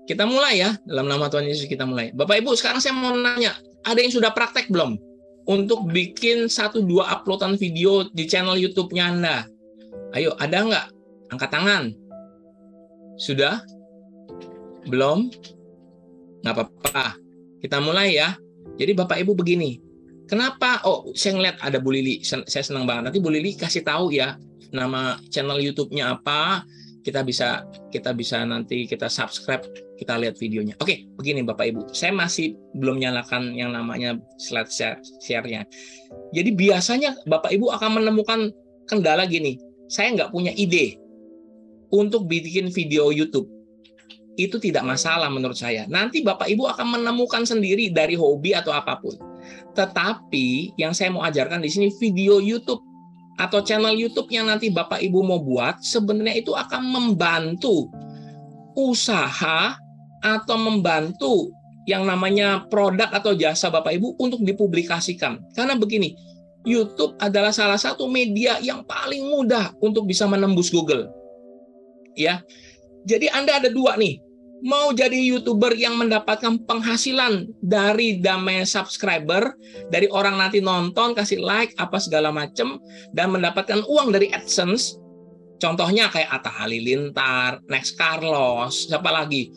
Kita mulai ya, dalam nama Tuhan Yesus kita mulai. Bapak Ibu, sekarang saya mau nanya, ada yang sudah praktek belum? Untuk bikin 1-2 uploadan video di channel YouTube-nya Anda. Ayo, ada nggak? Angkat tangan. Sudah? Belum? Nggak apa-apa. Kita mulai ya. Jadi Bapak Ibu begini. Kenapa? Oh, saya ngeliat ada Bu Lili. Saya senang banget. Nanti Bu Lili kasih tahu ya nama channel YouTube-nya apa. Kita bisa nanti kita subscribe, kita lihat videonya. Oke, begini Bapak Ibu. Saya masih belum nyalakan yang namanya slide share-nya. Jadi biasanya Bapak Ibu akan menemukan kendala gini. Saya nggak punya ide untuk bikin video YouTube. Itu tidak masalah menurut saya. Nanti Bapak Ibu akan menemukan sendiri dari hobi atau apapun. Tetapi yang saya mau ajarkan di sini video YouTube atau channel YouTube yang nanti Bapak Ibu mau buat, sebenarnya itu akan membantu usaha atau membantu yang namanya produk atau jasa Bapak Ibu untuk dipublikasikan. Karena begini, YouTube adalah salah satu media yang paling mudah untuk bisa menembus Google. Ya. Jadi Anda ada dua nih. Mau jadi YouTuber yang mendapatkan penghasilan dari damai subscriber, dari orang nanti nonton, kasih like, apa segala macam, dan mendapatkan uang dari AdSense. Contohnya kayak Atta Halilintar, Next Carlos, siapa lagi?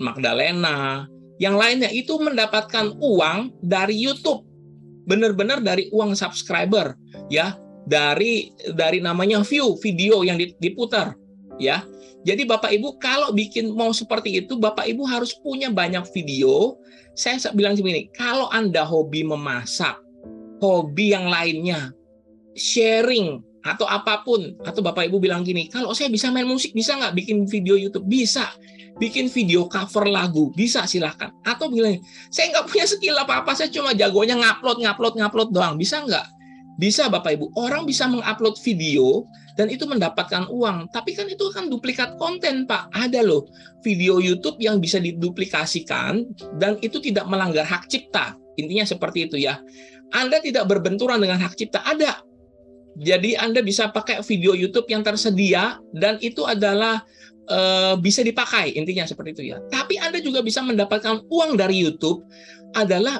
Magdalena. Yang lainnya itu mendapatkan uang dari YouTube. Benar-benar dari uang subscriber, ya, dari namanya view video yang diputar, ya. Jadi Bapak Ibu kalau mau seperti itu, Bapak Ibu harus punya banyak video. Saya bilang begini, kalau Anda hobi memasak, hobi yang lainnya, sharing atau apapun, atau Bapak Ibu bilang gini, kalau saya bisa main musik, bisa nggak bikin video YouTube? Bisa. Bikin video cover lagu, bisa, silahkan. Atau bilang, saya nggak punya skill apa-apa, saya cuma jagonya ngupload doang, bisa nggak? Bisa Bapak Ibu. Orang bisa mengupload video dan itu mendapatkan uang. Tapi kan itu kan duplikat konten, Pak. Ada loh video YouTube yang bisa diduplikasikan dan itu tidak melanggar hak cipta. Intinya seperti itu ya. Anda tidak berbenturan dengan hak cipta. Ada. Jadi Anda bisa pakai video YouTube yang tersedia dan itu adalah bisa dipakai. Intinya seperti itu ya. Tapi Anda juga bisa mendapatkan uang dari YouTube adalah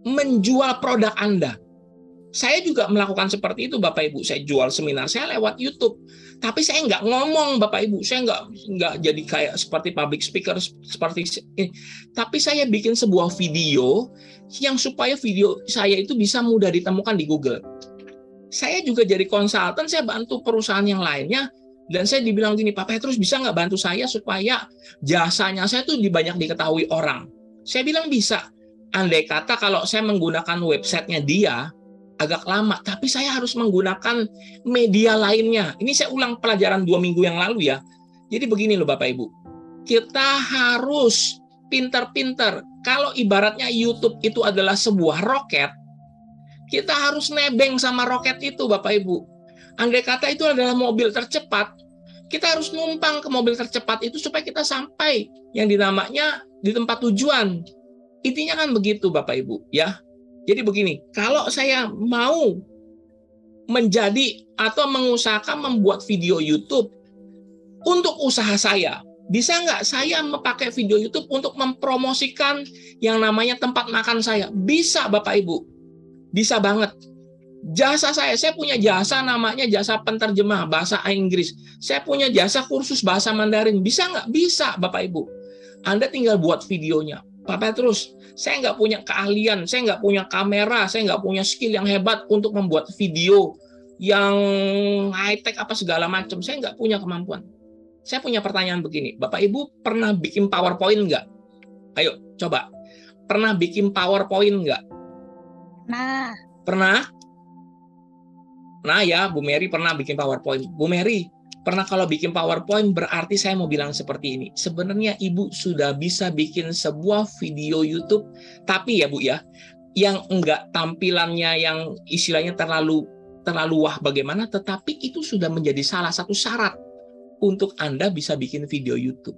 menjual produk Anda. Saya juga melakukan seperti itu, Bapak Ibu. Saya jual seminar saya lewat YouTube. Tapi saya nggak ngomong, Bapak Ibu. Saya nggak jadi kayak seperti public speaker seperti ini. Tapi saya bikin sebuah video yang supaya video saya itu bisa mudah ditemukan di Google. Saya juga jadi konsultan, saya bantu perusahaan yang lainnya. Dan saya dibilang gini, Pak Petrus bisa nggak bantu saya supaya jasanya saya tuh banyak diketahui orang. Saya bilang bisa. Andai kata kalau saya menggunakan websitenya dia, agak lama, tapi saya harus menggunakan media lainnya. Ini saya ulang pelajaran 2 minggu yang lalu ya. Jadi begini loh Bapak Ibu, kita harus pintar-pintar. Kalau ibaratnya YouTube itu adalah sebuah roket, kita harus nebeng sama roket itu Bapak Ibu. Andai kata itu adalah mobil tercepat, kita harus numpang ke mobil tercepat itu supaya kita sampai yang dinamanya di tempat tujuan. Intinya kan begitu Bapak Ibu ya. Jadi begini, kalau saya mau menjadi atau mengusahakan membuat video YouTube untuk usaha saya, bisa nggak saya memakai video YouTube untuk mempromosikan yang namanya tempat makan saya? Bisa Bapak Ibu, bisa banget. Jasa saya punya jasa namanya jasa penterjemah bahasa Inggris. Saya punya jasa kursus bahasa Mandarin. Bisa nggak? Bisa Bapak Ibu. Anda tinggal buat videonya. Pak Petrus, saya nggak punya keahlian, saya nggak punya kamera, saya nggak punya skill yang hebat untuk membuat video yang high-tech apa segala macam. Saya nggak punya kemampuan. Saya punya pertanyaan begini, Bapak Ibu pernah bikin PowerPoint nggak? Ayo, coba. Pernah bikin PowerPoint nggak? Nah. Pernah? Nah ya, Bu Mary pernah bikin PowerPoint. Bu Mary, pernah kalau bikin PowerPoint berarti saya mau bilang seperti ini. Sebenarnya Ibu sudah bisa bikin sebuah video YouTube, tapi ya Bu ya, yang enggak tampilannya yang istilahnya terlalu wah bagaimana, tetapi itu sudah menjadi salah satu syarat untuk Anda bisa bikin video YouTube.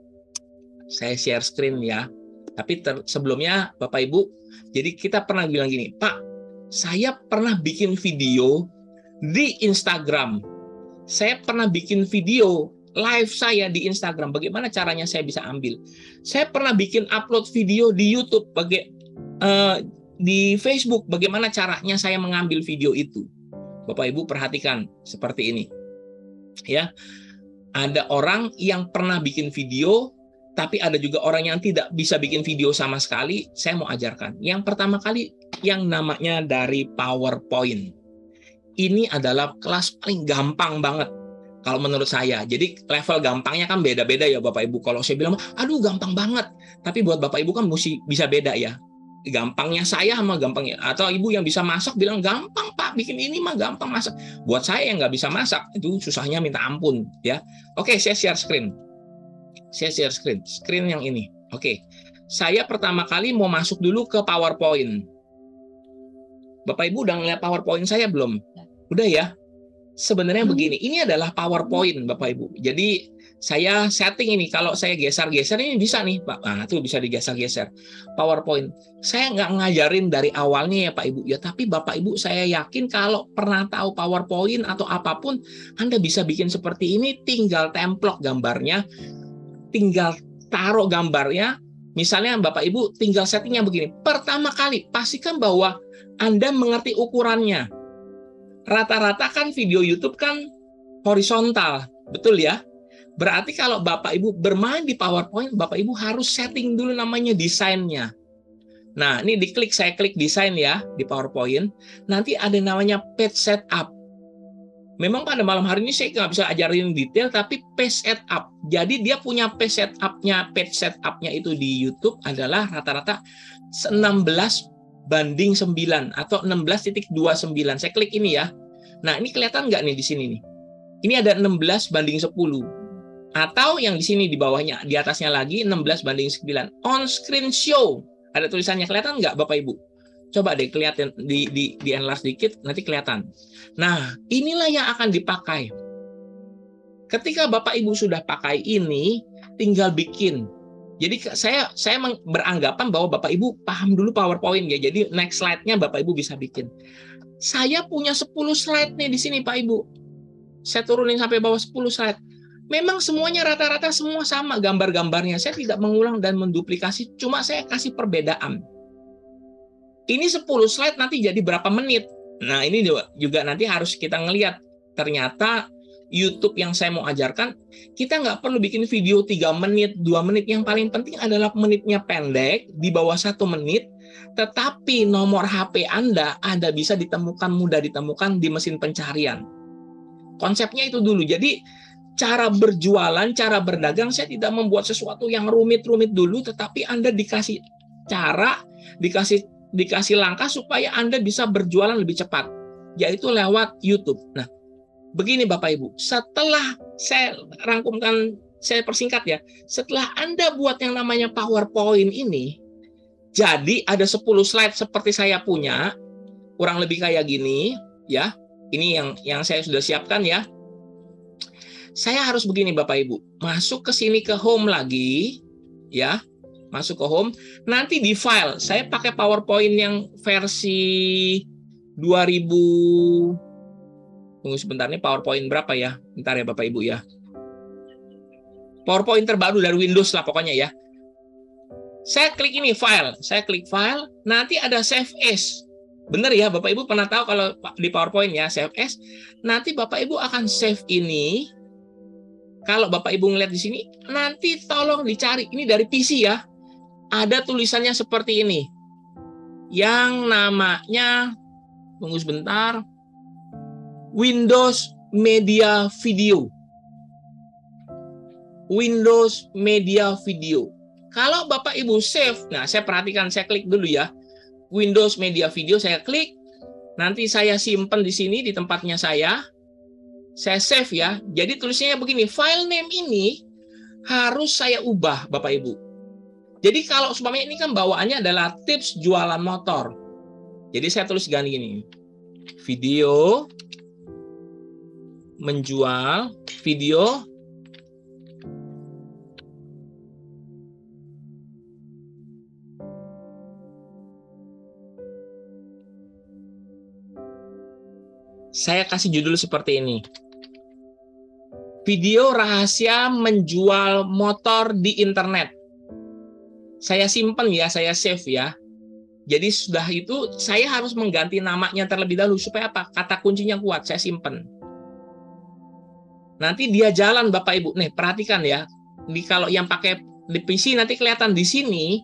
Saya share screen ya. Tapi sebelumnya Bapak Ibu, jadi kita pernah bilang gini, Pak, saya pernah bikin video di Instagram. Saya pernah bikin video live saya di Instagram, bagaimana caranya saya bisa ambil? Saya pernah bikin upload video di YouTube, di Facebook, bagaimana caranya saya mengambil video itu? Bapak Ibu perhatikan seperti ini. Ya, ada orang yang pernah bikin video, tapi ada juga orang yang tidak bisa bikin video sama sekali. Saya mau ajarkan. Yang pertama kali yang namanya dari PowerPoint. Ini adalah kelas paling gampang banget kalau menurut saya. Jadi level gampangnya kan beda-beda ya Bapak Ibu. Kalau saya bilang, aduh gampang banget. Tapi buat Bapak Ibu kan mesti bisa beda ya. Gampangnya saya sama gampangnya. Atau Ibu yang bisa masak bilang, gampang Pak, bikin ini mah gampang masak. Buat saya yang nggak bisa masak, itu susahnya minta ampun. Ya. Oke, saya share screen. Saya share screen. Screen yang ini. Oke. Saya pertama kali mau masuk dulu ke PowerPoint. Bapak Ibu udah ngeliat PowerPoint saya belum? Udah ya? Sebenarnya begini, ini adalah PowerPoint Bapak Ibu. Jadi saya setting ini, kalau saya geser-geser ini bisa nih Pak. Nah, itu bisa digeser-geser. PowerPoint. Saya nggak ngajarin dari awalnya ya Pak Ibu. Ya, tapi Bapak Ibu saya yakin kalau pernah tahu PowerPoint atau apapun, Anda bisa bikin seperti ini, tinggal template gambarnya, tinggal taruh gambarnya. Misalnya Bapak Ibu tinggal settingnya begini. Pertama kali, pastikan bahwa Anda mengerti ukurannya. Rata-rata kan video YouTube kan horizontal, betul ya? Berarti kalau Bapak Ibu bermain di PowerPoint, Bapak Ibu harus setting dulu namanya desainnya. Nah, ini saya klik desain ya di PowerPoint. Nanti ada namanya page setup. Memang pada malam hari ini saya nggak bisa ajarin detail, tapi page setup. Jadi dia punya page setupnya itu di YouTube adalah rata-rata 16:9 atau 16:29. Saya klik ini ya. Nah, ini kelihatan nggak nih di sini nih? Ini ada 16:10. Atau yang di sini di bawahnya, di atasnya lagi 16:9. On screen show. Ada tulisannya, kelihatan nggak Bapak Ibu? Coba deh kelihatan di enlarge dikit, nanti kelihatan. Nah, inilah yang akan dipakai. Ketika Bapak Ibu sudah pakai ini, tinggal bikin. Jadi saya beranggapan bahwa Bapak Ibu paham dulu PowerPoint ya. Jadi next slide-nya Bapak Ibu bisa bikin. Saya punya 10 slide nih di sini Pak Ibu. Saya turunin sampai bawah 10 slide. Memang semuanya rata-rata semua sama gambar-gambarnya. Saya tidak mengulang dan menduplikasi, cuma saya kasih perbedaan. Ini 10 slide nanti jadi berapa menit? Nah, ini juga nanti harus kita ngelihat. Ternyata YouTube yang saya mau ajarkan, kita nggak perlu bikin video 3 menit, 2 menit. Yang paling penting adalah menitnya pendek, di bawah 1 menit, tetapi nomor HP Anda bisa mudah ditemukan di mesin pencarian. Konsepnya itu dulu. Jadi, cara berjualan, cara berdagang, saya tidak membuat sesuatu yang rumit-rumit dulu, tetapi Anda dikasih cara, dikasih langkah supaya Anda bisa berjualan lebih cepat, yaitu lewat YouTube. Nah, begini Bapak Ibu, setelah saya rangkumkan, saya persingkat ya, setelah Anda buat yang namanya PowerPoint ini, jadi ada 10 slide seperti saya punya, kurang lebih kayak gini, ya. Ini yang saya sudah siapkan ya. Saya harus begini Bapak Ibu, masuk ke sini ke home lagi, ya. Masuk ke home, nanti di file, saya pakai PowerPoint yang versi 2000, tunggu sebentar nih, PowerPoint berapa ya? Bentar ya Bapak Ibu ya. PowerPoint terbaru dari Windows lah pokoknya ya. Saya klik ini file, nanti ada save as. Benar ya Bapak Ibu pernah tahu kalau di PowerPoint ya save as. Nanti Bapak Ibu akan save ini. Kalau Bapak Ibu ngeliat di sini, nanti tolong dicari. Ini dari PC ya. Ada tulisannya seperti ini. Yang namanya, tunggu sebentar, Windows Media Video. Windows Media Video. Kalau Bapak Ibu save, nah saya perhatikan, saya klik dulu ya. Windows Media Video, saya klik. Nanti saya simpan di sini, di tempatnya saya. Saya save ya. Jadi tulisannya begini, file name ini harus saya ubah Bapak Ibu. Jadi kalau umpamanya ini kan bawaannya adalah tips jualan motor. Jadi saya tulis gini, video menjual video saya kasih judul seperti ini. Video rahasia menjual motor di internet. Saya simpen ya, saya save ya. Jadi sudah itu saya harus mengganti namanya terlebih dahulu supaya apa? Kata kuncinya kuat, saya simpen. Nanti dia jalan Bapak Ibu. Nih, perhatikan ya. Kalau yang pakai di PC nanti kelihatan di sini,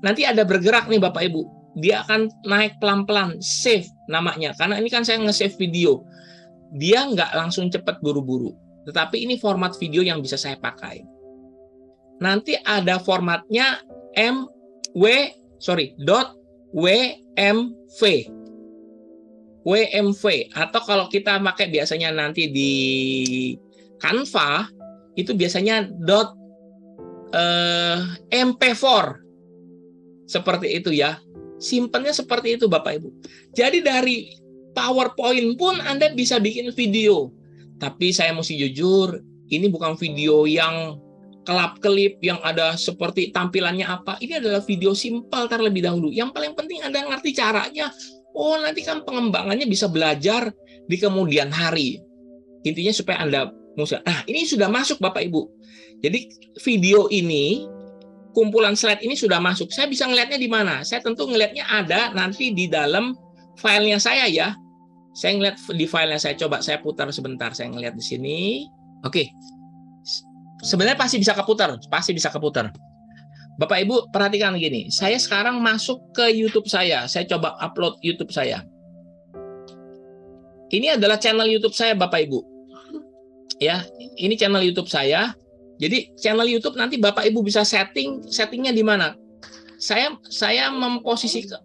nanti ada bergerak nih Bapak Ibu. Dia akan naik pelan-pelan, save namanya. Karena ini kan saya nge-save video. Dia nggak langsung cepat buru-buru. Tetapi ini format video yang bisa saya pakai. Nanti ada formatnya .wmv. WMV. Atau kalau kita pakai biasanya nanti di Canva, itu biasanya .mp4. Seperti itu ya. Simpennya seperti itu Bapak Ibu. Jadi dari PowerPoint pun Anda bisa bikin video. Tapi saya mesti jujur, ini bukan video yang kelap-kelip, yang ada seperti tampilannya apa. Ini adalah video simpel terlebih dahulu. Yang paling penting Anda ngerti caranya. Oh, nanti kan pengembangannya bisa belajar di kemudian hari. Intinya supaya Anda nah, ini sudah masuk Bapak Ibu. Jadi video ini, kumpulan slide ini sudah masuk. Saya bisa ngelihatnya di mana? Saya tentu ngelihatnya ada nanti di dalam filenya saya ya. Saya ngelihat di filenya saya, coba saya putar sebentar. Saya ngelihat di sini. Oke. Sebenarnya pasti bisa keputar. Bapak Ibu perhatikan gini. Saya sekarang masuk ke YouTube saya. Saya coba upload YouTube saya. Ini adalah channel YouTube saya Bapak Ibu. Ya, ini channel YouTube saya. Jadi channel YouTube nanti Bapak Ibu bisa settingnya di mana? Saya memposisikan.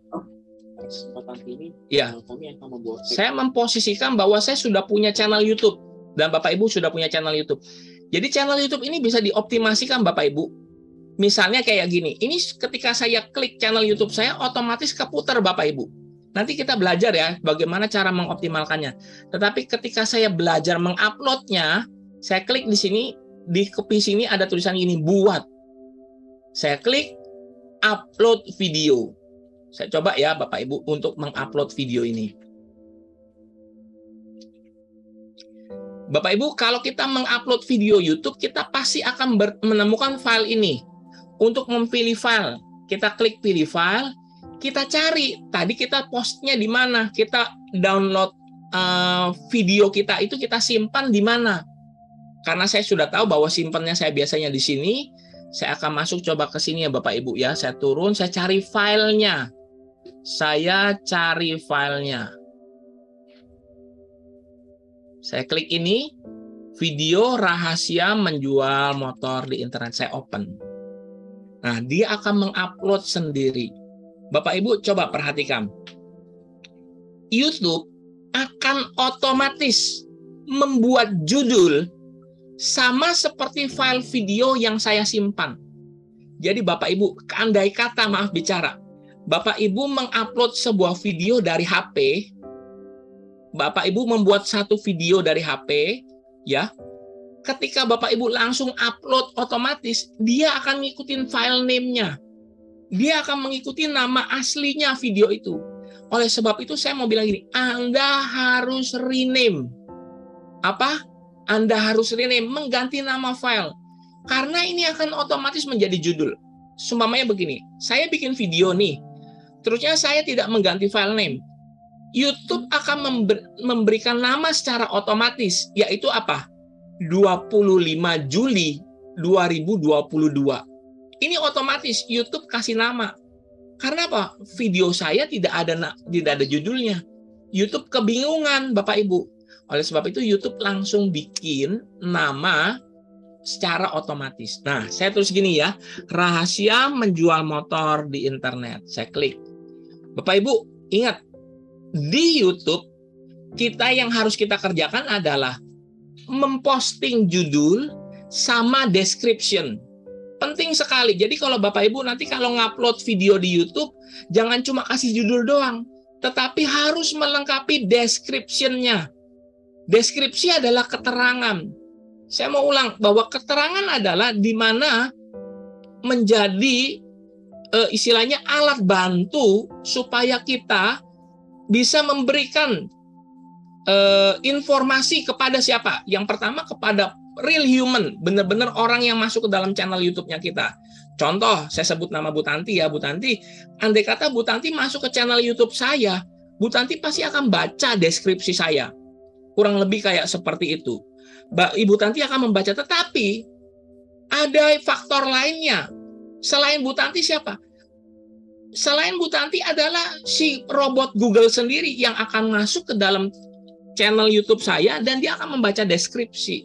Ya, saya memposisikan bahwa saya sudah punya channel YouTube dan Bapak Ibu sudah punya channel YouTube. Jadi channel YouTube ini bisa dioptimasikan Bapak Ibu. Misalnya kayak gini. Ini ketika saya klik channel YouTube saya otomatis keputar Bapak Ibu. Nanti kita belajar ya bagaimana cara mengoptimalkannya. Tetapi ketika saya belajar menguploadnya, saya klik di sini. Di PC ini ada tulisan ini, buat. Saya klik upload video. Saya coba ya Bapak Ibu untuk mengupload video ini. Bapak Ibu, kalau kita mengupload video YouTube, kita pasti akan menemukan file ini. Untuk memilih file, kita klik pilih file, kita cari. Tadi kita postnya di mana? Kita download video kita itu kita simpan di mana? Karena saya sudah tahu bahwa simpannya saya biasanya di sini, saya akan masuk coba ke sini ya Bapak Ibu ya. Saya turun, saya cari filenya. Saya klik ini, video rahasia menjual motor di internet. Saya open. Nah, dia akan mengupload sendiri. Bapak Ibu coba perhatikan. YouTube akan otomatis membuat judul sama seperti file video yang saya simpan. Jadi Bapak Ibu, andai kata maaf bicara, Bapak Ibu mengupload sebuah video dari HP, Bapak Ibu membuat satu video dari HP, ya. Ketika Bapak Ibu langsung upload otomatis, dia akan ngikutin file name-nya. Dia akan mengikuti nama aslinya video itu. Oleh sebab itu saya mau bilang gini, Anda harus rename. Apa? Anda harus rename, mengganti nama file. Karena ini akan otomatis menjadi judul. Seumpamanya begini, saya bikin video nih, terusnya saya tidak mengganti file name. YouTube akan memberikan nama secara otomatis, yaitu apa? 25 Juli 2022. Ini otomatis YouTube kasih nama. Karena apa? Video saya tidak ada judulnya. YouTube kebingungan, Bapak Ibu. Oleh sebab itu YouTube langsung bikin nama secara otomatis. Nah, saya tulis gini ya, rahasia menjual motor di internet. Saya klik. Bapak Ibu, ingat, di YouTube, kita yang harus kita kerjakan adalah memposting judul sama description. Penting sekali. Jadi kalau Bapak Ibu nanti kalau ngupload video di YouTube, jangan cuma kasih judul doang, tetapi harus melengkapi description-nya. Deskripsi adalah keterangan. Saya mau ulang bahwa keterangan adalah di mana menjadi istilahnya alat bantu supaya kita bisa memberikan informasi kepada siapa? Yang pertama kepada real human, benar-benar orang yang masuk ke dalam channel YouTube-nya kita. Contoh, saya sebut nama Bu Tanti ya, Bu Tanti. Andai kata Bu Tanti masuk ke channel YouTube saya, Bu Tanti pasti akan baca deskripsi saya. Kurang lebih kayak seperti itu. Ibu Tanti akan membaca, tetapi ada faktor lainnya. Selain Bu Tanti siapa? Selain Bu Tanti adalah si robot Google sendiri yang akan masuk ke dalam channel YouTube saya dan dia akan membaca deskripsi.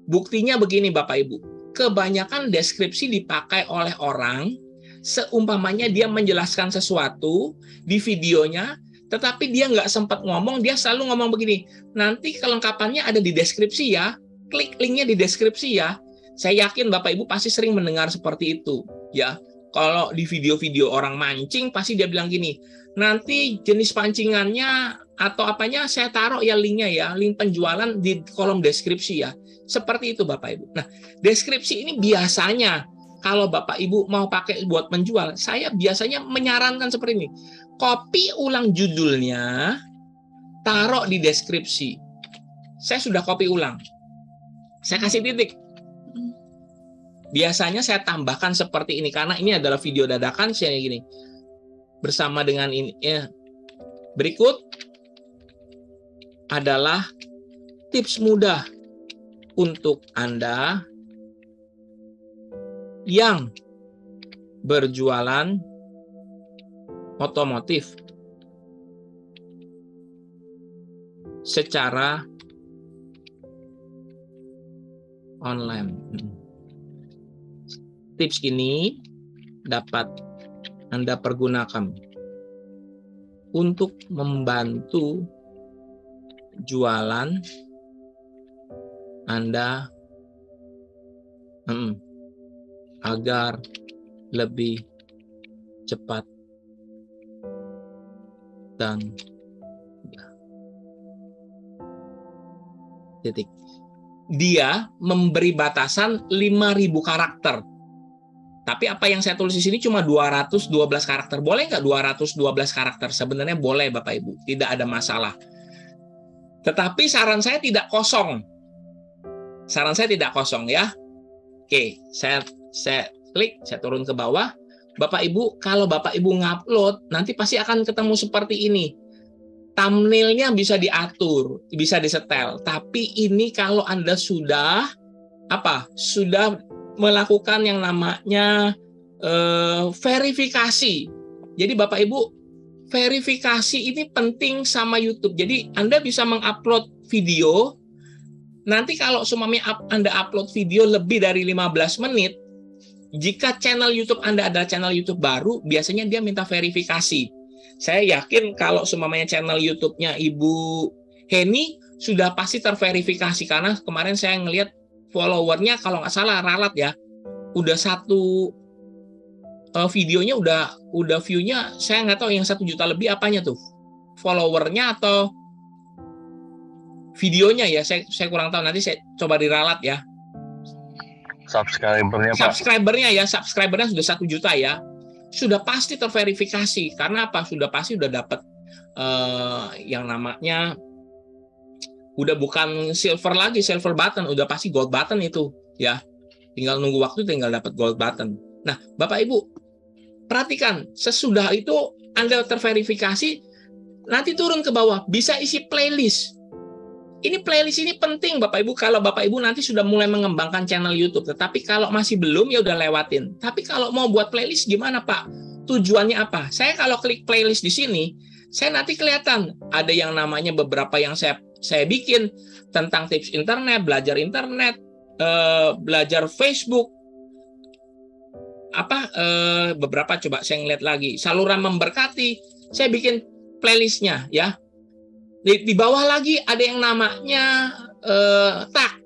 Buktinya begini Bapak Ibu, kebanyakan deskripsi dipakai oleh orang seumpamanya dia menjelaskan sesuatu di videonya, tetapi dia nggak sempat ngomong, dia selalu ngomong begini, nanti kelengkapannya ada di deskripsi ya, klik linknya di deskripsi ya. Saya yakin Bapak Ibu pasti sering mendengar seperti itu, ya. Kalau di video-video orang mancing, pasti dia bilang gini, nanti jenis pancingannya atau apanya saya taruh ya linknya ya, link penjualan di kolom deskripsi ya. Seperti itu Bapak Ibu. Nah, deskripsi ini biasanya kalau Bapak Ibu mau pakai buat menjual, saya biasanya menyarankan seperti ini. Copy ulang judulnya, taruh di deskripsi. Saya sudah copy ulang. Saya kasih titik. Biasanya saya tambahkan seperti ini karena ini adalah video dadakan saya gini. Bersama dengan ini ya. Berikut adalah tips mudah untuk Anda yang berjualan otomotif secara online. Tips ini dapat Anda pergunakan untuk membantu jualan Anda agar lebih cepat dan titik. Dia memberi batasan 5.000 karakter. Tapi apa yang saya tulis di sini cuma 212 karakter. Boleh nggak 212 karakter? Sebenarnya boleh Bapak Ibu, tidak ada masalah. Tetapi saran saya tidak kosong. Saran saya tidak kosong ya. Oke, saya klik, saya turun ke bawah. Bapak Ibu, kalau Bapak Ibu ngupload, nanti pasti akan ketemu seperti ini. Thumbnailnya bisa diatur, bisa disetel. Tapi ini kalau Anda sudah melakukan yang namanya verifikasi. Jadi Bapak Ibu, verifikasi ini penting sama YouTube. Jadi Anda bisa mengupload video. Nanti kalau seumpamanya Anda upload video lebih dari 15 menit, jika channel YouTube Anda adalah channel YouTube baru, biasanya dia minta verifikasi. Saya yakin kalau seumpamanya channel YouTube-nya Ibu Heni sudah pasti terverifikasi karena kemarin saya ngelihat followernya kalau nggak salah ralat ya, udah satu videonya udah view-nya saya nggak tahu yang 1 juta lebih apanya tuh, followernya atau videonya ya, saya kurang tahu, nanti saya coba diralat ya. Subscribernya Pak. Subscribernya sudah 1 juta ya, sudah pasti terverifikasi karena apa? Sudah pasti udah dapat yang namanya udah bukan silver lagi, silver button, udah pasti gold button itu ya. Tinggal nunggu waktu, tinggal dapat gold button. Nah, Bapak Ibu, perhatikan, sesudah itu Anda terverifikasi, nanti turun ke bawah, bisa isi playlist. Ini playlist ini penting Bapak Ibu kalau Bapak Ibu nanti sudah mulai mengembangkan channel YouTube. Tetapi kalau masih belum ya udah lewatin. Tapi kalau mau buat playlist gimana Pak? Tujuannya apa? Saya kalau klik playlist di sini, saya nanti kelihatan ada yang namanya beberapa yang saya bikin tentang tips internet, belajar Facebook, beberapa coba saya ngeliat lagi, saluran memberkati, saya bikin playlistnya ya. Di bawah lagi ada yang namanya tag.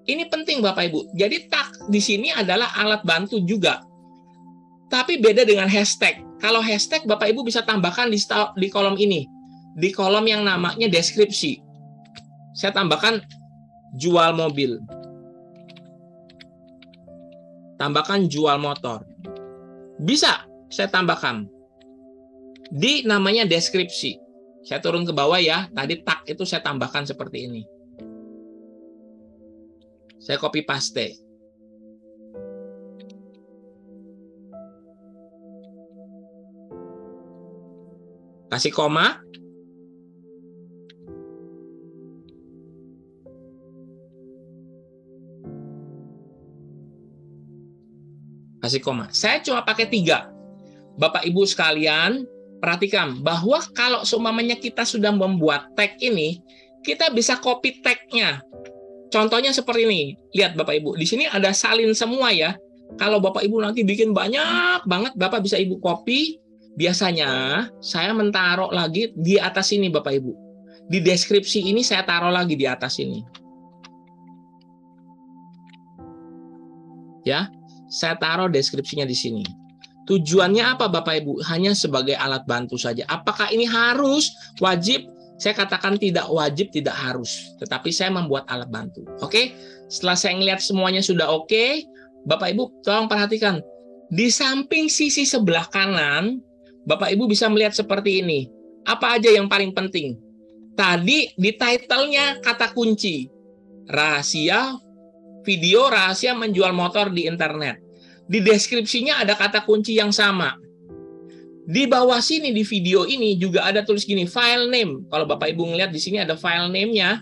Ini penting Bapak Ibu. Jadi tag di sini adalah alat bantu juga. Tapi beda dengan hashtag. Kalau hashtag Bapak Ibu bisa tambahkan di kolom ini. Di kolom yang namanya deskripsi. Saya tambahkan jual mobil. Tambahkan jual motor. Bisa saya tambahkan. Di namanya deskripsi. Saya turun ke bawah ya. Tadi tag itu saya tambahkan seperti ini. Saya copy paste. Kasih koma. Kasih koma. Saya cuma pakai 3. Bapak Ibu sekalian, perhatikan bahwa kalau seumpamanya kita sudah membuat tag ini, kita bisa copy tag-nya. Contohnya seperti ini. Lihat Bapak Ibu, di sini ada salin semua ya. Kalau Bapak Ibu nanti bikin banyak banget, Bapak bisa Ibu copy. Biasanya saya menaruh lagi di atas ini Bapak Ibu. Di deskripsi ini saya taruh lagi di atas ini. Ya. Saya taruh deskripsinya di sini. Tujuannya apa Bapak Ibu? Hanya sebagai alat bantu saja. Apakah ini harus, wajib? Saya katakan tidak wajib, tidak harus. Tetapi saya membuat alat bantu. Oke? Setelah saya melihat semuanya sudah oke, Bapak Ibu tolong perhatikan. Di samping sisi sebelah kanan, Bapak Ibu bisa melihat seperti ini. Apa aja yang paling penting? Tadi di title-nya kata kunci. Rahasia video rahasia menjual motor di internet. Di deskripsinya ada kata kunci yang sama. Di bawah sini di video ini juga ada tulis gini, file name. Kalau Bapak Ibu ngelihat di sini ada file name-nya,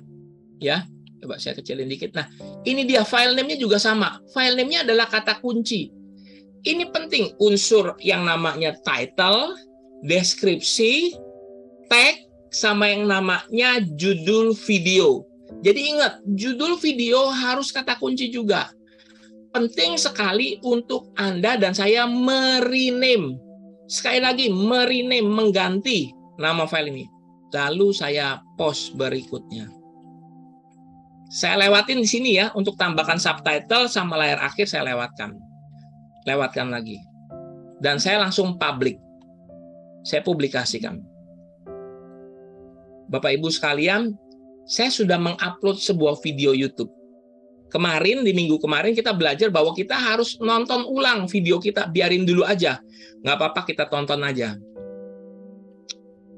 ya. Coba saya kecilin dikit. Nah, ini dia file name-nya juga sama. File name-nya adalah kata kunci. Ini penting unsur yang namanya title, deskripsi, tag, sama yang namanya judul video. Jadi ingat, judul video harus kata kunci juga. Penting sekali untuk Anda dan saya merename. Sekali lagi, merename, mengganti nama file ini. Lalu saya post berikutnya. Saya lewatin di sini ya, untuk tambahkan subtitle sama layar akhir saya lewatkan. Lewatkan lagi. Dan saya langsung publik. Saya publikasikan. Bapak Ibu sekalian, saya sudah mengupload sebuah video YouTube. Kemarin, di minggu kemarin kita belajar bahwa kita harus nonton ulang video kita, biarin dulu aja. Nggak apa-apa, kita tonton aja.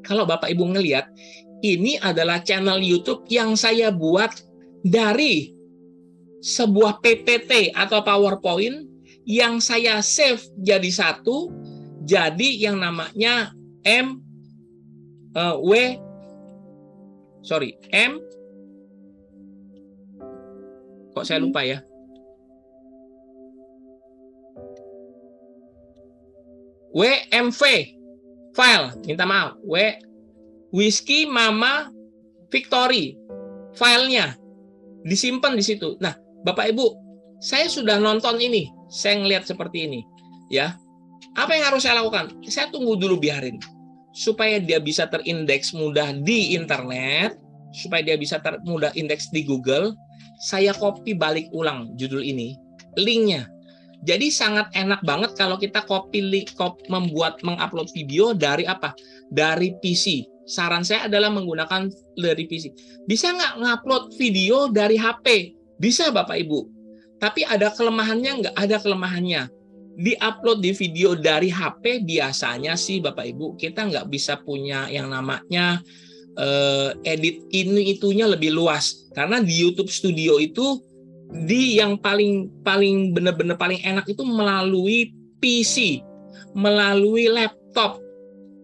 Kalau Bapak Ibu ngelihat, ini adalah channel YouTube yang saya buat dari sebuah PPT atau PowerPoint yang saya save jadi satu, jadi yang namanya M kok saya lupa ya. WMV file, minta maaf. Whiskey Mama Victory filenya disimpan di situ. Nah, Bapak Ibu, saya sudah nonton ini, saya ngelihat seperti ini, ya. Apa yang harus saya lakukan? Saya tunggu dulu biarin supaya dia bisa terindeks mudah di internet, supaya dia bisa mudah indeks di Google. Saya copy balik ulang judul ini, linknya. Jadi sangat enak banget kalau kita mengupload video dari apa? Dari PC. Saran saya adalah menggunakan dari PC. Bisa nggak ngupload video dari HP? Bisa Bapak Ibu. Tapi ada kelemahannya nggak? Ada kelemahannya. Di-upload di video dari HP biasanya sih Bapak Ibu, kita nggak bisa punya yang namanya edit ini itunya lebih luas, karena di YouTube Studio itu yang paling benar-benar paling enak itu melalui PC, melalui laptop.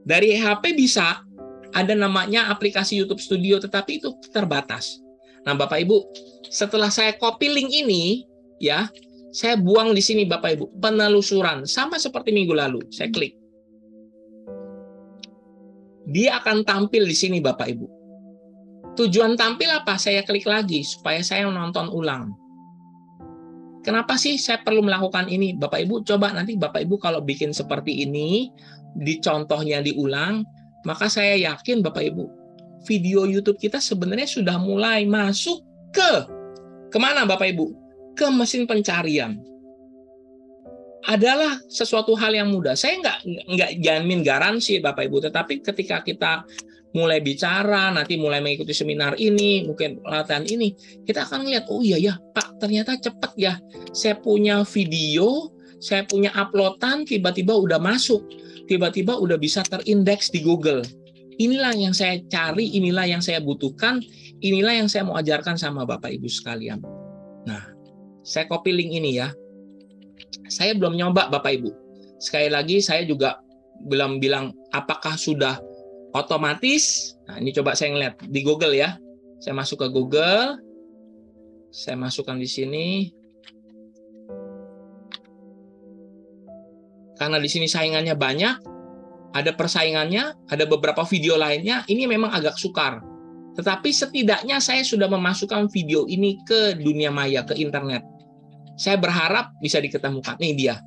Dari HP bisa ada namanya aplikasi YouTube Studio, tetapi itu terbatas. Nah Bapak Ibu, setelah saya copy link ini ya, saya buang di sini Bapak Ibu, penelusuran sama seperti minggu lalu. Saya klik. Dia akan tampil di sini Bapak Ibu. Tujuan tampil apa? Saya klik lagi supaya saya menonton ulang. Kenapa sih saya perlu melakukan ini? Bapak Ibu coba nanti Bapak Ibu kalau bikin seperti ini, di contohnya diulang, maka saya yakin Bapak Ibu, video YouTube kita sebenarnya sudah mulai masuk kemana Bapak Ibu? Ke mesin pencarian. Adalah sesuatu hal yang mudah. Saya nggak jamin garansi Bapak Ibu, tetapi ketika kita mulai bicara, nanti mulai mengikuti seminar ini, mungkin pelatihan ini, kita akan lihat, oh iya ya Pak, ternyata cepat ya. Saya punya video, saya punya uploadan, tiba-tiba udah masuk, tiba-tiba udah bisa terindeks di Google. Inilah yang saya cari, inilah yang saya butuhkan, inilah yang saya mau ajarkan sama Bapak Ibu sekalian. Nah, Saya copy link ini ya. Saya belum nyoba Bapak Ibu. Sekali lagi saya juga belum bilang apakah sudah otomatis. Nah, ini coba saya ngeliat di Google ya. Saya masuk ke Google. Saya masukkan di sini. Karena di sini saingannya banyak, ada persaingannya, ada beberapa video lainnya, ini memang agak sukar. Tetapi setidaknya saya sudah memasukkan video ini ke dunia maya, ke internet. Saya berharap bisa diketemukan. Ini dia.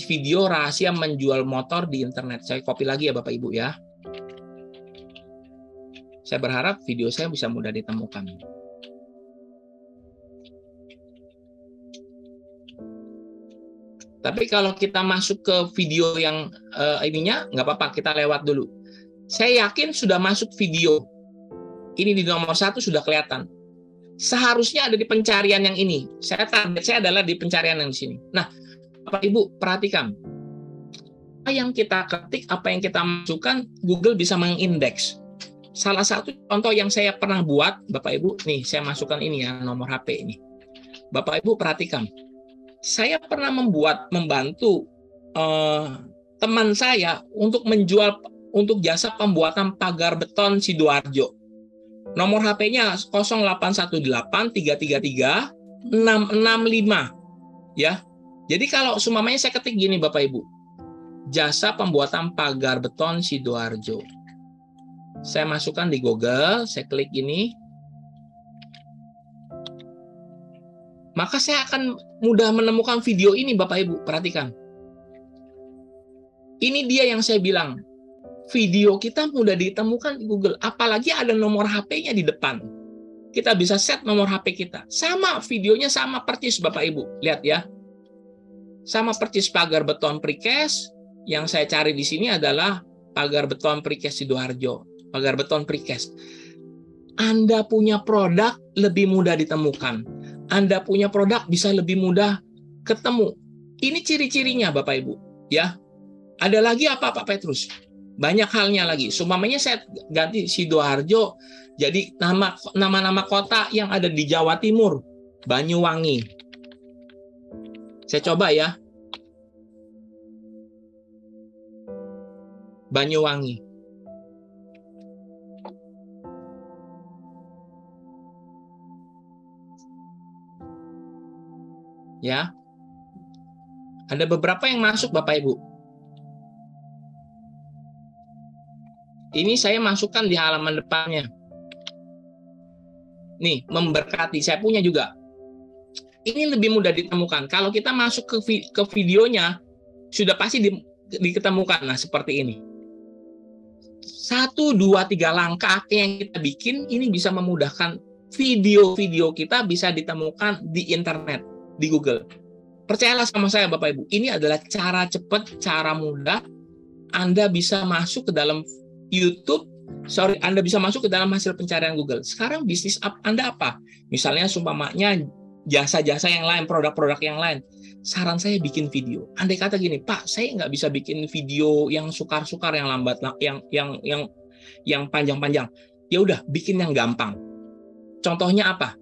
Video rahasia menjual motor di internet. Saya copy lagi ya Bapak Ibu ya. Saya berharap video saya bisa mudah ditemukan. Tapi kalau kita masuk ke video yang ininya, nggak apa-apa, kita lewat dulu. Saya yakin sudah masuk video. Ini di nomor 1 sudah kelihatan. Seharusnya ada di pencarian yang ini. Target saya adalah di pencarian yang di sini. Nah, Bapak Ibu, perhatikan. Apa yang kita ketik, apa yang kita masukkan, Google bisa mengindeks. Salah satu contoh yang saya pernah buat, Bapak Ibu, nih saya masukkan ini ya, nomor HP ini. Bapak Ibu perhatikan. Saya pernah membantu teman saya untuk menjual untuk jasa pembuatan pagar beton Sidoarjo. Nomor HP-nya 0818-333-665 ya. Jadi kalau seumpamanya saya ketik gini Bapak Ibu. Jasa pembuatan pagar beton Sidoarjo. Saya masukkan di Google, saya klik ini. Maka saya akan mudah menemukan video ini Bapak Ibu, perhatikan. Ini dia yang saya bilang, video kita mudah ditemukan di Google, apalagi ada nomor HP-nya di depan. Kita bisa set nomor HP kita. Sama, videonya sama persis Bapak Ibu, lihat ya. Sama persis pagar beton precast, yang saya cari di sini adalah pagar beton precast Sidoarjo, pagar beton precast. Anda punya produk lebih mudah ditemukan. Anda punya produk bisa lebih mudah ketemu. Ini ciri-cirinya Bapak Ibu, ya. Ada lagi apa Pak Petrus? Banyak halnya lagi. Seumpamanya saya ganti Sidoarjo jadi nama-nama kota yang ada di Jawa Timur, Banyuwangi. Saya coba ya. Banyuwangi. Ya. Ada beberapa yang masuk Bapak Ibu. Ini saya masukkan di halaman depannya. Nih, memberkati. Saya punya juga. Ini lebih mudah ditemukan. Kalau kita masuk ke videonya, sudah pasti diketemukan. Nah, seperti ini. 1, 2, 3 langkah yang kita bikin, ini bisa memudahkan video-video kita bisa ditemukan di internet, di Google. Percayalah sama saya Bapak Ibu, ini adalah cara cepat, cara mudah Anda bisa masuk ke dalam YouTube, Anda bisa masuk ke dalam hasil pencarian Google. Sekarang bisnis Anda apa? Misalnya sumpamanya jasa-jasa yang lain, produk-produk yang lain. Saran saya bikin video. Andai kata gini, Pak, saya nggak bisa bikin video yang sukar-sukar, yang lambat, yang panjang-panjang. Ya udah, bikin yang gampang. Contohnya apa?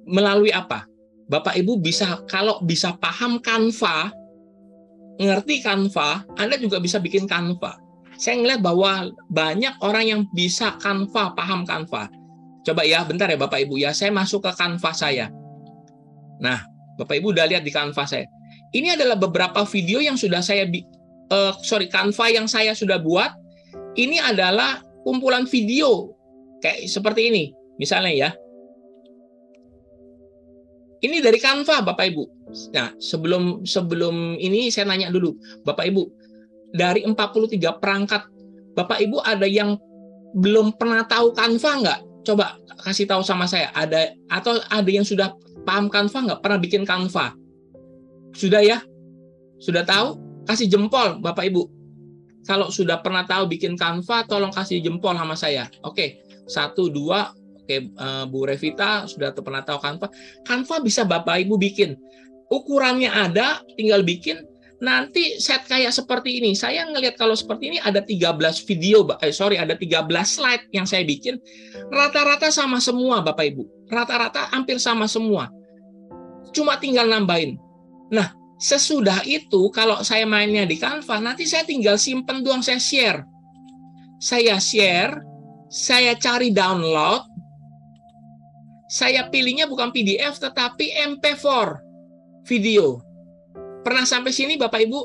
Melalui apa? Bapak Ibu bisa, kalau bisa paham Canva, ngerti Canva, Anda juga bisa bikin Canva. Saya ngeliat bahwa banyak orang yang bisa Canva, paham Canva. Coba ya, bentar ya Bapak Ibu ya, saya masuk ke Canva saya. Nah, Bapak Ibu udah lihat di Canva saya. Ini adalah beberapa video yang sudah saya, Canva yang saya sudah buat. Ini adalah kumpulan video kayak seperti ini, misalnya ya. Ini dari Canva, Bapak Ibu. Nah, sebelum ini saya nanya dulu, Bapak Ibu, dari 43 perangkat, Bapak Ibu ada yang belum pernah tahu Canva nggak? Coba kasih tahu sama saya. Atau ada yang sudah paham Canva nggak? Pernah bikin Canva? Sudah ya? Sudah tahu? Kasih jempol, Bapak Ibu. Kalau sudah pernah tahu bikin Canva, tolong kasih jempol sama saya. Oke, 1, 2. Oke, Bu Revita sudah pernah tahu Canva. Canva bisa Bapak Ibu bikin. Ukurannya ada, tinggal bikin. Nanti set kayak seperti ini. Saya ngelihat kalau seperti ini ada 13 video, ada 13 slide yang saya bikin. Rata-rata sama semua Bapak Ibu. Rata-rata hampir sama semua. Cuma tinggal nambahin. Nah, sesudah itu kalau saya mainnya di Canva, nanti saya tinggal simpen doang, saya share. Saya share, saya cari download, saya pilihnya bukan PDF tetapi MP4 video. Pernah sampai sini Bapak Ibu?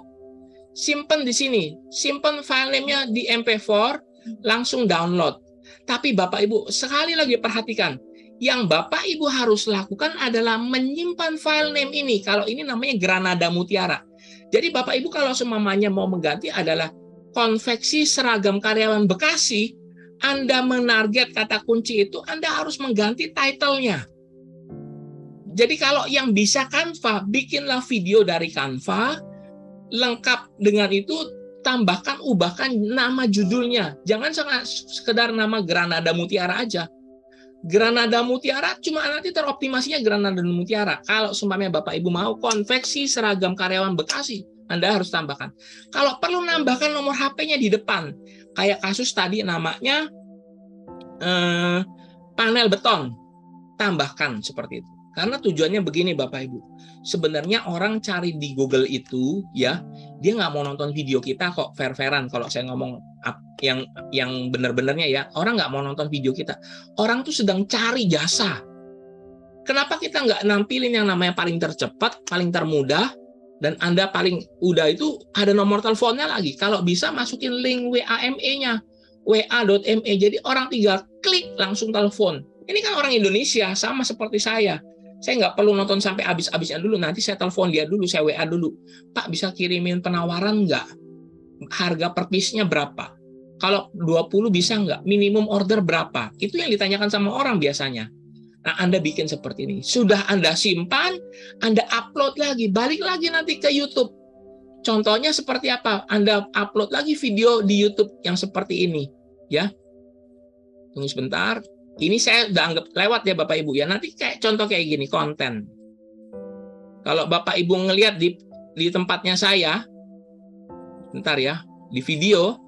Simpen di sini, simpen file name-nya di MP4, langsung download. Tapi Bapak Ibu, sekali lagi perhatikan, yang Bapak Ibu harus lakukan adalah menyimpan file name ini. Kalau ini namanya Granada Mutiara. Jadi Bapak Ibu kalau semuanya mau mengganti adalah konveksi seragam karyawan Bekasi, Anda menarget kata kunci itu, Anda harus mengganti title-nya. Jadi kalau yang bisa Canva, bikinlah video dari Canva, lengkap dengan itu, tambahkan, ubahkan nama judulnya. Jangan sekedar nama Granada Mutiara aja. Granada Mutiara cuma nanti teroptimasinya Granada Mutiara. Kalau seumpamanya Bapak Ibu mau konveksi seragam karyawan Bekasi, Anda harus tambahkan. Kalau perlu nambahkan nomor HP-nya di depan. Kayak kasus tadi namanya panel beton. Tambahkan seperti itu. Karena tujuannya begini Bapak Ibu. Sebenarnya orang cari di Google itu ya, dia nggak mau nonton video kita kok fair-fairan. Kalau saya ngomong yang benar-benarnya ya, orang nggak mau nonton video kita. Orang tuh sedang cari jasa. Kenapa kita nggak nampilin yang namanya paling tercepat, paling termudah, dan Anda paling udah itu ada nomor teleponnya lagi. Kalau bisa masukin link WAME-nya, wa.me. Jadi orang tinggal klik langsung telepon. Ini kan orang Indonesia, sama seperti saya. Saya nggak perlu nonton sampai habis-habisnya dulu. Nanti saya telepon dia dulu, saya WA dulu. Pak, bisa kirimin penawaran nggak? Harga per piece-nya berapa? Kalau 20 bisa nggak? Minimum order berapa? Itu yang ditanyakan sama orang biasanya. Nah, Anda bikin seperti ini. Sudah Anda simpan, Anda upload lagi. Balik lagi nanti ke YouTube. Contohnya seperti apa? Anda upload lagi video di YouTube yang seperti ini. Ya. Tunggu sebentar. Ini saya udah anggap lewat ya Bapak Ibu ya. Nanti kayak contoh kayak gini, konten. Kalau Bapak Ibu ngelihat di tempatnya saya, bentar ya, di video,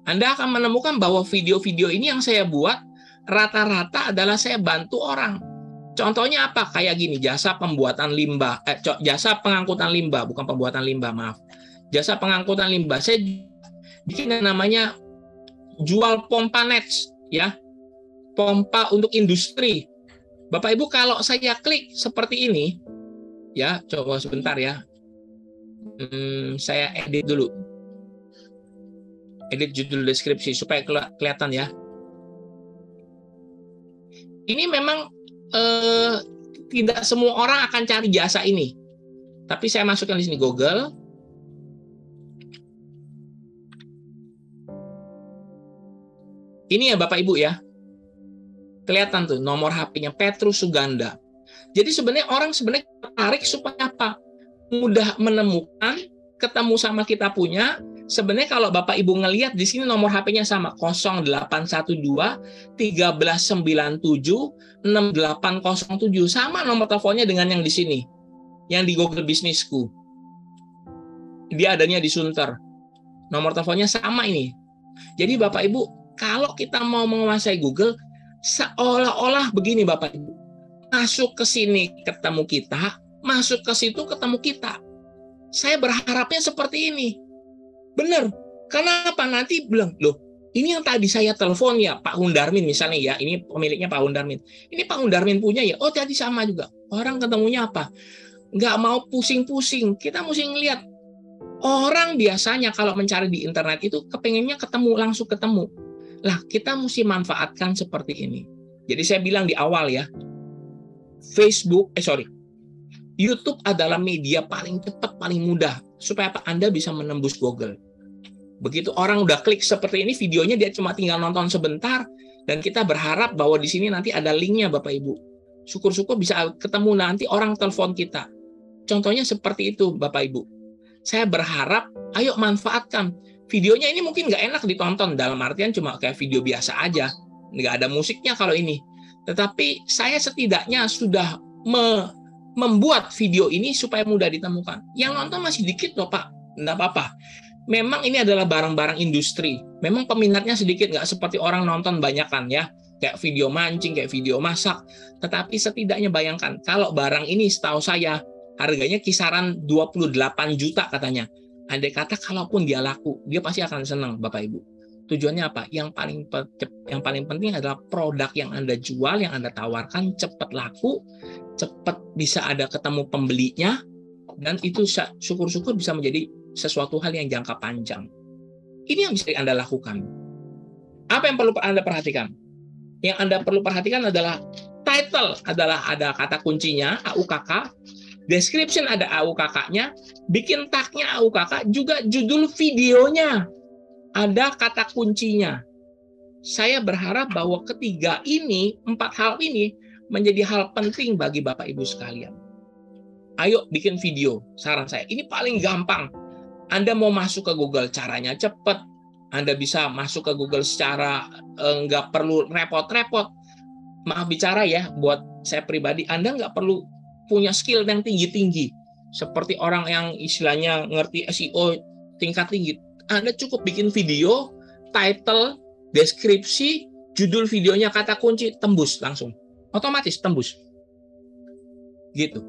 Anda akan menemukan bahwa video-video ini yang saya buat rata-rata adalah saya bantu orang. Contohnya apa? Kayak gini, jasa pembuatan limbah, jasa pengangkutan limbah, bukan pembuatan limbah, maaf. Jasa pengangkutan limbah. Saya bikin namanya jual pompa nets, ya. Pompa untuk industri. Bapak Ibu kalau saya klik seperti ini, ya coba sebentar ya. Saya edit dulu. Edit judul deskripsi supaya kelihatan ya. Ini memang tidak semua orang akan cari jasa ini. Tapi saya masukkan di sini Google. Ini ya Bapak Ibu ya. Kelihatan tuh nomor HP-nya Petrus Suganda. Jadi sebenarnya orang tertarik supaya apa? Mudah menemukan, ketemu sama kita punya. Sebenarnya kalau Bapak Ibu ngelihat di sini nomor HP-nya sama 0812 1397 6807 sama nomor teleponnya dengan yang di sini. Yang di Google Bisnisku. Dia adanya di Sunter. Nomor teleponnya sama ini. Jadi Bapak Ibu, kalau kita mau menguasai Google, seolah-olah begini Bapak Ibu. Masuk ke sini ketemu kita, masuk ke situ ketemu kita. Saya berharapnya seperti ini. Benar. Kenapa? Nanti bilang, loh, ini yang tadi saya telepon ya, Pak Hundarmin misalnya ya, ini pemiliknya Pak Hundarmin. Ini Pak Hundarmin punya ya, oh tadi sama juga. Orang ketemunya apa? Nggak mau pusing-pusing. Kita mesti ngelihat. Orang biasanya kalau mencari di internet itu kepengennya ketemu, langsung ketemu. Lah, kita mesti manfaatkan seperti ini. Jadi saya bilang di awal ya, YouTube adalah media paling cepat, paling mudah. Supaya apa? Anda bisa menembus Google. Begitu orang udah klik seperti ini, videonya dia cuma tinggal nonton sebentar, dan kita berharap bahwa di sini nanti ada linknya Bapak Ibu. Syukur-syukur bisa ketemu nanti orang telepon kita. Contohnya seperti itu Bapak Ibu. Saya berharap, ayo manfaatkan. Videonya ini mungkin nggak enak ditonton, dalam artian cuma kayak video biasa aja. Nggak ada musiknya kalau ini. Tetapi saya setidaknya sudah membuat video ini supaya mudah ditemukan. Yang nonton masih dikit loh Pak, nggak apa-apa. Memang ini adalah barang-barang industri. Memang peminatnya sedikit, nggak seperti orang nonton banyak kan ya. kayak video mancing, kayak video masak. Tetapi setidaknya bayangkan, kalau barang ini setahu saya harganya kisaran 28 juta katanya. Andai kata kalaupun dia laku, dia pasti akan senang, Bapak Ibu. Tujuannya apa? Yang paling penting adalah produk yang Anda jual, yang Anda tawarkan cepat laku, cepat bisa ada ketemu pembelinya, dan itu syukur-syukur bisa menjadi sesuatu hal yang jangka panjang. Ini yang bisa Anda lakukan. Apa yang perlu Anda perhatikan? Yang Anda perlu perhatikan adalah title adalah ada kata kuncinya, AUKK, description ada AUKK-nya, bikin tag-nya AUKK, juga judul videonya ada kata kuncinya. Saya berharap bahwa ketiga ini, 4 hal ini menjadi hal penting bagi Bapak Ibu sekalian. Ayo bikin video, saran saya. Ini paling gampang. Anda mau masuk ke Google, caranya cepat. Anda bisa masuk ke Google secara nggak perlu repot-repot. Maaf bicara ya, buat saya pribadi, Anda nggak perlu punya skill yang tinggi-tinggi. Seperti orang yang istilahnya ngerti SEO tingkat tinggi. Anda cukup bikin video, title, deskripsi, judul videonya, kata kunci, tembus langsung. Otomatis tembus. Gitu.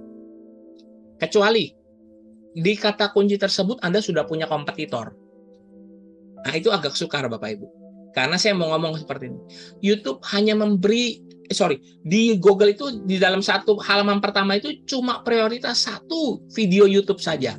Kecuali di kata kunci tersebut Anda sudah punya kompetitor. Nah, itu agak sukar Bapak Ibu. Karena saya mau ngomong seperti ini. YouTube hanya memberi, di Google itu di dalam satu halaman pertama itu cuma prioritas satu video YouTube saja.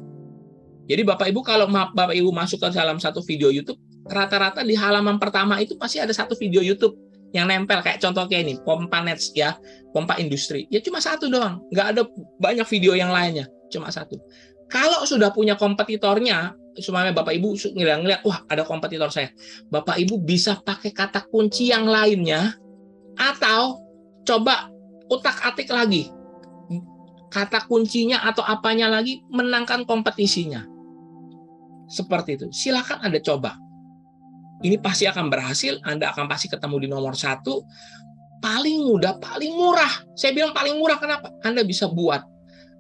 Jadi Bapak Ibu kalau Bapak Ibu masuk ke dalam satu video YouTube, rata-rata di halaman pertama itu pasti ada satu video YouTube yang nempel, kayak contoh kayak ini, pompa nets ya, pompa industri. Ya cuma satu doang, nggak ada banyak video yang lainnya, cuma satu. Kalau sudah punya kompetitornya, supaya Bapak Ibu ngeliat, wah ada kompetitor saya. Bapak Ibu bisa pakai kata kunci yang lainnya, atau coba utak-atik lagi. Kata kuncinya atau apanya lagi, menangkan kompetisinya. Seperti itu. Silakan Anda coba. Ini pasti akan berhasil, Anda akan pasti ketemu di nomor 1. Paling mudah, paling murah. Saya bilang paling murah, kenapa? Anda bisa buat.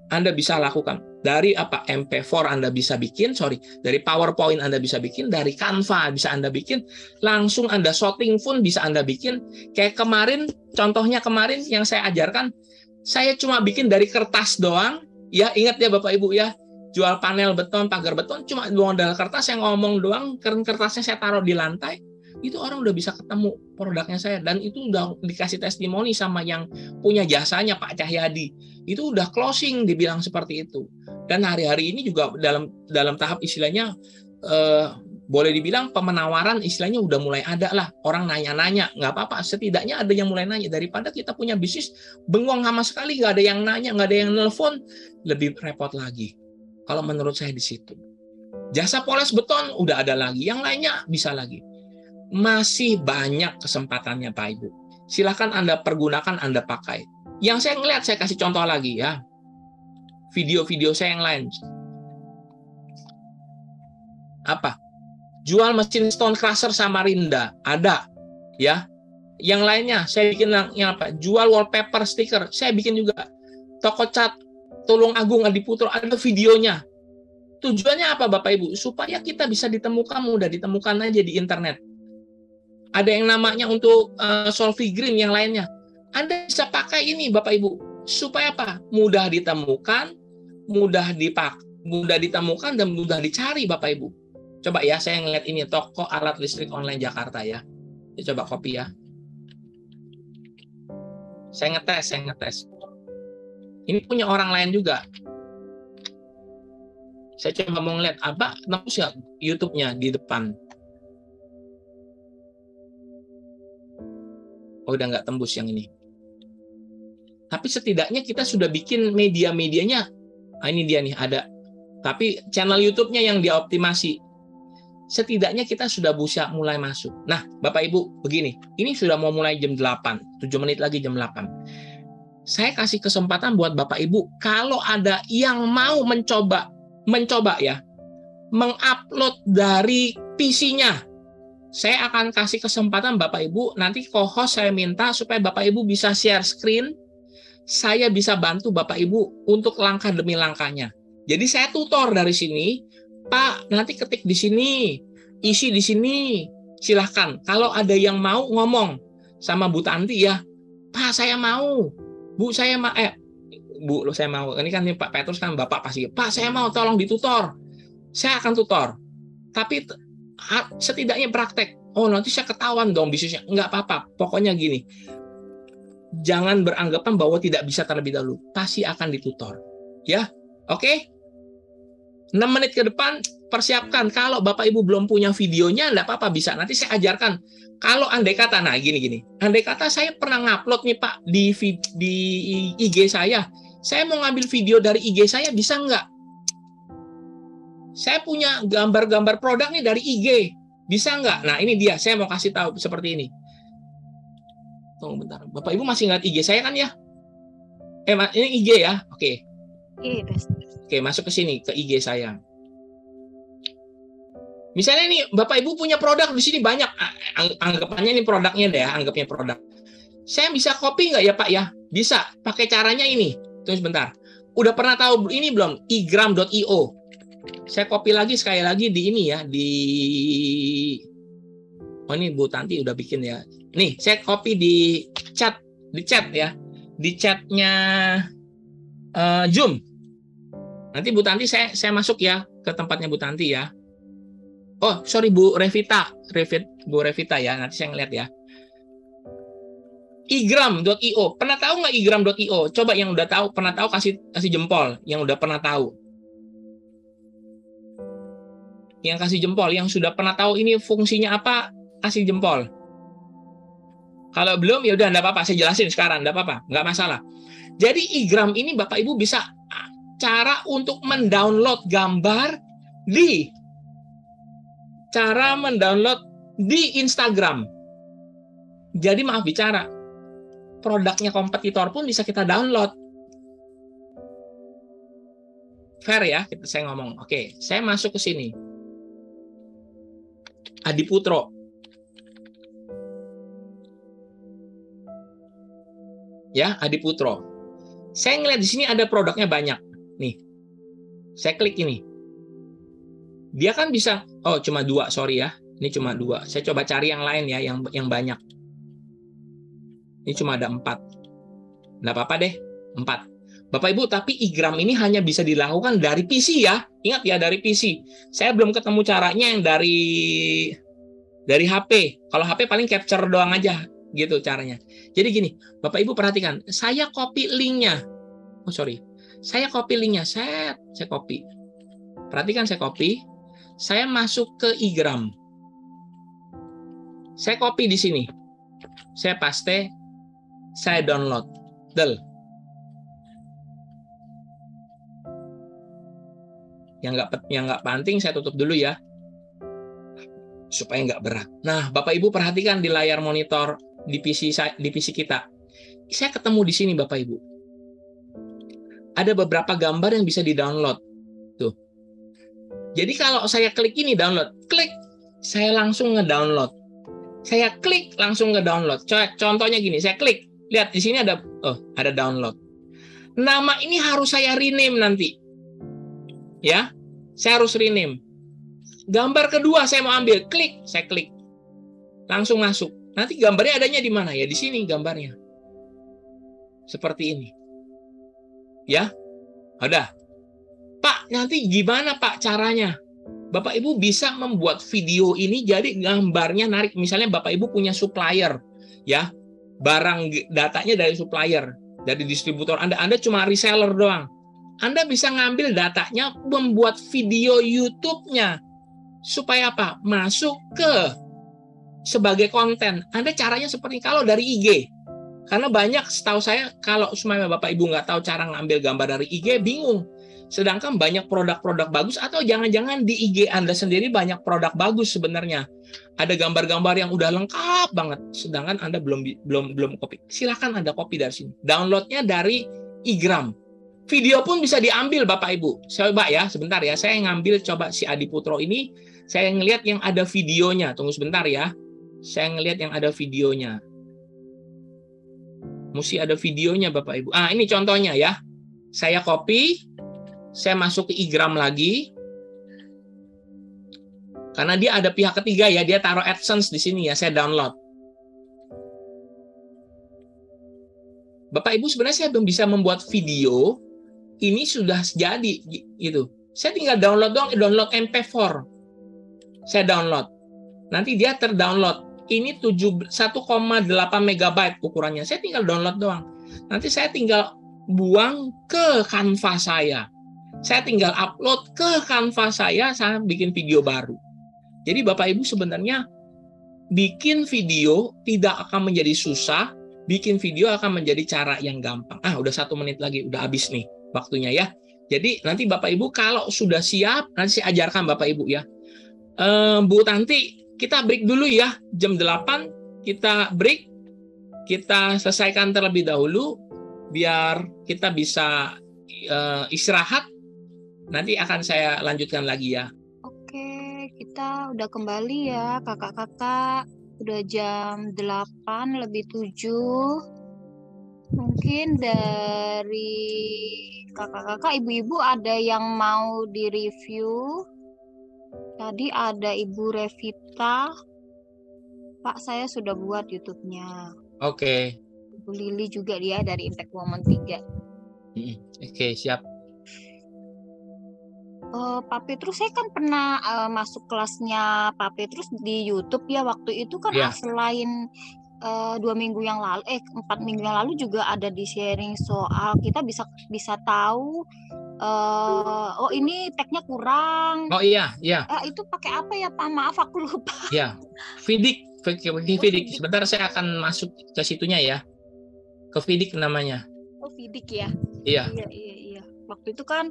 Anda bisa lakukan. Dari MP4 Anda bisa bikin, dari PowerPoint Anda bisa bikin, dari Canva bisa Anda bikin, langsung Anda shooting pun bisa Anda bikin. Kayak kemarin, contohnya kemarin yang saya ajarkan, saya cuma bikin dari kertas doang. Ya, ingat ya Bapak Ibu ya, jual panel beton, pagar beton, cuma modal kertas, yang ngomong doang, kertasnya saya taruh di lantai, itu orang udah bisa ketemu produknya saya, dan itu udah dikasih testimoni sama yang punya jasanya, Pak Cahyadi. Itu udah closing, dibilang seperti itu. Dan hari-hari ini juga dalam tahap istilahnya, boleh dibilang pemenawaran istilahnya udah mulai ada lah. Orang nanya-nanya, nggak apa-apa, setidaknya ada yang mulai nanya. Daripada kita punya bisnis, bengong sama sekali, nggak ada yang nanya, nggak ada yang nelpon, lebih repot lagi. Kalau menurut saya di situ. Jasa poles beton udah ada lagi, yang lainnya bisa lagi. Masih banyak kesempatannya Pak Ibu. Silahkan Anda pergunakan, Anda pakai. Yang saya ngelihat, saya kasih contoh lagi ya. Video-video saya yang lain. Apa? Jual mesin stone crusher Samarinda, ada. Ya. Yang lainnya, saya bikin yang apa? Jual wallpaper stiker, saya bikin juga. Toko cat Tulung Agung Adiputro, ada videonya. Tujuannya apa Bapak Ibu? Supaya kita bisa ditemukan, mudah ditemukan aja di internet. Ada yang namanya untuk Solvi Green, yang lainnya. Anda bisa pakai ini Bapak Ibu. Supaya apa? Mudah ditemukan, mudah ditemukan, dan mudah dicari Bapak Ibu. Coba ya, saya ngeliat ini, toko alat listrik online Jakarta ya. Coba copy ya. Saya ngetes. Ini punya orang lain juga. Saya coba mau ngeliat, apa tembus ya YouTube-nya di depan. Oh, udah nggak tembus yang ini. Tapi setidaknya kita sudah bikin media-medianya. Nah, ini dia nih, ada. Tapi channel YouTube-nya yang dioptimasi. Setidaknya kita sudah bisa mulai masuk. Nah, Bapak Ibu, begini. Ini sudah mau mulai jam 8. 7 menit lagi jam 8. Saya kasih kesempatan buat Bapak Ibu, kalau ada yang mau mencoba ya, mengupload dari PC-nya, saya akan kasih kesempatan Bapak Ibu, nanti co-host saya minta supaya Bapak Ibu bisa share screen, saya bisa bantu Bapak Ibu untuk langkah demi langkahnya. Jadi saya tutor dari sini, Pak, nanti ketik di sini, isi di sini, silahkan. Kalau ada yang mau ngomong, sama Bu Tanti ya. Pak, saya mau. Bu, saya mau. Bu, saya mau. Ini kan Pak Petrus kan Bapak pasti. Pak, saya mau, tolong ditutor. Saya akan tutor. Tapi setidaknya praktek. Oh, nanti saya ketahuan dong bisnisnya. Enggak apa-apa. Pokoknya gini. Jangan beranggapan bahwa tidak bisa terlebih dahulu. Pasti akan ditutor. Ya, oke? 6 menit ke depan, persiapkan. Kalau Bapak Ibu belum punya videonya, enggak apa-apa, bisa. Nanti saya ajarkan. Kalau andai kata, nah gini. Andai kata saya pernah ngupload nih Pak di IG saya. Saya mau ngambil video dari IG saya, bisa nggak? Saya punya gambar-gambar produk nih dari IG. Bisa nggak? Nah, ini dia. Saya mau kasih tahu seperti ini. Tunggu bentar. Bapak Ibu masih ingat IG saya kan ya? Ini IG ya? Oke. Oke, masuk ke sini, ke IG saya. Misalnya nih, Bapak Ibu punya produk di sini banyak. Anggapannya ini produknya deh ya, anggapnya produk. Saya bisa copy nggak ya Pak ya? Bisa. Pakai caranya ini. Tunggu sebentar. Udah pernah tahu ini belum? igram.io. Saya copy lagi sekali lagi di ini ya, oh ini Bu Tanti udah bikin ya. Nih, saya copy di chat ya. Di chatnya Zoom. Nanti Bu Tanti saya masuk ya ke tempatnya Bu Tanti ya. Oh, sorry Bu Revita. Bu Revita ya, nanti saya ngeliat ya. igram.io. Pernah tahu nggak igram.io? Coba yang udah tahu, pernah tahu kasih jempol yang udah pernah tahu. Yang kasih jempol, yang sudah pernah tahu ini fungsinya apa, kasih jempol. Kalau belum, ya udah, enggak apa-apa, saya jelasin sekarang, enggak apa-apa, enggak masalah. Jadi igram ini Bapak Ibu bisa cara untuk mendownload gambar di Instagram. Jadi maaf bicara, produknya kompetitor pun bisa kita download. Fair ya, saya ngomong. Oke, saya masuk ke sini. Adiputro. Ya, Adiputro. Saya ngeliat di sini ada produknya banyak. Nih, saya klik ini. Dia kan bisa, oh cuma 2, sorry ya. Ini cuma 2. Saya coba cari yang lain ya, yang banyak. Ini cuma ada 4. Nggak apa-apa deh, 4. Bapak Ibu, tapi igram ini hanya bisa dilakukan dari PC ya. Ingat ya, dari PC. Saya belum ketemu caranya yang dari HP. Kalau HP paling capture doang aja gitu caranya. Jadi gini, Bapak Ibu perhatikan, saya copy linknya. Oh sorry, saya copy linknya. Saya copy. Perhatikan, saya copy. Saya masuk ke igram. Saya copy di sini. Saya paste. Saya download. Yang nggak penting saya tutup dulu ya, supaya nggak berat. Nah, Bapak Ibu perhatikan di layar monitor di PC kita. Saya ketemu di sini Bapak Ibu. Ada beberapa gambar yang bisa di-download. Tuh. Jadi kalau saya klik ini download, klik, saya langsung nge-download. Saya klik langsung nge-download. Contohnya gini, saya klik, lihat di sini ada download. Nama ini harus saya rename nanti. Ya, saya harus rename. Gambar kedua saya mau ambil, klik, saya klik. Langsung masuk. Nanti gambarnya adanya di mana ya? Di sini gambarnya. Seperti ini. Ya. Udah. Pak, nanti gimana Pak caranya? Bapak Ibu bisa membuat video ini jadi gambarnya narik. Misalnya Bapak Ibu punya supplier, ya. Barang datanya dari supplier, dari distributor Anda cuma reseller doang. Anda bisa ngambil datanya, membuat video YouTube-nya. Supaya apa? Masuk ke sebagai konten. Anda caranya seperti kalau dari IG. Karena banyak, setahu saya, kalau supaya Bapak Ibu nggak tahu cara ngambil gambar dari IG, bingung. Sedangkan banyak produk-produk bagus, atau jangan-jangan di IG Anda sendiri banyak produk bagus sebenarnya. Ada gambar-gambar yang udah lengkap banget, sedangkan Anda belum copy. Silakan Anda copy dari sini. Downloadnya dari igram. Video pun bisa diambil Bapak Ibu. Coba ya, sebentar ya. Saya ngambil coba si Adiputro ini, saya ngelihat yang ada videonya. Tunggu sebentar ya. Saya ngelihat yang ada videonya. Mesti ada videonya Bapak Ibu. Ini contohnya ya. Saya copy, saya masuk ke igram lagi. Karena dia ada pihak ketiga ya, dia taruh AdSense di sini ya, saya download. Bapak Ibu sebenarnya saya belum bisa membuat video, ini sudah jadi gitu. Saya tinggal download doang, download MP4. Saya download. Nanti dia terdownload. Ini 1,8 megabyte ukurannya. Saya tinggal download doang. Nanti saya tinggal buang ke Canva saya. Saya tinggal upload ke Canva saya bikin video baru. Jadi Bapak Ibu sebenarnya bikin video tidak akan menjadi susah, bikin video akan menjadi cara yang gampang. Udah 1 menit lagi, udah habis nih waktunya ya. Jadi nanti Bapak Ibu kalau sudah siap, nanti saya ajarkan Bapak Ibu ya. Bu Tanti, kita break dulu ya. Jam 8 kita break. Kita selesaikan terlebih dahulu biar kita bisa istirahat. Nanti akan saya lanjutkan lagi ya. Oke, kita udah kembali ya kakak-kakak. Udah jam 8 lebih 7. Mungkin dari kakak-kakak, ibu-ibu ada yang mau di-review? Tadi ada Ibu Revita. Pak, saya sudah buat YouTube-nya. Oke. Ibu Lili juga dia dari Impact Woman 3. Oke, siap. Pak Petrus, saya kan pernah masuk kelasnya Pak Petrus di YouTube ya. Waktu itu kan selain 4 minggu yang lalu juga ada di sharing soal kita bisa tahu ini tag-nya kurang. Oh iya. Itu pakai apa ya Pak? Maaf aku lupa. Ya, Vidik. Sebentar saya akan masuk ke situnya ya. Ke Vidik namanya. Oh, Vidik ya. Iya. Waktu itu kan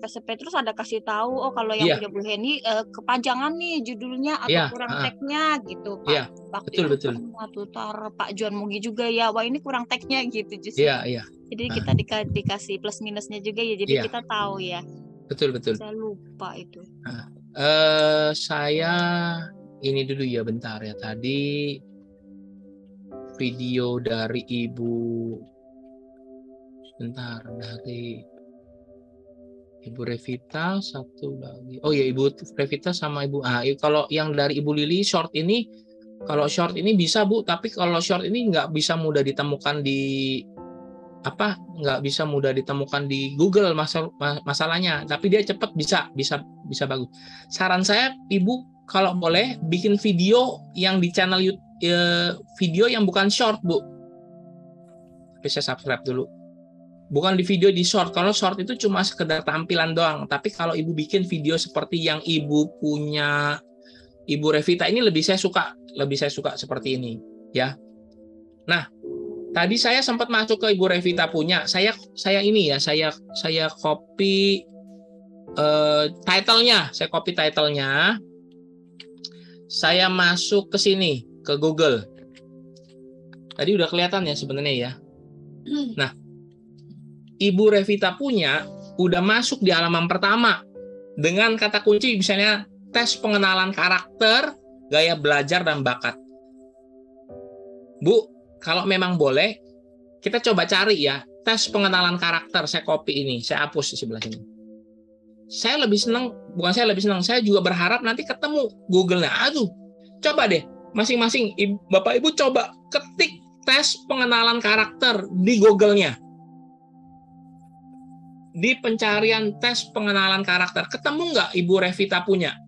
Pak Petrus ada kasih tahu, kalau yang punya Bu Heni kepanjangan nih judulnya atau kurang tag-nya gitu Pak. Waktu betul. Waktu Pak Juan Mugi juga ya, wah ini kurang tag-nya gitu justru. Iya. Jadi kita dikasih plus minusnya juga ya, jadi kita tahu ya. Betul. Saya lupa itu. Saya ini dulu ya bentar ya. Tadi video dari dari Ibu Revita satu lagi. Oh ya, Ibu Revita sama Ibu. Kalau yang dari Ibu Lili short ini, kalau short ini bisa Bu, tapi kalau short ini nggak bisa mudah ditemukan di Google masalahnya. Tapi dia cepat bisa bagus. Saran saya Ibu kalau boleh bikin video yang di channel YouTube, video yang bukan short Bu. Tapi saya subscribe dulu. Bukan di video di short. Kalau short itu cuma sekedar tampilan doang. Tapi kalau Ibu bikin video seperti yang Ibu punya Ibu Revita ini lebih saya suka seperti ini ya. Nah, tadi saya sempat masuk ke Ibu Revita punya. Saya copy title-nya. Saya copy title-nya. Saya masuk ke sini ke Google. Tadi udah kelihatan ya sebenarnya ya. Nah, Ibu Revita punya udah masuk di halaman pertama dengan kata kunci misalnya tes pengenalan karakter, gaya belajar dan bakat. Bu, kalau memang boleh kita coba cari ya tes pengenalan karakter. Saya copy ini, saya hapus di sebelah sini. Saya juga berharap nanti ketemu Google-nya. Coba deh masing-masing Bapak Ibu coba ketik tes pengenalan karakter di Google-nya. Di pencarian tes pengenalan karakter, ketemu nggak Ibu Revita punya?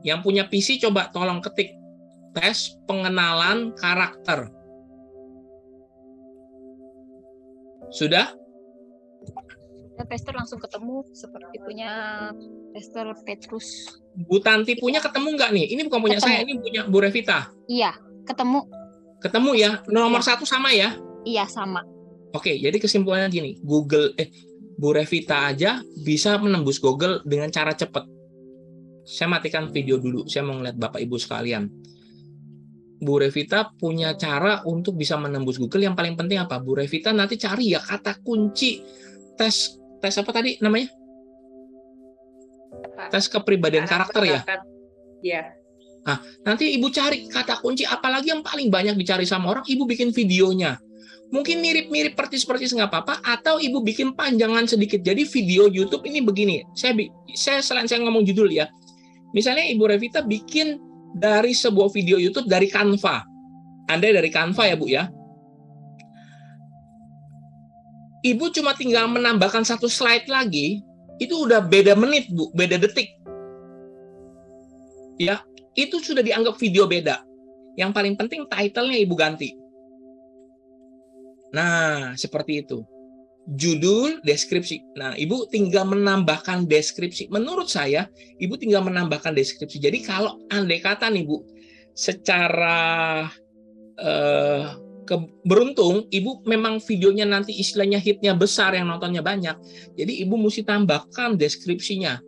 Yang punya PC coba tolong ketik tes pengenalan karakter. Sudah? Tester langsung ketemu seperti punya tester Petrus. Bu Tanti punya ketemu nggak nih? Ini bukan punya saya, ini punya Bu Revita. Iya, ketemu. Ketemu ya? Nomor 1 sama ya? Iya, sama. Oke, jadi kesimpulannya gini, Bu Revita aja bisa menembus Google dengan cara cepat. Saya matikan video dulu, saya mau ngeliat Bapak Ibu sekalian. Bu Revita punya cara untuk bisa menembus Google. Yang paling penting apa? Bu Revita nanti cari ya kata kunci tes apa tadi namanya? Tes kepribadian karakter ya? Iya. Nah, nanti Ibu cari kata kunci apalagi yang paling banyak dicari sama orang, Ibu bikin videonya. Mungkin mirip-mirip persis nggak apa-apa, atau Ibu bikin panjangan sedikit. Jadi video YouTube ini begini. Saya selain saya ngomong judul ya. Misalnya Ibu Revita bikin dari sebuah video YouTube dari Canva. Anda dari Canva ya Bu ya. Ibu cuma tinggal menambahkan satu slide lagi, itu udah beda menit, Bu, beda detik. Ya, itu sudah dianggap video beda. Yang paling penting title-nya Ibu ganti. Nah, seperti itu. Judul, deskripsi. Nah, Ibu tinggal menambahkan deskripsi. Menurut saya, Ibu tinggal menambahkan deskripsi. Jadi kalau andai kata nih, Bu, secara beruntung, Ibu memang videonya nanti istilahnya hitnya besar, yang nontonnya banyak. Jadi Ibu mesti tambahkan deskripsinya.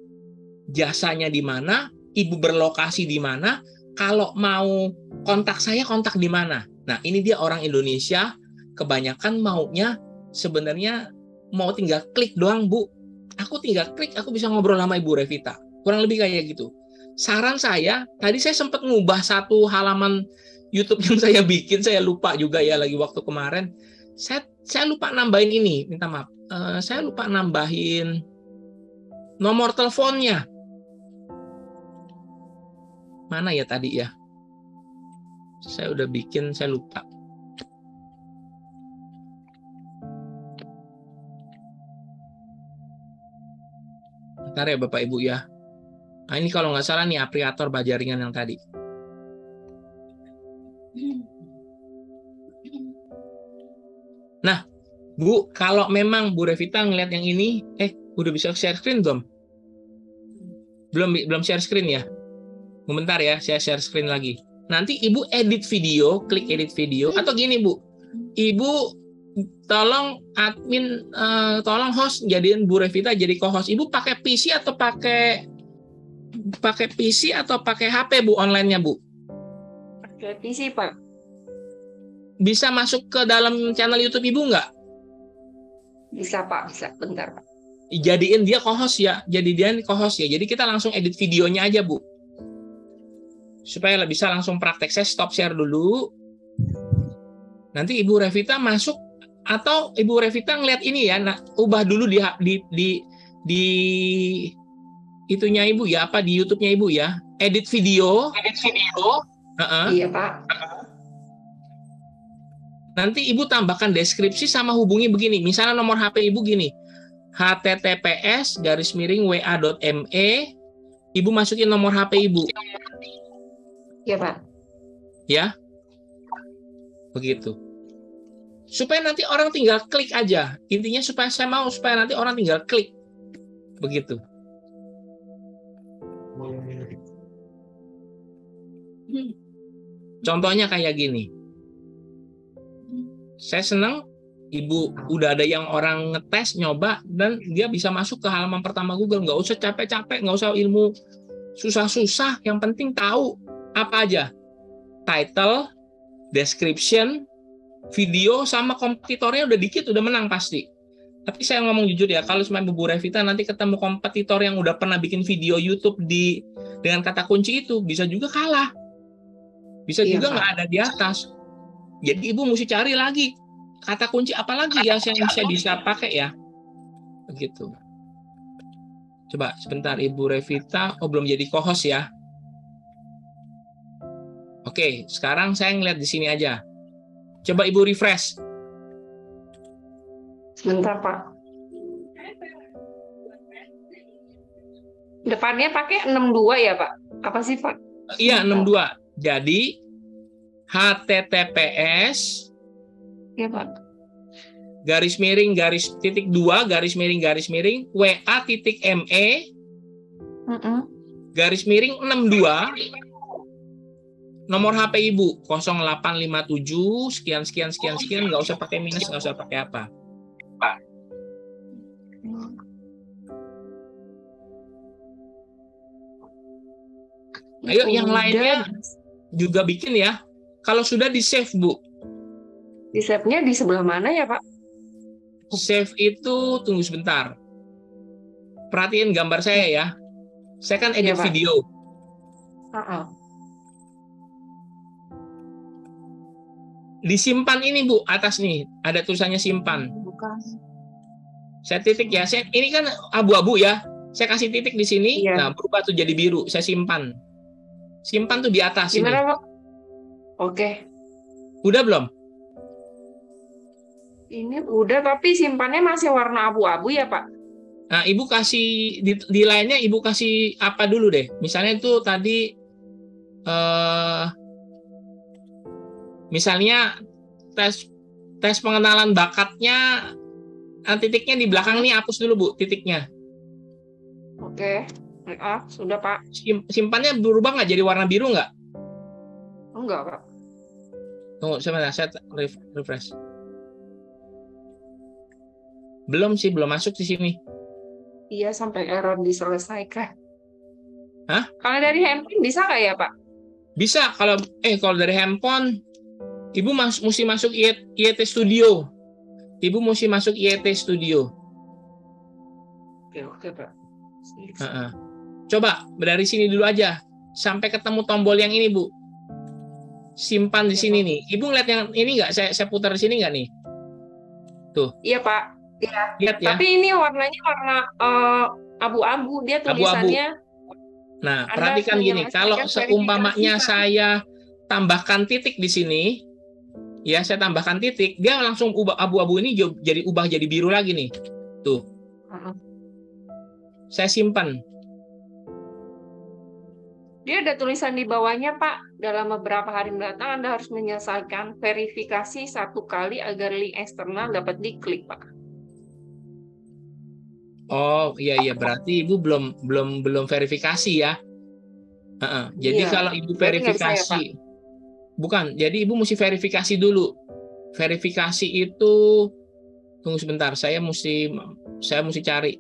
Jasanya di mana, Ibu berlokasi di mana, kalau mau kontak saya, kontak di mana. Nah, ini dia orang Indonesia, kebanyakan maunya sebenarnya mau tinggal klik doang, Bu. Aku tinggal klik, aku bisa ngobrol sama Ibu Revita. Kurang lebih kayak gitu. Saran saya, tadi saya sempat ngubah satu halaman YouTube yang saya bikin, saya lupa juga ya lagi waktu kemarin. Saya lupa nambahin ini, minta maaf. Saya lupa nambahin nomor teleponnya. Mana ya tadi ya? Saya udah bikin, saya lupa. Bentar ya Bapak Ibu ya. Nah ini kalau nggak salah nih apriator bajaringan yang tadi. Nah, Bu, kalau memang Bu Revita ngeliat yang ini, udah bisa share screen belum? Belum share screen ya? Bentar ya, saya share screen lagi. Nanti Ibu edit video, klik edit video, atau gini Bu, Ibu tolong admin, tolong host jadiin Bu Revita jadi co-host. Ibu pakai PC atau pakai PC atau pakai HP Bu online-nya Bu? Pakai PC Pak. Bisa masuk ke dalam channel YouTube Ibu nggak? Bisa Pak, bisa. Bentar Pak. Jadiin dia co-host ya, Jadi kita langsung edit videonya aja Bu. Supaya bisa langsung praktek. Saya stop share dulu. Nanti Ibu Revita masuk, atau Ibu Revita ngeliat ini ya, nah, ubah dulu di itunya Ibu ya, apa di YouTube-nya Ibu ya. Edit video. Iya Pak. Nanti Ibu tambahkan deskripsi sama hubungi begini. Misalnya nomor HP Ibu gini. https://wa.me. Ibu masukin nomor HP Ibu. Iya Pak. Ya. Begitu. Supaya nanti orang tinggal klik aja. Intinya supaya nanti orang tinggal klik. Begitu. Contohnya kayak gini. Saya senang Ibu udah ada yang orang ngetes, nyoba, dan dia bisa masuk ke halaman pertama Google. Nggak usah capek-capek, nggak usah ilmu susah-susah. Yang penting tahu apa aja. Title, description, video, sama kompetitornya udah dikit, udah menang pasti. Tapi saya ngomong jujur ya, kalau sama Bu Revita nanti ketemu kompetitor yang udah pernah bikin video YouTube dengan kata kunci itu, bisa juga kalah. Bisa juga nggak ada di atas. Jadi Ibu mesti cari lagi kata kunci apa lagi ya yang saya bisa pakai ya. Begitu. Coba sebentar Ibu Revita, belum jadi co-host ya. Oke, sekarang saya ngeliat di sini aja. Coba Ibu refresh. Sebentar Pak. Depannya pakai 62 ya Pak? Apa sih Pak? Iya, 62. Jadi https Iya Pak. //wa.me /62 nomor HP Ibu 0857 sekian nggak usah pakai minus, nggak usah pakai apa. Ayo yang lainnya juga bikin ya. Kalau sudah di save Bu. Di save-nya di sebelah mana ya Pak? Save itu tunggu sebentar. Perhatiin gambar saya ya. Saya kan edit Pak. video. Disimpan ini Bu, atas nih ada tulisannya simpan. Bukan. Saya titik ya. Ini kan abu-abu ya. Saya kasih titik di sini. Iya. Nah berubah tuh jadi biru. Saya simpan. Simpan tuh di atas. Gimana ini. Pak? Oke. Udah belum? Ini udah, tapi simpannya masih warna abu-abu ya, Pak? Nah, Ibu kasih di lainnya Ibu kasih apa dulu deh. Misalnya itu tadi misalnya tes pengenalan bakatnya, titiknya di belakang nih hapus dulu Bu, titiknya. Oke. Sudah, Pak. Simpannya berubah nggak jadi warna biru nggak? Enggak, Pak. Tunggu sebentar, saya refresh. Belum sih, belum masuk di sini. Iya, sampai error diselesaikan. Hah? Kalau dari handphone bisa nggak ya, Pak? Bisa. Kalau dari handphone, Ibu mesti masuk IET Studio. Ibu mesti masuk IET Studio. Oke, Pak. Coba dari sini dulu aja sampai ketemu tombol yang ini, Bu. Simpan di sini nih. Ibu ngeliat yang ini nggak? Saya putar di sini nggak nih? Tuh. Iya, Pak. Iya. Lihat ya. Tapi ini warnanya warna abu-abu. Dia tulisannya. Nah, perhatikan gini. Kalau seumpamanya saya tambahkan titik di sini, ya saya tambahkan titik, dia langsung abu-abu ini jadi biru lagi nih. Tuh. Saya simpan. Dia ada tulisan di bawahnya, Pak. Dalam beberapa hari mendatang Anda harus menyelesaikan verifikasi 1 kali agar link eksternal dapat diklik, Pak. Oh iya, berarti Ibu belum verifikasi ya. Jadi kalau Ibu verifikasi, bukan. Jadi Ibu mesti verifikasi dulu. Verifikasi itu, tunggu sebentar, saya mesti cari.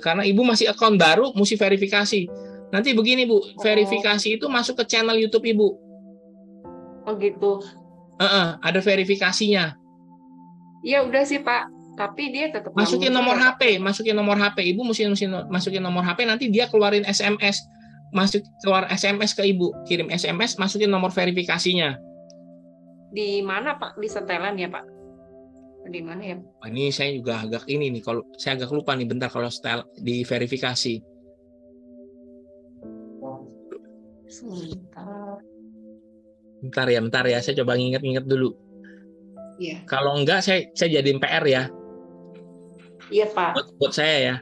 Karena Ibu masih akun baru, mesti verifikasi. Nanti begini Bu, verifikasi itu masuk ke channel YouTube Ibu. Oh gitu. Ada verifikasinya. Ya udah sih Pak, tapi dia tetap masukin nomor HP, Ibu mesti masukin nomor HP, nanti dia keluarin SMS, keluar SMS ke Ibu, kirim SMS, masukin nomor verifikasinya. Di mana Pak? Di setelan ya Pak? Di mana ya? Ini saya juga agak ini nih, kalau saya agak lupa nih, bentar kalau setel di verifikasi. Bentar ya, saya coba nginget dulu. Iya. Kalau enggak saya jadiin PR ya. Iya Pak. Buat saya ya.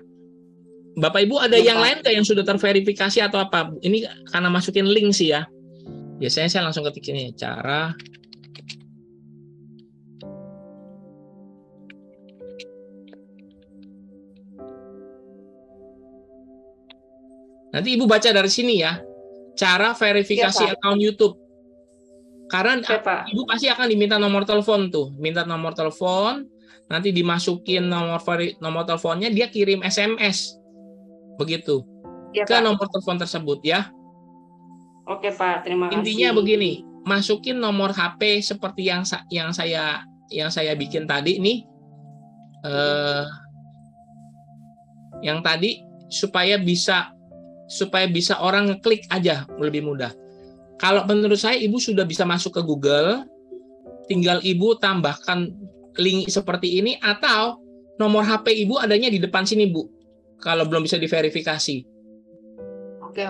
Bapak Ibu ada yang lain nggak yang sudah terverifikasi atau apa? Ini karena masukin link sih ya. Biasanya saya langsung ketik ini cara. Nanti Ibu baca dari sini ya. Cara verifikasi akun YouTube. Karena Ibu pasti akan diminta nomor telepon tuh. Minta nomor telepon, nanti dimasukin nomor teleponnya, dia kirim SMS. Begitu. Ke nomor telepon tersebut ya. Oke Pak, terima kasih. Intinya begini, masukin nomor HP seperti yang saya bikin tadi nih. Yang tadi supaya bisa orang ngeklik aja lebih mudah. Kalau menurut saya Ibu sudah bisa masuk ke Google, tinggal Ibu tambahkan link seperti ini atau nomor HP Ibu adanya di depan sini Bu. Kalau belum bisa diverifikasi. Oke.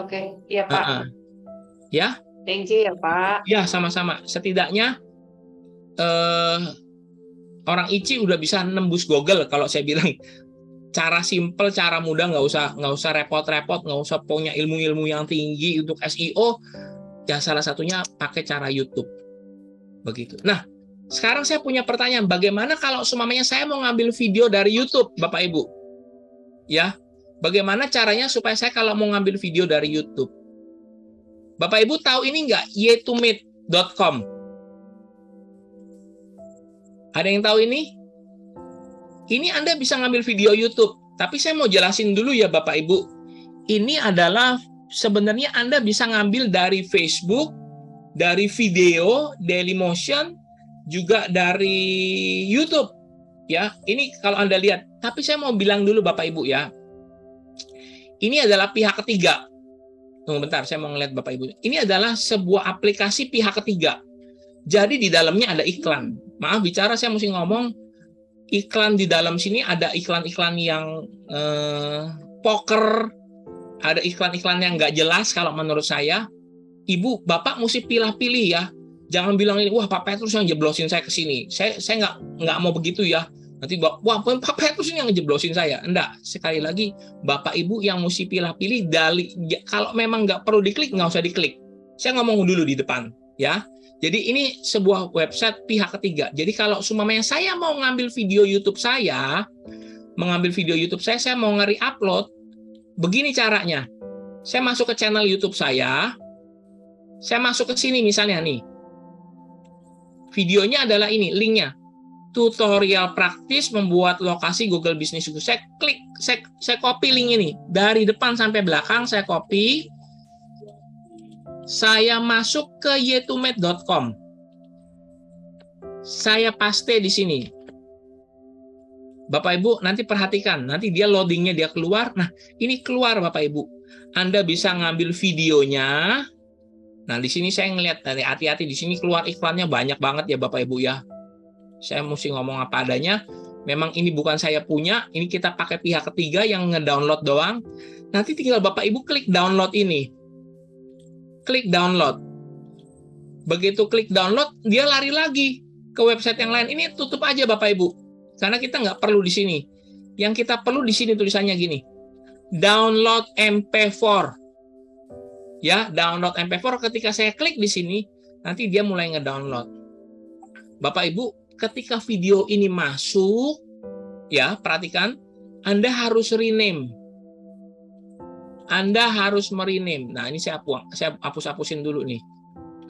Iya Pak. Ya. Thank you ya Pak. Ya, sama-sama. Setidaknya orang ICI udah bisa nembus Google kalau saya bilang. Cara simple, cara mudah, nggak usah repot-repot, nggak usah punya ilmu-ilmu yang tinggi untuk SEO. Ya salah satunya pakai cara YouTube. Begitu. Nah, sekarang saya punya pertanyaan, bagaimana kalau semuanya saya mau ngambil video dari YouTube, Bapak Ibu? Ya, bagaimana caranya supaya saya kalau mau ngambil video dari YouTube? Bapak Ibu tahu ini nggak? yetomate.com. Ada yang tahu ini? Ini Anda bisa ngambil video YouTube, tapi saya mau jelasin dulu ya Bapak Ibu. Ini adalah sebenarnya Anda bisa ngambil dari Facebook, dari video, Dailymotion, juga dari YouTube. Ya, ini kalau Anda lihat. Tapi saya mau bilang dulu Bapak Ibu ya. Ini adalah pihak ketiga. Tunggu bentar, saya mau ngeliat Bapak Ibu. Ini adalah sebuah aplikasi pihak ketiga. Jadi di dalamnya ada iklan. Maaf bicara, saya mesti ngomong. Iklan di dalam sini ada iklan-iklan yang poker, ada iklan-iklan yang nggak jelas kalau menurut saya. Ibu, Bapak mesti pilih-pilih ya. Jangan bilang ini, wah Pak Petrus yang jeblosin saya ke sini. Saya nggak mau begitu ya. Nanti wah Pak Petrus ini yang ngejeblosin saya. Enggak, sekali lagi Bapak Ibu yang mesti pilih-pilih kalau memang nggak perlu diklik, nggak usah diklik. Saya ngomong dulu di depan, ya. Jadi ini sebuah website pihak ketiga. Jadi kalau seumpamanya saya mau ngambil video YouTube saya, saya mau nge-upload, begini caranya. Saya masuk ke channel YouTube saya masuk ke sini misalnya nih. Videonya adalah ini, linknya. Tutorial praktis membuat lokasi Google Business School. Saya klik, saya copy link ini. Dari depan sampai belakang saya copy. Saya masuk ke yetumed.com. Saya paste di sini. Bapak Ibu nanti perhatikan, nanti dia loadingnya dia keluar. Nah, ini keluar Bapak Ibu. Anda bisa ngambil videonya. Nah, di sini saya ngelihat, hati-hati di sini keluar iklannya banyak banget ya Bapak Ibu ya. Saya mesti ngomong apa adanya. Memang ini bukan saya punya, ini kita pakai pihak ketiga yang ngedownload doang. Nanti tinggal Bapak Ibu klik download ini. Klik download. Begitu klik download, dia lari lagi ke website yang lain. Ini tutup aja Bapak Ibu. Karena kita nggak perlu di sini. Yang kita perlu di sini tulisannya gini. Download MP4. Ya, download MP4 ketika saya klik di sini, nanti dia mulai ngedownload. Bapak Ibu, ketika video ini masuk, ya, perhatikan, Anda harus rename. Anda harus merename. Nah, ini saya hapus-hapusin dulu nih.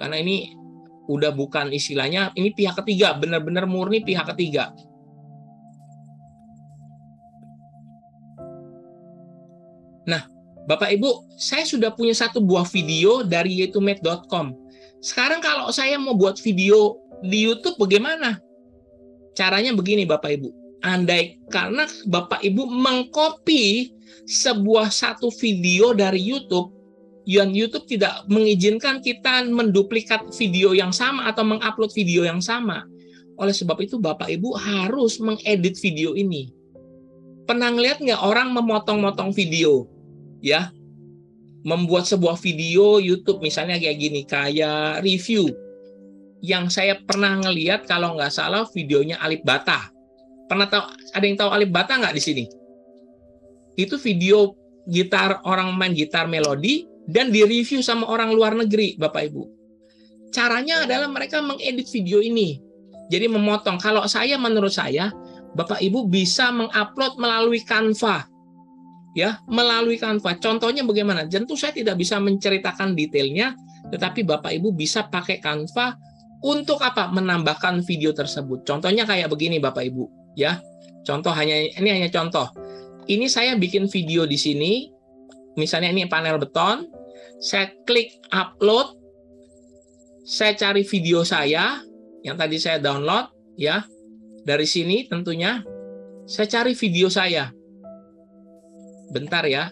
Karena ini udah bukan istilahnya, ini pihak ketiga, benar-benar murni pihak ketiga. Nah, Bapak Ibu, saya sudah punya satu buah video dari yetumed.com. Sekarang kalau saya mau buat video di YouTube bagaimana? Caranya begini Bapak Ibu. Karena Bapak Ibu mengcopy sebuah satu video dari YouTube, yang YouTube tidak mengizinkan kita menduplikat video yang sama atau mengupload video yang sama. Oleh sebab itu Bapak Ibu harus mengedit video ini. Pernah ngeliat nggak orang memotong-motong video? Ya, membuat sebuah video YouTube misalnya kayak gini, kayak review. Yang saya pernah ngelihat kalau nggak salah videonya Alip Ba Ta. Pernah tahu? Ada yang tahu Alip Ba Ta nggak di sini? Itu video gitar, orang main gitar melodi dan direview sama orang luar negeri, Bapak Ibu. Caranya adalah mereka mengedit video ini. Jadi memotong. Kalau menurut saya, Bapak Ibu bisa mengupload melalui Canva. Ya, melalui Canva. Contohnya bagaimana? Tentu saya tidak bisa menceritakan detailnya, tetapi Bapak Ibu bisa pakai Canva untuk apa? Menambahkan video tersebut. Contohnya kayak begini Bapak Ibu, ya. Ini hanya contoh. Ini saya bikin video di sini. Misalnya ini panel beton. Saya klik upload. Saya cari video saya yang tadi saya download, ya. Dari sini tentunya saya cari video saya. Bentar ya,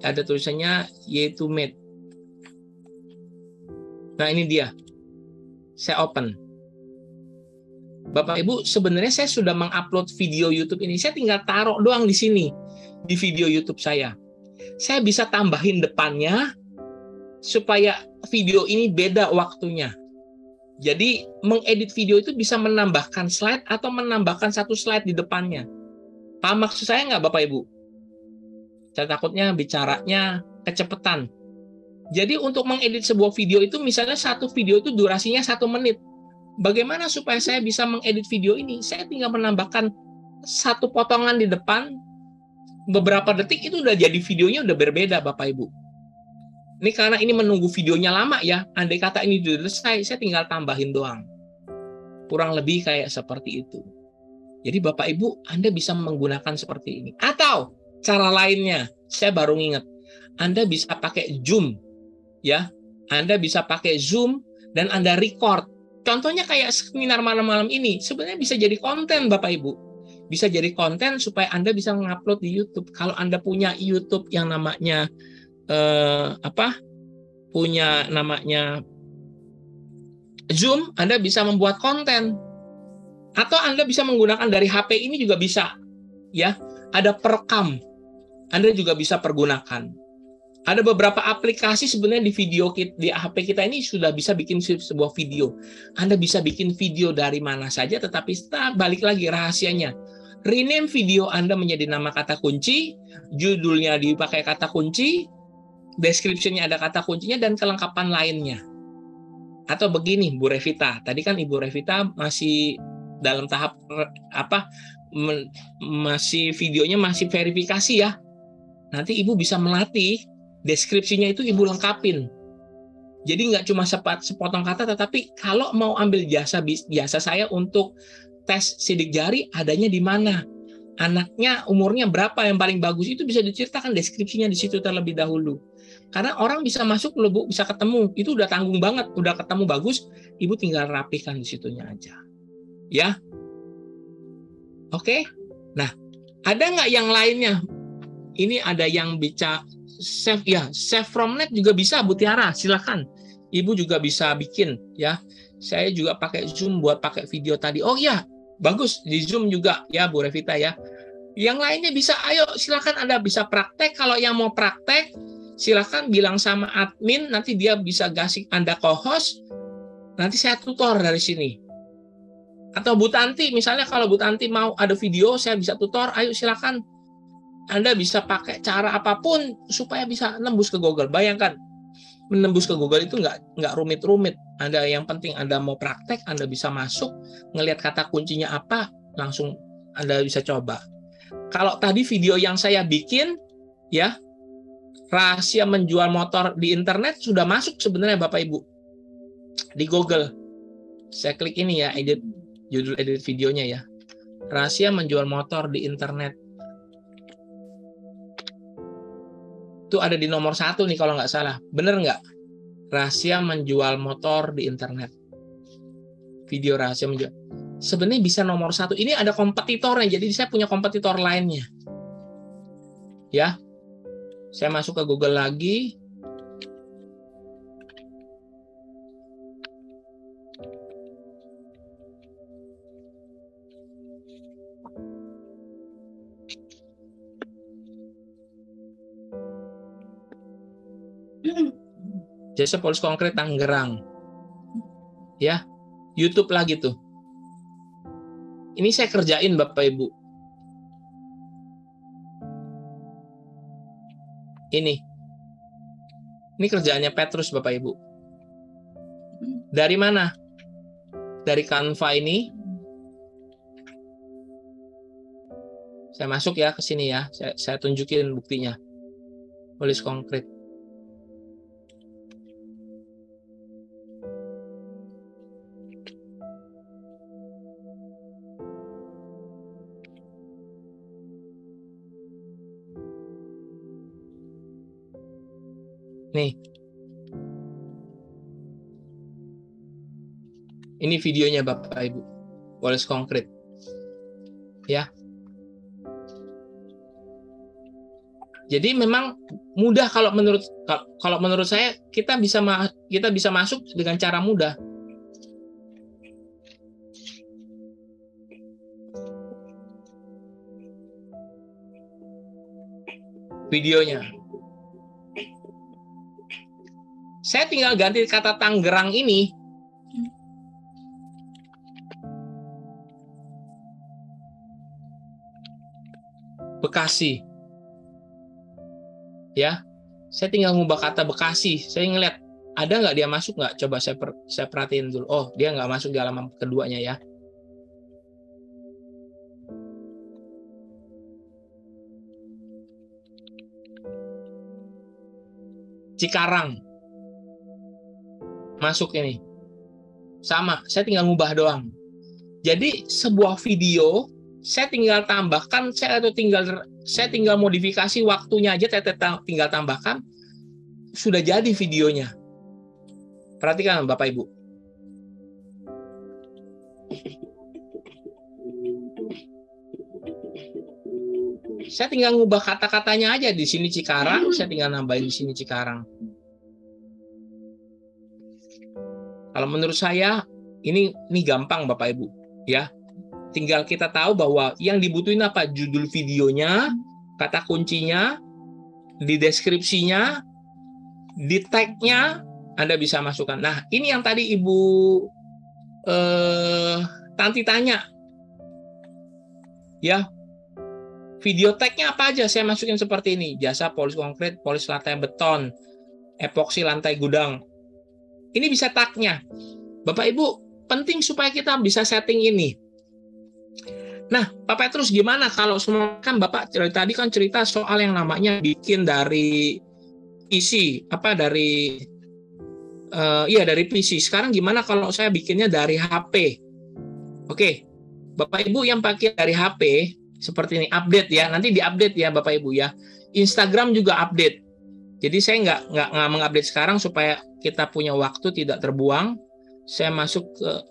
ada tulisannya yetumed. Nah ini dia, saya open. Bapak Ibu, sebenarnya saya sudah mengupload video YouTube ini. Saya tinggal taruh doang di sini, di video YouTube saya. Saya bisa tambahin depannya supaya video ini beda waktunya. Jadi mengedit video itu bisa menambahkan slide atau menambahkan satu slide di depannya. Paham maksud saya nggak Bapak Ibu? Saya takutnya bicaranya kecepatan. Jadi untuk mengedit sebuah video itu, misalnya satu video itu durasinya 1 menit. Bagaimana supaya saya bisa mengedit video ini? Saya tinggal menambahkan satu potongan di depan, beberapa detik itu udah jadi videonya udah berbeda Bapak Ibu. Ini karena ini menunggu videonya lama ya. Andai kata ini sudah selesai, saya tinggal tambahin doang. Kurang lebih kayak seperti itu. Jadi Bapak Ibu, Anda bisa menggunakan seperti ini. Atau cara lainnya, saya baru ingat, Anda bisa pakai Zoom, ya. Anda bisa pakai Zoom dan Anda record. Contohnya kayak seminar malam-malam ini, sebenarnya bisa jadi konten Bapak Ibu. Bisa jadi konten supaya Anda bisa mengupload di YouTube. Kalau Anda punya YouTube yang namanya punya namanya Zoom, Anda bisa membuat konten. Atau Anda bisa menggunakan dari HP ini juga bisa, ya. Ada perekam. Anda juga bisa pergunakan. Ada beberapa aplikasi sebenarnya di di HP kita ini sudah bisa bikin sebuah video. Anda bisa bikin video dari mana saja, tetapi balik lagi rahasianya. Rename video Anda menjadi nama kata kunci, judulnya dipakai kata kunci, description-nya ada kata kuncinya, dan kelengkapan lainnya. Atau begini, Bu Revita. Tadi kan Ibu Revita masih dalam tahap masih videonya masih verifikasi ya. Nanti Ibu bisa melatih deskripsinya itu Ibu lengkapin. Jadi nggak cuma sepotong kata, tetapi kalau mau ambil jasa saya untuk tes sidik jari, adanya di mana? Anaknya umurnya berapa yang paling bagus, itu bisa diceritakan deskripsinya di situ terlebih dahulu. Karena orang bisa masuk loh Bu, bisa ketemu. Itu udah tanggung banget, udah ketemu bagus, Ibu tinggal rapihkan di situnya aja. Ya. Oke. Nah, ada nggak yang lainnya? Ini ada yang bicara save ya, save from net juga bisa Bu Tiara, silakan. Ibu juga bisa bikin ya. Saya juga pakai Zoom buat pakai video tadi. Oh iya, bagus di Zoom juga ya Bu Revita ya. Yang lainnya bisa, ayo silakan Anda bisa praktek. Kalau yang mau praktek, silakan bilang sama admin, nanti dia bisa kasih Anda co-host. Nanti saya tutor dari sini. Atau Bu Tanti, misalnya kalau Bu Tanti mau ada video, saya bisa tutor. Ayo silakan. Anda bisa pakai cara apapun supaya bisa nembus ke Google. Bayangkan, menembus ke Google itu nggak rumit-rumit. Anda yang penting Anda mau praktek, Anda bisa masuk, ngelihat kata kuncinya apa, langsung Anda bisa coba. Kalau tadi video yang saya bikin, ya, rahasia menjual motor di internet sudah masuk sebenarnya Bapak Ibu di Google. Saya klik ini ya, judul edit videonya ya. Rahasia menjual motor di internet. Itu ada di nomor 1 nih kalau nggak salah. Bener nggak? Rahasia menjual motor di internet. Video rahasia menjual. Sebenarnya bisa nomor 1. Ini ada kompetitornya, jadi saya punya kompetitor lainnya. Ya. Saya masuk ke Google lagi. Jasa Polis Konkret Tangerang. Ya, YouTube lagi tuh. Ini saya kerjain Bapak Ibu. Ini kerjaannya Petrus Bapak Ibu. Dari mana? Dari Canva ini. Saya masuk ya ke sini ya. Saya tunjukin buktinya. Polis Konkret. Nih. Ini videonya Bapak Ibu. Polis Konkret. Ya. Jadi memang mudah kalau menurut saya kita bisa masuk dengan cara mudah. Videonya. Saya tinggal ganti kata Tangerang ini. Bekasi. Ya, saya tinggal ngubah kata Bekasi. Saya ngeliat, ada nggak dia masuk nggak? Coba saya perhatiin dulu. Oh, dia nggak masuk di halaman keduanya ya. Cikarang. Masuk ini. Sama, saya tinggal ngubah doang. Jadi sebuah video saya tinggal tambahkan, saya tinggal modifikasi waktunya aja, saya tinggal tambahkan, sudah jadi videonya. Perhatikan Bapak Ibu. Saya tinggal ngubah kata-katanya aja, di sini Cikarang, saya tinggal nambahin di sini Cikarang. Kalau menurut saya ini gampang Bapak Ibu, ya. Tinggal kita tahu bahwa yang dibutuhin apa, judul videonya, kata kuncinya, di deskripsinya, Di tag-nya Anda bisa masukkan. Nah, ini yang tadi Ibu Tanti tanya. Ya, video tag-nya apa aja? Saya masukin seperti ini. Jasa polis konkret, polis lantai beton, epoksi lantai gudang. Ini bisa tag-nya. Bapak Ibu, penting supaya kita bisa setting ini. Nah, Pak Petrus gimana kalau semua kan Bapak tadi kan cerita soal yang namanya bikin dari PC, dari PC. Sekarang gimana kalau saya bikinnya dari HP? Oke, Bapak Ibu yang pakai dari HP seperti ini, update ya, nanti diupdate ya Bapak Ibu ya. Instagram juga update. Jadi saya nggak mengupdate sekarang supaya kita punya waktu tidak terbuang. Saya masuk ke,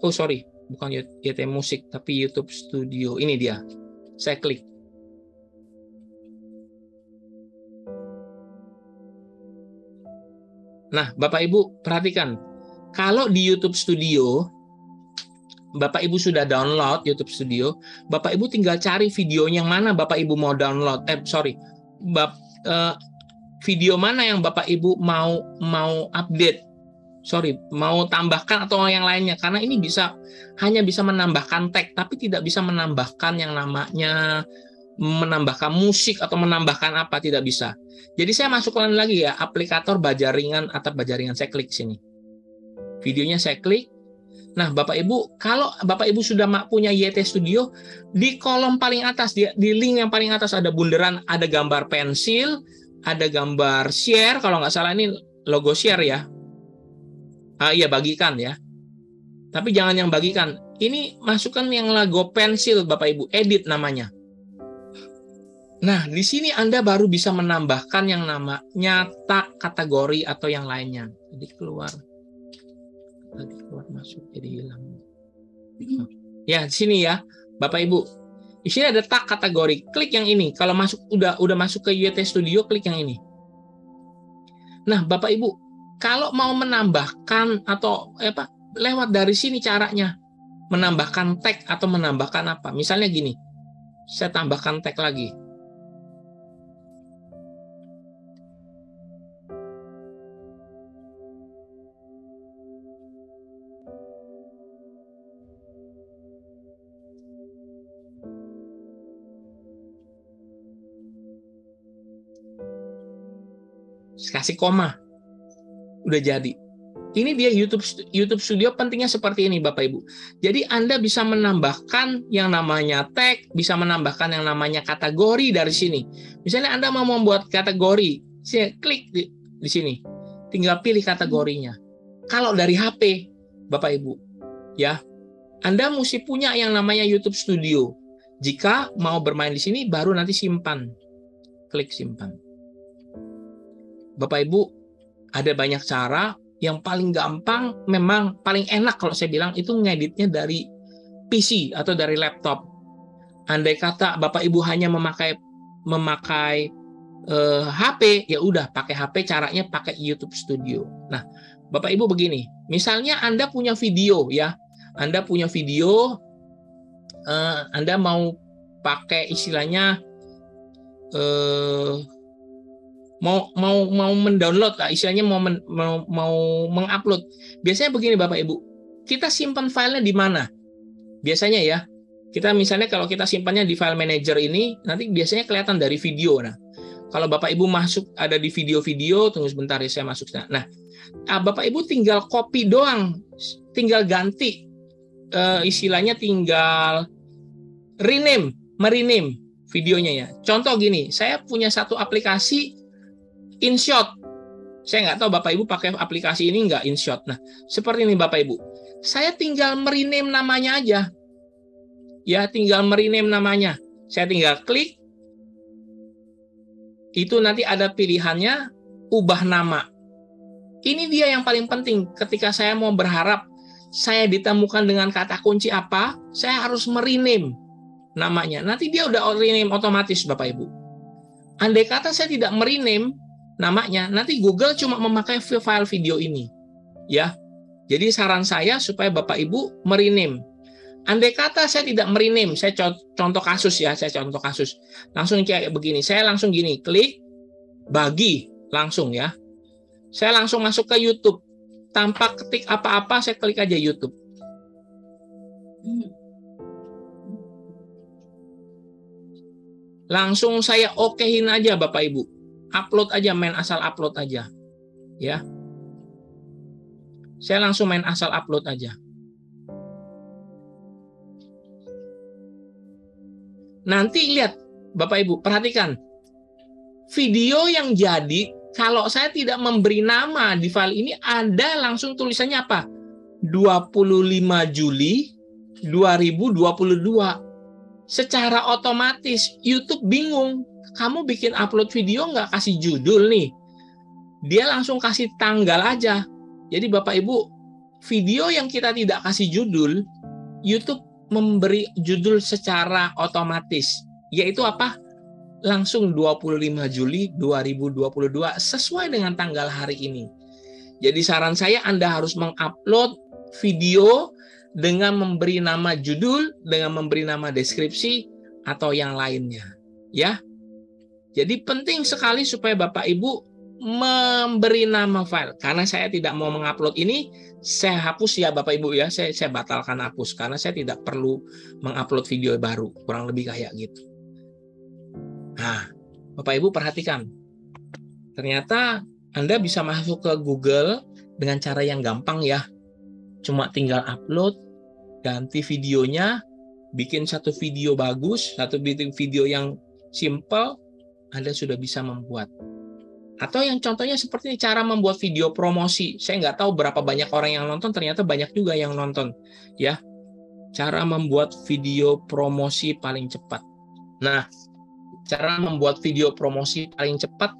bukan YT Musik, tapi YouTube Studio. Ini dia. Saya klik. Nah, Bapak Ibu perhatikan. Kalau di YouTube Studio, Bapak Ibu sudah download YouTube Studio, Bapak Ibu tinggal cari videonya yang mana Bapak Ibu mau download. Video mana yang Bapak Ibu mau update. Mau tambahkan atau yang lainnya, karena ini hanya bisa menambahkan tag, tapi tidak bisa menambahkan yang namanya menambahkan musik atau menambahkan apa, tidak bisa. Jadi saya masukkan lagi ya, aplikator bajaringan atau bajaringan, saya klik sini. Videonya saya klik. Nah, Bapak Ibu, kalau Bapak Ibu sudah punya YT Studio, di kolom paling atas, di link yang paling atas ada bunderan, ada gambar pensil, ada gambar share, kalau nggak salah ini logo share ya. Iya, bagikan ya. Tapi jangan yang bagikan. Ini masukkan yang logo pensil Bapak Ibu, edit namanya. Nah, di sini Anda baru bisa menambahkan yang namanya tag, kategori atau yang lainnya. Tadi keluar masuk jadi hilang. Ya, di sini ya, Bapak Ibu. Di sini ada tag kategori. Klik yang ini. Kalau udah masuk ke YT Studio, klik yang ini. Nah, Bapak Ibu, kalau mau menambahkan atau lewat dari sini caranya menambahkan tag atau menambahkan apa? Misalnya gini, saya tambahkan tag lagi. Kasih koma. Udah jadi. Ini dia YouTube Studio, pentingnya seperti ini Bapak Ibu. Jadi Anda bisa menambahkan yang namanya tag, bisa menambahkan yang namanya kategori dari sini. Misalnya Anda mau membuat kategori, saya klik di sini. Tinggal pilih kategorinya. Kalau dari HP, Bapak Ibu, ya, Anda mesti punya yang namanya YouTube Studio. Jika mau bermain di sini, baru nanti simpan. Klik simpan. Bapak Ibu, ada banyak cara. Yang paling gampang, memang paling enak kalau saya bilang, itu ngeditnya dari PC atau dari laptop. Andai kata Bapak Ibu hanya memakai HP, ya udah pakai HP, caranya pakai YouTube Studio. Nah, Bapak Ibu begini, misalnya Anda punya video ya, Anda punya video, Anda mau pakai istilahnya mau mendownload lah, istilahnya mau mengupload. Biasanya begini Bapak Ibu, kita simpan filenya di mana? Biasanya ya, kita misalnya kalau kita simpannya di file manager ini, nanti biasanya kelihatan dari video. Nah, kalau Bapak Ibu masuk ada di video-video, tunggu sebentar ya saya masuk. Nah, Bapak Ibu tinggal copy doang, tinggal ganti, istilahnya tinggal merename videonya ya. Contoh gini, saya punya satu aplikasi InShot. Saya nggak tahu Bapak Ibu pakai aplikasi ini nggak, InShot. Nah, seperti ini Bapak Ibu. Saya tinggal merename namanya aja. Ya, tinggal merename namanya. Saya tinggal klik. Itu nanti ada pilihannya, ubah nama. Ini dia yang paling penting. Ketika saya mau berharap saya ditemukan dengan kata kunci apa, saya harus merename namanya. Nanti dia udah rename otomatis Bapak Ibu. Andai kata saya tidak merename namanya, nanti Google cuma memakai file video ini. Ya. Jadi saran saya supaya Bapak Ibu merename. Andai kata saya tidak merename, saya contoh kasus ya, Langsung kayak begini, saya langsung gini, klik, bagi, langsung ya. Saya langsung masuk ke YouTube. Tanpa ketik apa-apa, saya klik aja YouTube. Langsung saya okein aja Bapak Ibu. Upload aja, main asal upload aja. Ya. Saya langsung main asal upload aja. Nanti lihat Bapak Ibu, perhatikan. Video yang jadi, kalau saya tidak memberi nama di file ini, ada langsung tulisannya apa? 25 Juli 2022. Secara otomatis YouTube bingung. Kamu bikin upload video nggak kasih judul nih. Dia langsung kasih tanggal aja. Jadi Bapak Ibu, video yang kita tidak kasih judul, YouTube memberi judul secara otomatis. Yaitu apa? Langsung 25 Juli 2022 sesuai dengan tanggal hari ini. Jadi saran saya Anda harus mengupload video dengan memberi nama judul, dengan memberi nama deskripsi atau yang lainnya, ya. Jadi penting sekali supaya Bapak Ibu memberi nama file. Karena saya tidak mau mengupload ini, saya hapus ya Bapak Ibu ya. Saya batalkan hapus karena saya tidak perlu mengupload video baru, kurang lebih kayak gitu. Nah, Bapak Ibu perhatikan. Ternyata Anda bisa masuk ke Google dengan cara yang gampang ya. Cuma tinggal upload, ganti videonya, bikin satu video bagus, satu video yang simple, Anda sudah bisa membuat. Atau yang contohnya seperti ini, cara membuat video promosi. Saya nggak tahu berapa banyak orang yang nonton, ternyata banyak juga yang nonton. Ya, cara membuat video promosi paling cepat. Nah, cara membuat video promosi paling cepat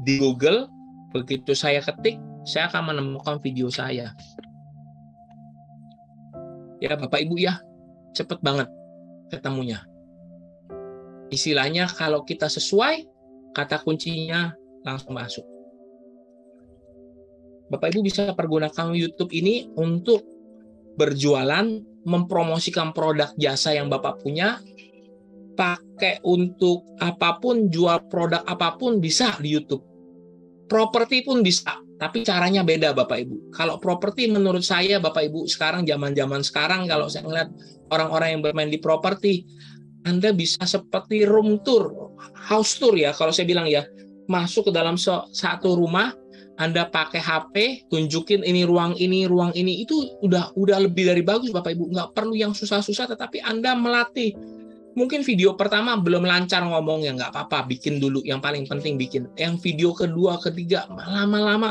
di Google, begitu saya ketik, saya akan menemukan video saya. Ya Bapak Ibu ya, cepet banget ketemunya. Istilahnya kalau kita sesuai, kata kuncinya langsung masuk. Bapak Ibu bisa pergunakan YouTube ini untuk berjualan, mempromosikan produk jasa yang Bapak punya, pakai untuk apapun, jual produk apapun bisa di YouTube. Properti pun bisa, tapi caranya beda Bapak Ibu. Kalau properti menurut saya Bapak Ibu sekarang, zaman-zaman sekarang, kalau saya melihat orang-orang yang bermain di properti, Anda bisa seperti room tour, house tour ya, kalau saya bilang ya, masuk ke dalam satu rumah, Anda pakai HP, tunjukin ini, ruang ini, itu udah lebih dari bagus Bapak Ibu. Nggak perlu yang susah-susah, tetapi Anda melatih. Mungkin video pertama belum lancar ngomongnya, nggak apa-apa, bikin dulu. Yang paling penting bikin. Yang video kedua, ketiga, lama-lama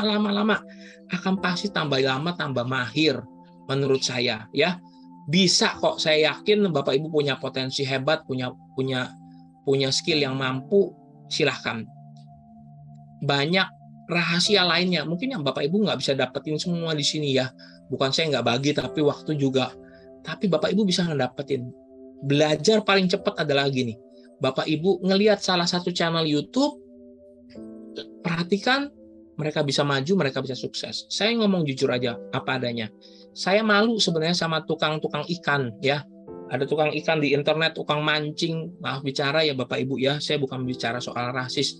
akan pasti tambah lama, tambah mahir menurut saya ya. Bisa kok, saya yakin Bapak Ibu punya potensi hebat, punya skill yang mampu, silahkan. Banyak rahasia lainnya, mungkin yang Bapak Ibu nggak bisa dapetin semua di sini ya. Bukan saya nggak bagi, tapi waktu juga. Tapi Bapak Ibu bisa ngedapetin. Belajar paling cepat adalah gini. Bapak Ibu ngelihat salah satu channel YouTube, perhatikan, mereka bisa maju, mereka bisa sukses. Saya ngomong jujur aja, apa adanya. Saya malu sebenarnya sama tukang-tukang ikan ya. Ada tukang ikan di internet, tukang mancing, maaf bicara ya Bapak Ibu ya, saya bukan bicara soal rasis.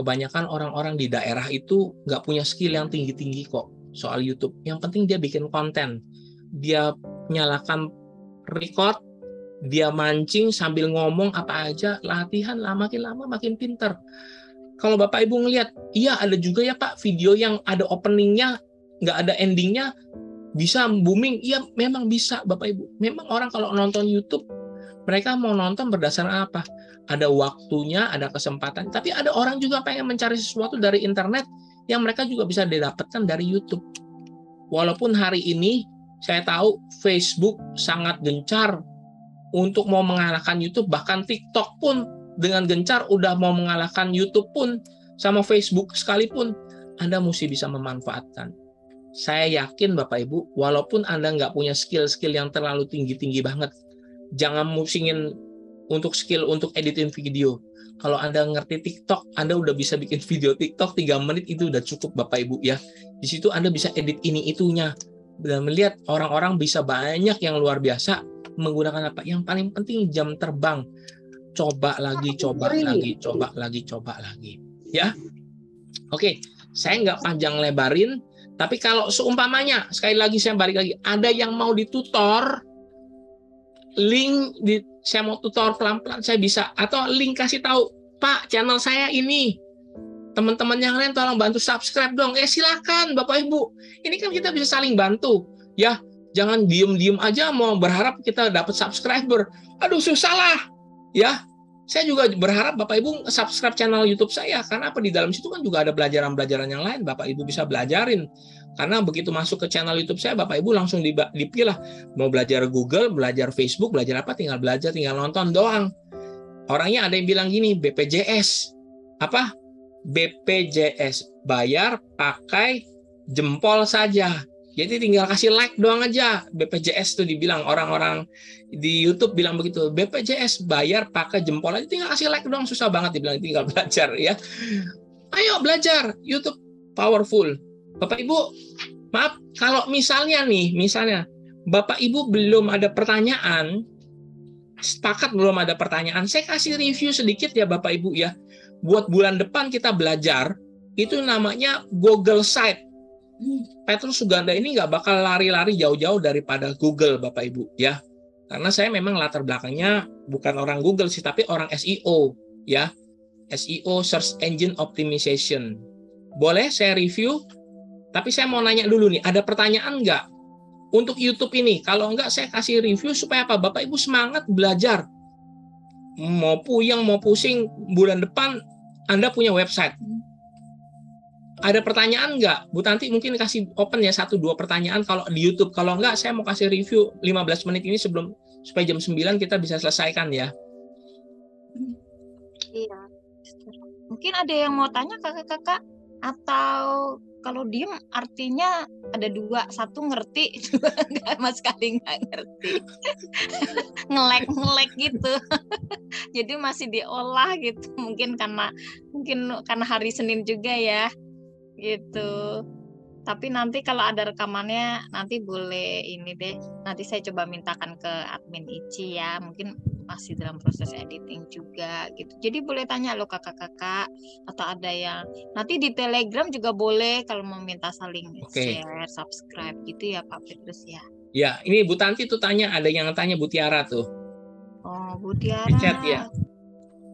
Kebanyakan orang-orang di daerah itu nggak punya skill yang tinggi-tinggi kok soal YouTube. Yang penting dia bikin konten. Dia nyalakan record, dia mancing sambil ngomong apa aja, latihan lah, makin lama makin pinter. Kalau Bapak Ibu ngelihat, iya ada juga ya Pak video yang ada openingnya, nggak ada endingnya, bisa booming. Iya memang bisa Bapak Ibu. Memang orang kalau nonton YouTube, mereka mau nonton berdasarkan apa? Ada waktunya, ada kesempatan. Tapi ada orang juga pengen mencari sesuatu dari internet yang mereka juga bisa didapatkan dari YouTube. Walaupun hari ini saya tahu Facebook sangat gencar untuk mau mengalahkan YouTube, bahkan TikTok pun dengan gencar udah mau mengalahkan YouTube pun, sama Facebook sekalipun, Anda mesti bisa memanfaatkan. Saya yakin Bapak Ibu, walaupun Anda nggak punya skill-skill yang terlalu tinggi-tinggi banget, jangan musingin untuk skill untuk editing video. Kalau Anda ngerti TikTok, Anda udah bisa bikin video TikTok 3 menit, itu udah cukup Bapak Ibu ya. Di situ Anda bisa edit ini itunya. Dan melihat orang-orang bisa banyak yang luar biasa menggunakan apa? Yang paling penting jam terbang. Coba lagi. Ya. Oke. Saya nggak panjang lebarin, tapi kalau seumpamanya, sekali lagi saya balik lagi, ada yang mau ditutor, saya mau tutor pelan-pelan, saya bisa, atau link kasih tahu, Pak, channel saya ini, teman-teman yang lain tolong bantu subscribe dong. Silakan Bapak Ibu. Ini kan kita bisa saling bantu. Ya, jangan diem-diem aja mau berharap kita dapat subscriber. Aduh, susah lah. Ya, saya juga berharap Bapak Ibu subscribe channel YouTube saya. Karena apa? Di dalam situ kan juga ada pelajaran-pelajaran yang lain. Bapak Ibu bisa belajarin. Karena begitu masuk ke channel YouTube saya, Bapak Ibu langsung dipilah. Mau belajar Google, belajar Facebook, belajar apa, tinggal belajar, tinggal nonton doang. Orangnya ada yang bilang gini, BPJS. Apa? BPJS, bayar pakai jempol saja. Jadi tinggal kasih like doang aja. BPJS tuh dibilang, orang-orang di YouTube bilang begitu. BPJS bayar pakai jempol aja, tinggal kasih like doang, susah banget dibilang, tinggal belajar ya. Ayo belajar, YouTube powerful. Bapak Ibu, maaf kalau misalnya Bapak Ibu belum ada pertanyaan, sepakat belum ada pertanyaan, saya kasih review sedikit ya Bapak Ibu ya. Buat bulan depan kita belajar, itu namanya Google Site. Petrus Suganda ini nggak bakal lari-lari jauh-jauh daripada Google, Bapak Ibu ya. Karena saya memang latar belakangnya bukan orang Google sih, tapi orang SEO ya. SEO, Search Engine Optimization. Boleh saya review? Tapi saya mau nanya dulu nih, ada pertanyaan nggak untuk YouTube ini? Kalau nggak, saya kasih review supaya apa? Bapak Ibu semangat belajar. Mau puyeng, mau pusing, bulan depan Anda punya website. Ada pertanyaan nggak? Bu Tanti mungkin kasih open ya 1-2 pertanyaan kalau di YouTube. Kalau nggak, saya mau kasih review 15 menit ini supaya jam 9 kita bisa selesaikan ya. Iya. Mungkin ada yang mau tanya kakak-kakak, atau kalau diem artinya ada 2, 1 ngerti, 2 nggak sama sekali nggak ngerti. ngelek gitu. Jadi masih diolah gitu. Mungkin karena hari Senin juga ya. Gitu. Tapi nanti kalau ada rekamannya nanti boleh ini deh. Nanti saya coba mintakan ke admin Ici ya. Mungkin masih dalam proses editing juga gitu. Jadi boleh tanya loh kakak-kakak, atau ada yang nanti di Telegram juga boleh kalau mau minta saling share, subscribe gitu ya Pak Petrus ya. Ya, ini Bu Tanti tuh ada yang tanya Bu Tiara tuh. Oh, Bu Tiara. Di chat ya.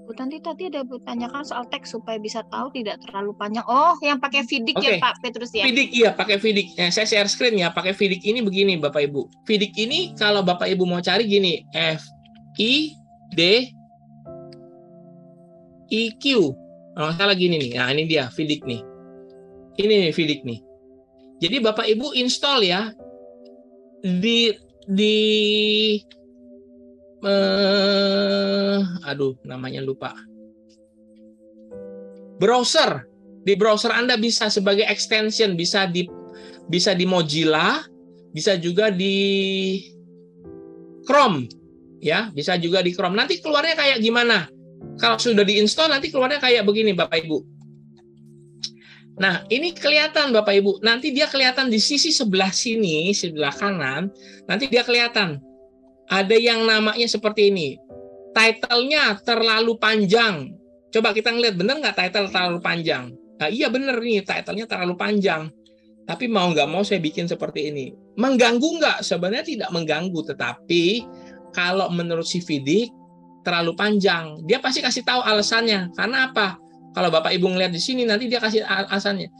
Bu Tanti tadi ada bertanyakan soal teks supaya bisa tahu tidak terlalu panjang. Oh, yang pakai Vidik ya Pak Petrus ya? Vidik, iya pakai Vidik. Saya share screen ya, pakai Vidik ini begini Bapak Ibu. Vidik ini kalau Bapak Ibu mau cari gini, FIDIQ. Kalau salah gini nih. Nah, ini dia Vidik nih. Ini nih Vidik nih. Jadi Bapak Ibu install ya namanya lupa. Browser. Di browser Anda bisa sebagai extension, bisa di Mozilla, bisa juga di Chrome. Ya, bisa juga di Chrome. Nanti keluarnya kayak gimana? Kalau sudah diinstal nanti keluarnya kayak begini Bapak Ibu. Nah, ini kelihatan Bapak Ibu. Nanti dia kelihatan di sisi sebelah sini, sebelah kanan. Nanti dia kelihatan. Ada yang namanya seperti ini. Title-nya terlalu panjang. Coba kita ngeliat, bener nggak title terlalu panjang? Nah, iya bener nih, title-nya terlalu panjang. Tapi mau nggak mau saya bikin seperti ini. Mengganggu nggak? Sebenarnya tidak mengganggu. Tetapi kalau menurut si Vidik, terlalu panjang. Dia pasti kasih tahu alasannya. Karena apa? Kalau Bapak Ibu ngeliat di sini, nanti dia kasih alasannya.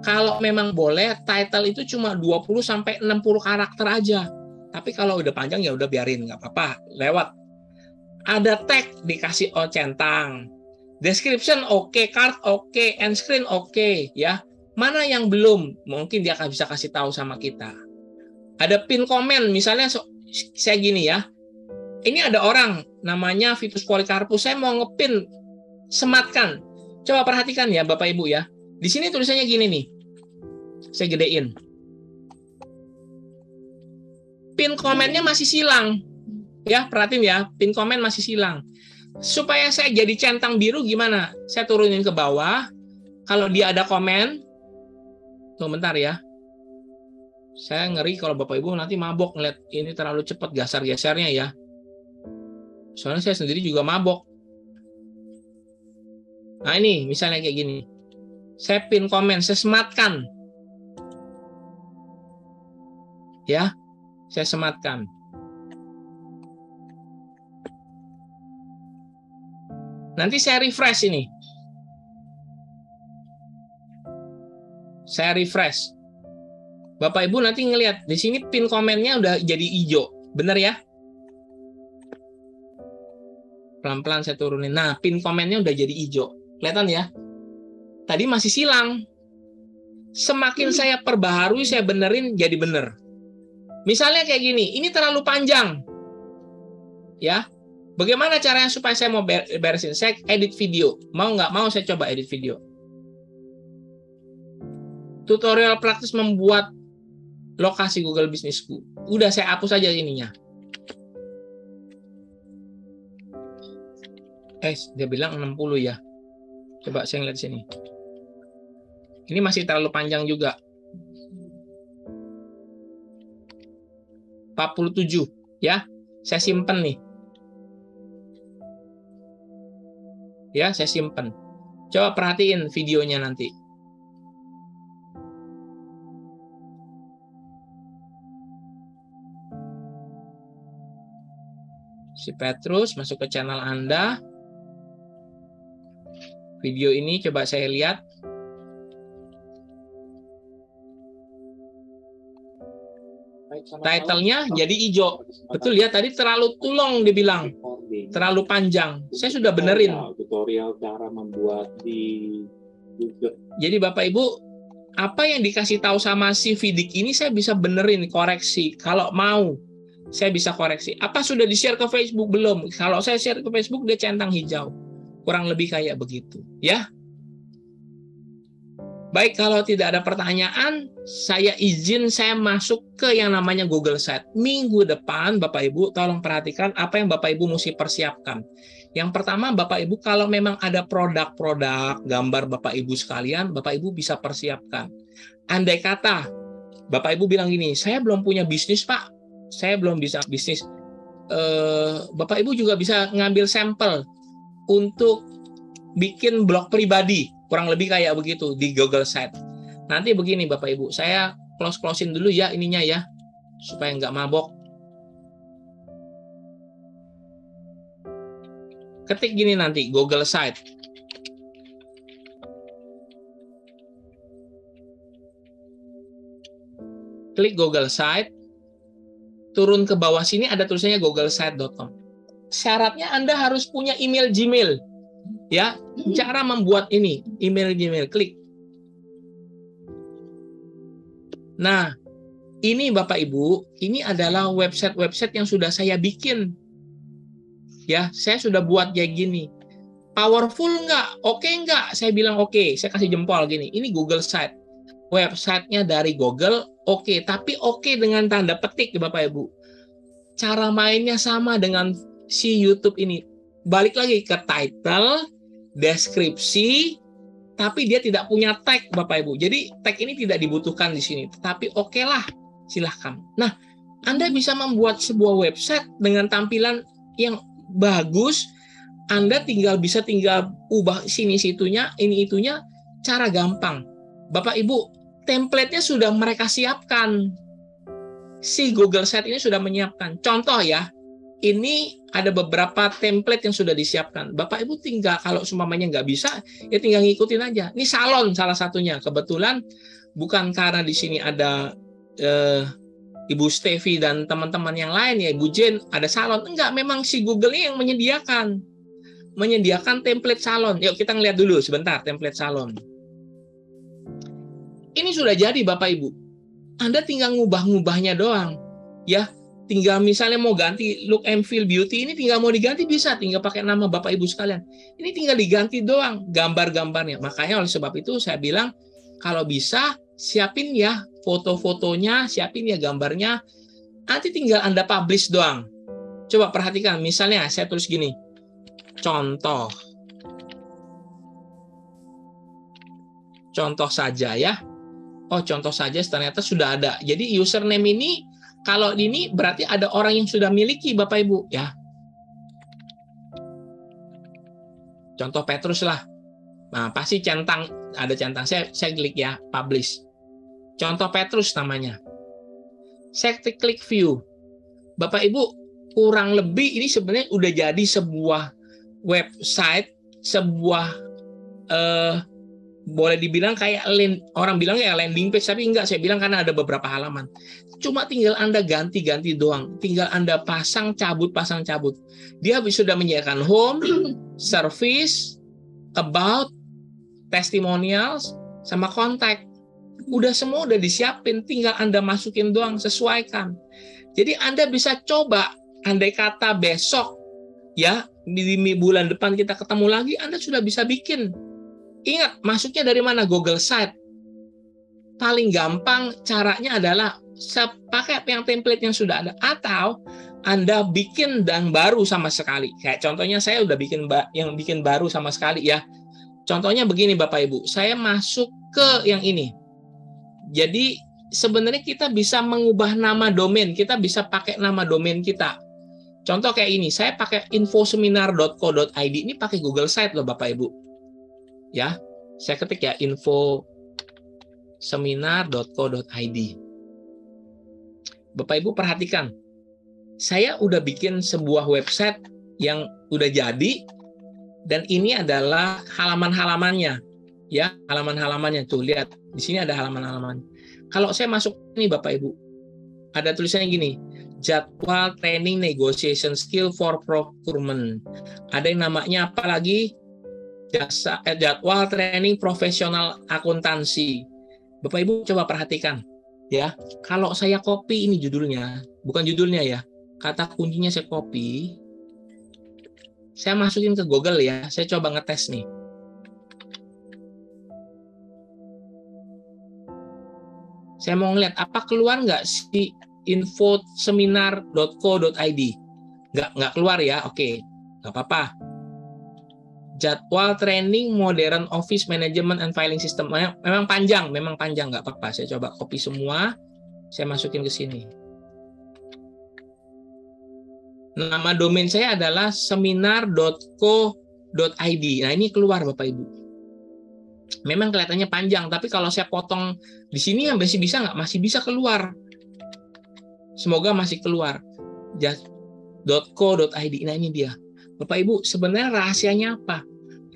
Kalau memang boleh, title itu cuma 20-60 karakter aja. Tapi kalau udah panjang ya udah biarin, nggak apa-apa, lewat. Ada tag dikasih centang, description oke, card oke, end screen oke, ya. Mana yang belum? Mungkin dia akan bisa kasih tahu sama kita. Ada pin komen, misalnya saya gini ya. Ini ada orang namanya Vitus Polikarpus, saya mau ngepin sematkan. Coba perhatikan ya Bapak Ibu ya. Di sini tulisannya gini nih. Saya gedein. Pin komennya masih silang. Ya, perhatiin ya, pin komen masih silang. Supaya saya jadi centang biru gimana? Saya turunin ke bawah. Kalau dia ada komen, tunggu bentar ya. Saya ngeri kalau Bapak Ibu nanti mabok ngeliat ini terlalu cepat geser-gesernya ya. Soalnya saya sendiri juga mabok. Nah ini misalnya kayak gini. Saya pin komen, saya sematkan. Ya, saya sematkan. Nanti saya refresh ini. Saya refresh. Bapak Ibu nanti ngelihat di sini pin komennya udah jadi hijau. Bener ya? Pelan-pelan saya turunin. Nah, pin komennya udah jadi hijau. Kelihatan ya? Tadi masih silang. Semakin saya perbaharui, saya benerin, jadi bener. Misalnya kayak gini, ini terlalu panjang. Ya, bagaimana caranya supaya saya mau beresin? Saya edit video. Mau nggak mau saya coba edit video. Tutorial praktis membuat lokasi Google Bisnisku. Udah saya hapus aja ininya. Dia bilang 60 ya. Coba saya ngeliat sini. Ini masih terlalu panjang juga. 47 ya. Saya simpen nih. Ya, saya simpen. Coba perhatiin videonya nanti. Si Petrus masuk ke channel Anda. Video ini coba saya lihat. Title-nya jadi hijau. Betul ya, tadi terlalu tulong dibilang. Terlalu panjang. Saya sudah benerin. Tutorial cara membuat di Google. Jadi Bapak Ibu, apa yang dikasih tahu sama si Vidik ini saya bisa benerin, koreksi. Kalau mau, saya bisa koreksi. Apa sudah di-share ke Facebook? Belum. Kalau saya share ke Facebook, dia centang hijau. Kurang lebih kayak begitu. Ya. Baik, kalau tidak ada pertanyaan, saya izin saya masuk ke yang namanya Google Site. Minggu depan, Bapak Ibu, tolong perhatikan apa yang Bapak Ibu mesti persiapkan. Yang pertama, Bapak Ibu, kalau memang ada produk-produk, gambar Bapak Ibu sekalian, Bapak Ibu bisa persiapkan. Andai kata, Bapak Ibu bilang gini, saya belum punya bisnis, Pak. Saya belum bisa bisnis. Bapak Ibu juga bisa ngambil sampel untuk bikin blog pribadi. Kurang lebih kayak begitu di Google Site. Nanti begini Bapak Ibu, saya close-closein dulu ya ininya ya, supaya nggak mabok. Ketik gini nanti, Google Site. Klik Google Site, turun ke bawah sini ada tulisannya googlesite.com. Syaratnya Anda harus punya email Gmail. Ya, cara membuat ini, email Gmail, klik. Nah, ini Bapak Ibu, ini adalah website-website yang sudah saya bikin. Ya, saya sudah buat kayak gini. Powerful nggak? Oke nggak? Saya bilang oke. Saya kasih jempol gini. Ini Google Site. Websitenya dari Google, oke. Tapi oke dengan tanda petik, Bapak Ibu. Cara mainnya sama dengan si YouTube ini. Balik lagi ke title, deskripsi, tapi dia tidak punya tag, Bapak Ibu. Jadi tag ini tidak dibutuhkan di sini. Tapi oke lah, silahkan. Nah, Anda bisa membuat sebuah website dengan tampilan yang bagus. Anda bisa tinggal ubah sini situnya, ini itunya, cara gampang. Bapak Ibu, template-nya sudah mereka siapkan. Si Google Site ini sudah menyiapkan. Contoh ya, ini ada beberapa template yang sudah disiapkan. Bapak Ibu tinggal, kalau seumpamanya nggak bisa, ya tinggal ngikutin aja. Ini salon salah satunya. Kebetulan bukan karena di sini ada Ibu Stevi dan teman-teman yang lain, ya Ibu Jen, ada salon. Enggak, memang si Google ini yang menyediakan template salon. Yuk kita ngeliat dulu sebentar template salon. Ini sudah jadi Bapak Ibu. Anda tinggal ngubah-ngubahnya doang. Ya, tinggal misalnya mau ganti look and feel beauty, ini tinggal mau diganti bisa, tinggal pakai nama Bapak Ibu sekalian. Ini tinggal diganti doang gambar-gambarnya. Makanya oleh sebab itu saya bilang kalau bisa siapin ya foto-fotonya, siapin ya gambarnya. Nanti tinggal Anda publish doang. Coba perhatikan, misalnya saya tulis gini. Contoh saja ya. Oh, contoh saja ternyata sudah ada. Jadi username ini kalau ini berarti ada orang yang sudah miliki Bapak Ibu ya. Contoh Petrus lah. Nah, pasti ada centang. Saya klik ya, publish. Contoh Petrus namanya. Saya klik view. Bapak Ibu, kurang lebih ini sebenarnya udah jadi sebuah website, sebuah boleh dibilang kayak orang bilang kayak landing page, tapi enggak, saya bilang karena ada beberapa halaman. Cuma tinggal Anda ganti-ganti doang. Tinggal Anda pasang cabut. Dia sudah menyediakan home, service, about, testimonials, sama kontak. Udah semua udah disiapin, tinggal Anda masukin doang, sesuaikan. Jadi Anda bisa coba, andai kata besok, ya, di bulan depan kita ketemu lagi, Anda sudah bisa bikin. Ingat, masuknya dari mana? Google Site. Paling gampang caranya adalah pakai yang template yang sudah ada. Atau Anda bikin yang baru sama sekali. Kayak contohnya saya udah bikin baru sama sekali ya. Contohnya begini Bapak Ibu, saya masuk ke yang ini. Jadi sebenarnya kita bisa mengubah nama domain, kita bisa pakai nama domain kita. Contoh kayak ini, saya pakai infoseminar.co.id, ini pakai Google Site loh Bapak Ibu. Ya, saya ketik ya infoseminar.co.id. Bapak Ibu perhatikan, saya udah bikin sebuah website yang udah jadi, dan ini adalah halaman-halamannya. Ya, halaman-halamannya tuh lihat di sini ada halaman-halaman. Kalau saya masuk ini Bapak Ibu, ada tulisannya gini, jadwal training negotiation skill for procurement. Ada yang namanya apa lagi? Jadwal training profesional akuntansi. Bapak Ibu coba perhatikan ya. Kalau saya copy ini judulnya, bukan judulnya ya. Kata kuncinya saya copy. Saya masukin ke Google ya. Saya coba ngetes nih. Saya mau ngeliat apa keluar nggak si infoseminar.co.id. Nggak keluar ya. Oke, nggak apa-apa. Jadwal training modern office management and filing system. Memang panjang, nggak apa-apa. Saya coba copy semua, saya masukin ke sini. Nama domain saya adalah seminar.co.id. Nah, ini keluar Bapak Ibu. Memang kelihatannya panjang, tapi kalau saya potong di sini masih bisa nggak? Masih bisa keluar. Semoga masih keluar. .co.id. Nah, ini dia. Bapak Ibu, sebenarnya rahasianya apa?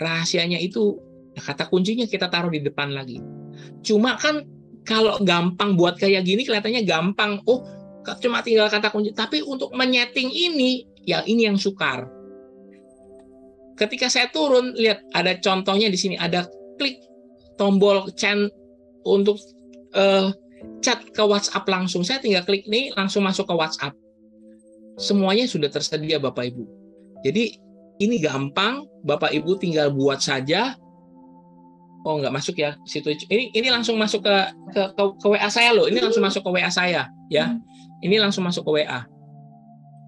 Rahasianya itu kata kuncinya kita taruh di depan lagi. Cuma kan kalau gampang buat kayak gini kelihatannya gampang. Oh, cuma tinggal kata kunci. Tapi untuk menyeting ini yang sukar. Ketika saya turun, lihat ada contohnya di sini. Ada klik tombol chat untuk chat ke WhatsApp langsung. Saya tinggal klik ini langsung masuk ke WhatsApp. Semuanya sudah tersedia Bapak Ibu. Jadi ini gampang, Bapak Ibu tinggal buat saja. Oh, nggak masuk ya situ. Ini langsung masuk ke WA saya loh. Ini langsung masuk ke WA saya ya. Ini langsung masuk ke WA.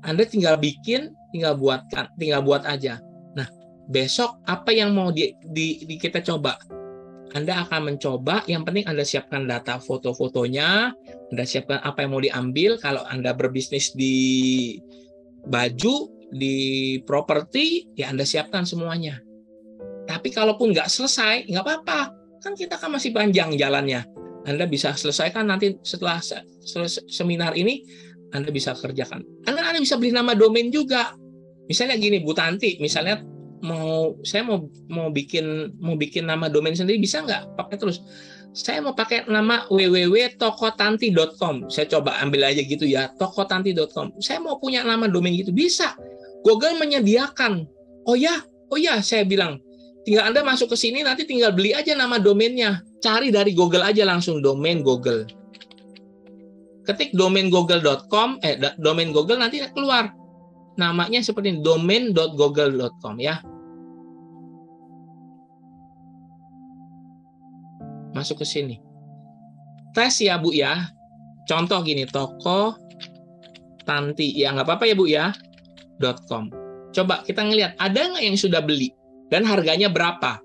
Anda tinggal bikin, tinggal buat aja. Nah, besok apa yang mau kita coba? Anda akan mencoba, yang penting Anda siapkan data foto-fotonya, Anda siapkan apa yang mau diambil. Kalau Anda berbisnis di baju, di properti, ya Anda siapkan semuanya. Tapi kalaupun nggak selesai, nggak apa-apa. Kan kita kan masih panjang jalannya. Anda bisa selesaikan nanti setelah seminar ini, Anda bisa kerjakan. Anda bisa beli nama domain juga. Misalnya gini, Bu Tanti, misalnya saya mau bikin nama domain sendiri, bisa nggak? Pakai terus. Saya mau pakai nama www.tokotanti.com. Saya coba ambil aja gitu ya, tokotanti.com. Saya mau punya nama domain gitu, bisa. Google menyediakan. Oh ya, saya bilang, tinggal Anda masuk ke sini, nanti tinggal beli aja nama domainnya. Cari dari Google aja langsung, domain Google. Ketik domaingoogle.com, domain Google nanti keluar. Namanya seperti ini, domain.google.com ya. Masuk ke sini. Tes ya Bu ya. Contoh gini, toko Tanti. Ya nggak apa-apa ya Bu ya. .com. Coba kita ngelihat ada nggak yang sudah beli dan harganya berapa.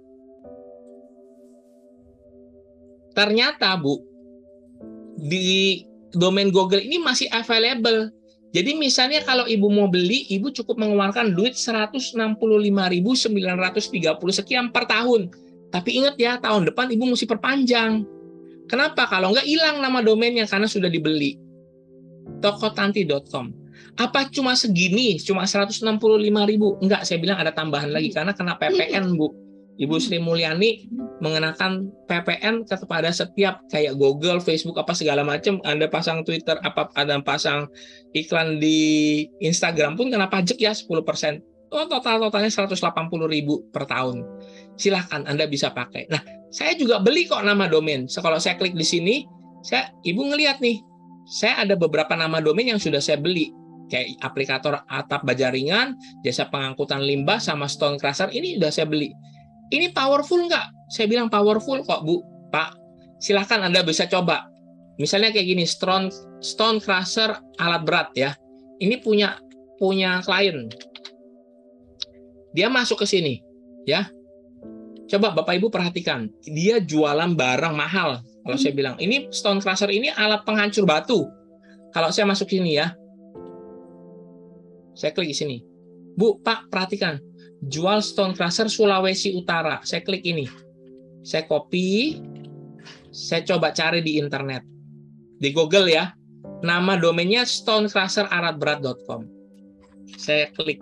Ternyata Bu, di domain Google ini masih available. Jadi misalnya kalau Ibu mau beli, Ibu cukup mengeluarkan duit 165.930 sekian per tahun. Tapi ingat ya, tahun depan Ibu mesti perpanjang. Kenapa? Kalau nggak hilang nama domainnya karena sudah dibeli. tokotanti.com. Apa cuma segini? Cuma 165.000? Enggak, saya bilang ada tambahan lagi karena kena PPN, Bu. Ibu Sri Mulyani mengenakan PPN kepada setiap kayak Google, Facebook, apa segala macam. Anda pasang Twitter, apa Anda pasang iklan di Instagram pun kena pajak ya 10%. Totalnya 180.000 per tahun. Silahkan Anda bisa pakai. Nah, saya juga beli kok nama domain. Kalau saya klik di sini, Ibu ngelihat nih, saya ada beberapa nama domain yang sudah saya beli. Kayak aplikator atap baja ringan, jasa pengangkutan limbah, sama Stone Crusher, ini sudah saya beli. Ini powerful nggak? Saya bilang powerful kok, Bu, Pak. Silahkan Anda bisa coba. Misalnya kayak gini, Stone Crusher alat berat ya. Ini punya klien. Dia masuk ke sini, ya. Coba Bapak Ibu perhatikan, dia jualan barang mahal. Kalau saya bilang, ini Stone Crusher ini alat penghancur batu. Kalau saya masuk sini ya, saya klik di sini. Bu, Pak, perhatikan. Jual Stone Crusher Sulawesi Utara. Saya klik ini. Saya copy. Saya coba cari di internet. Di Google ya. Nama domainnya stonecrusher.alatberat.com. Saya klik.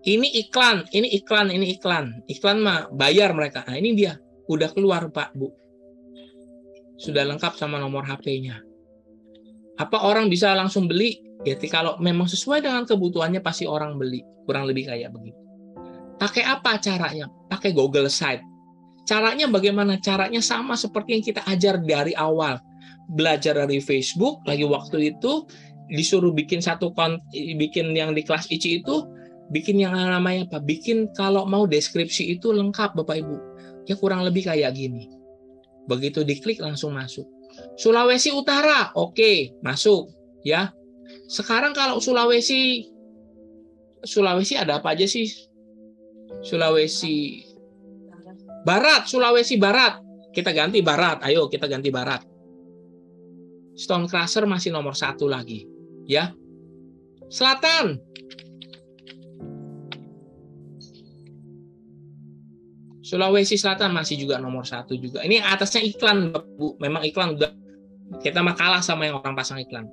Ini iklan. Iklan mah bayar mereka. Nah, ini dia. Udah keluar, Pak, Bu. Sudah lengkap sama nomor HP-nya. Apa orang bisa langsung beli? Jadi kalau memang sesuai dengan kebutuhannya pasti orang beli. Kurang lebih kayak begitu. Pakai apa caranya? Pakai Google Site. Caranya bagaimana? Caranya sama seperti yang kita ajar dari awal. Belajar dari Facebook, lagi waktu itu disuruh bikin bikin yang di kelas ICI itu, bikin yang namanya apa? Bikin kalau mau deskripsi itu lengkap Bapak Ibu. Ya kurang lebih kayak gini. Begitu diklik langsung masuk. Sulawesi Utara, oke, masuk ya. Sekarang kalau Sulawesi ada apa aja sih? Sulawesi Barat. Kita ganti Barat. Ayo kita ganti Barat. Stone Crusher masih nomor 1 lagi, ya. Selatan. Sulawesi Selatan masih juga nomor 1 juga. Ini atasnya iklan, Bu. Memang iklan udah kita mah kalah sama yang orang pasang iklan.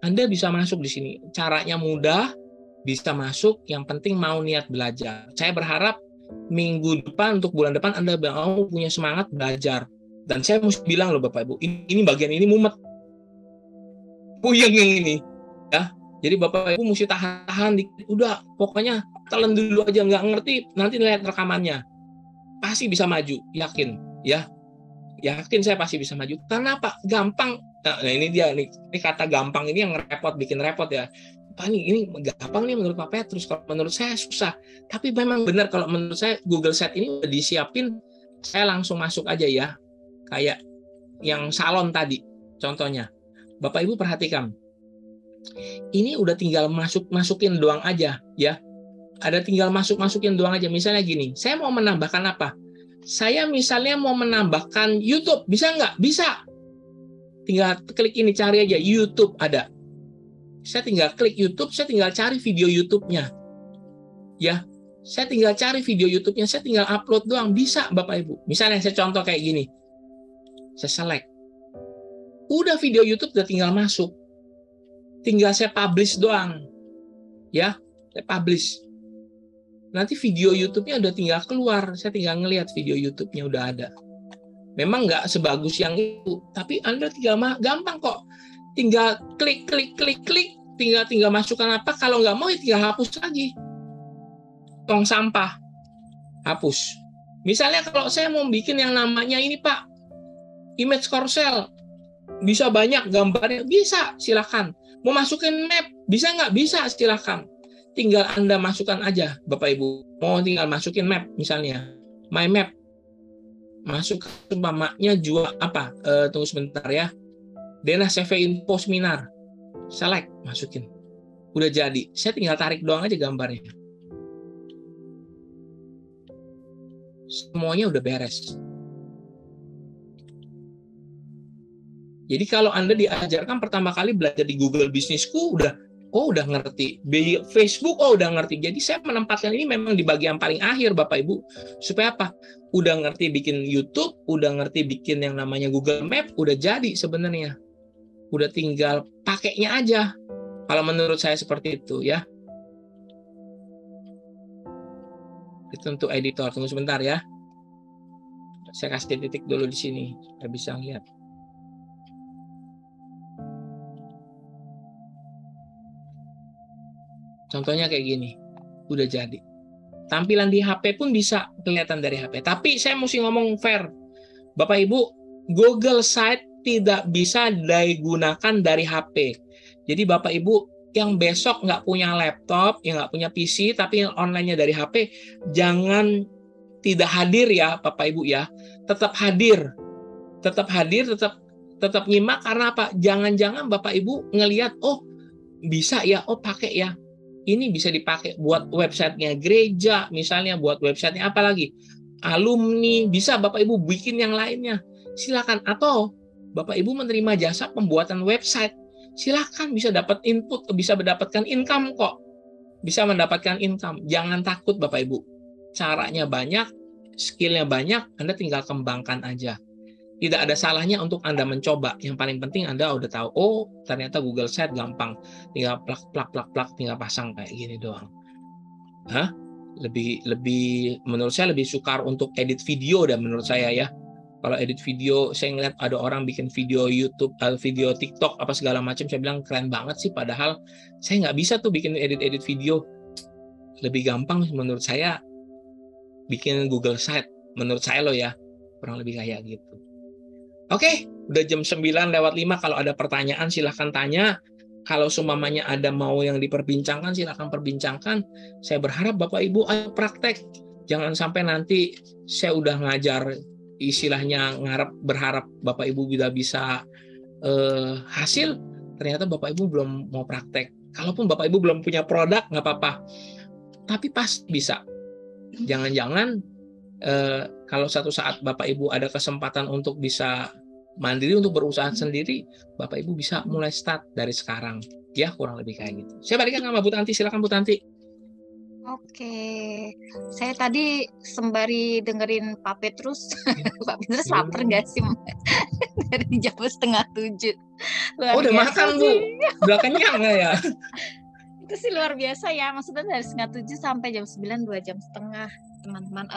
Anda bisa masuk di sini. Caranya mudah, bisa masuk. Yang penting mau niat belajar. Saya berharap minggu depan, untuk bulan depan, Anda mau punya semangat belajar. Dan saya mesti bilang loh Bapak Ibu, ini bagian ini mumet. Puyeng yang ini. Ya. Jadi Bapak Ibu mesti tahan dikit. Udah, pokoknya telan dulu aja. Nggak ngerti, nanti lihat rekamannya. Pasti bisa maju, yakin. Ya. Yakin saya pasti bisa maju. Karena apa? Gampang. Nah, ini dia nih. Ini kata gampang ini yang bikin repot ya. Pak ini gampang nih menurut Pak Petrus. Kalau menurut saya susah. Tapi memang benar kalau menurut saya Google Set ini udah disiapin. Saya langsung masuk aja ya. Kayak yang salon tadi. Contohnya. Bapak Ibu perhatikan. Ini udah tinggal masukin doang aja ya. Ada tinggal masukin doang aja. Misalnya gini. Saya mau menambahkan apa? Saya misalnya mau menambahkan YouTube. Bisa nggak? Bisa. Tinggal klik ini, cari aja YouTube ada. Saya tinggal klik YouTube, saya tinggal cari video YouTube-nya. Ya, saya tinggal cari video YouTube-nya, saya tinggal upload doang. Bisa Bapak Ibu. Misalnya saya contoh kayak gini. Saya select. Udah video YouTube udah tinggal masuk. Tinggal saya publish doang. Ya, saya publish. Nanti video YouTube-nya udah tinggal keluar. Saya tinggal ngelihat video YouTube-nya udah ada. Memang nggak sebagus yang itu, tapi Anda tinggal gampang kok. Tinggal klik, tinggal masukkan apa. Kalau nggak mau ya tinggal hapus lagi. Tong sampah, hapus. Misalnya kalau saya mau bikin yang namanya ini Pak, image carousel, bisa banyak gambarnya, bisa, silakan. Mau masukin map, bisa nggak? Bisa, silakan. Tinggal Anda masukkan aja, Bapak Ibu. Mau tinggal masukin map, misalnya, my map. Masuk ke mamanya jual apa? Tunggu sebentar ya. Dena CV info seminar. Select, masukin. Udah jadi. Saya tinggal tarik doang aja gambarnya. Semuanya udah beres. Jadi kalau Anda diajarkan pertama kali belajar di Google Business School, udah oh udah ngerti. Facebook, oh udah ngerti. Jadi saya menempatkan ini memang di bagian paling akhir Bapak Ibu. Supaya apa? Udah ngerti bikin YouTube, udah ngerti bikin yang namanya Google Map, udah jadi sebenarnya. Udah tinggal pakainya aja. Kalau menurut saya seperti itu ya. Itu untuk editor. Tunggu sebentar ya. Saya kasih titik dulu di sini. Saya bisa lihat. Contohnya kayak gini. Udah jadi. Tampilan di HP pun bisa kelihatan dari HP. Tapi saya mesti ngomong fair. Bapak Ibu, Google Site tidak bisa digunakan dari HP. Jadi Bapak Ibu yang besok nggak punya laptop, yang nggak punya PC, tapi yang online-nya dari HP, jangan tidak hadir ya Bapak Ibu ya. Tetap hadir. Tetap hadir, tetap nyimak. Karena apa? Jangan-jangan Bapak Ibu ngelihat, oh bisa ya, oh pakai ya. Ini bisa dipakai buat websitenya gereja, misalnya buat websitenya apa lagi? Alumni, bisa Bapak Ibu bikin yang lainnya. Silakan. Atau Bapak Ibu menerima jasa pembuatan website. Silakan, bisa dapat input, bisa mendapatkan income kok. Bisa mendapatkan income. Jangan takut Bapak Ibu. Caranya banyak, skillnya banyak, Anda tinggal kembangkan aja. Tidak ada salahnya untuk Anda mencoba. Yang paling penting Anda udah tahu, oh ternyata Google Site gampang. Tinggal plak, tinggal pasang kayak gini doang. Hah? Lebih menurut saya lebih sukar untuk edit video dan menurut saya ya. Kalau edit video, saya ngeliat ada orang bikin video YouTube, video TikTok, apa segala macam, saya bilang keren banget sih. Padahal saya nggak bisa tuh bikin edit video. Lebih gampang menurut saya bikin Google Site. Menurut saya loh ya, kurang lebih kayak gitu. Oke, udah jam 9:05. Kalau ada pertanyaan silahkan tanya. Kalau seumpamanya ada mau yang diperbincangkan, silahkan perbincangkan. Saya berharap Bapak Ibu ayo praktek. Jangan sampai nanti saya udah ngajar, istilahnya berharap Bapak Ibu bisa hasil, ternyata Bapak Ibu belum mau praktek. Kalaupun Bapak Ibu belum punya produk, nggak apa-apa. Tapi pasti bisa. Jangan-jangan kalau satu saat Bapak Ibu ada kesempatan untuk bisa mandiri, untuk berusaha sendiri, Bapak Ibu bisa mulai start dari sekarang. Ya, kurang lebih kayak gitu. Saya balikan sama Bu Tanti. Silakan Bu Tanti. Oke, saya tadi sembari dengerin Pak Petrus, Pak Petrus lapar nggak sih? Dari jam 6:30. Oh, udah makan Bu? Udah kenyang nggak ya? Itu sih luar biasa ya, maksudnya dari 6:30 sampai jam 9, 2 jam setengah, teman-teman.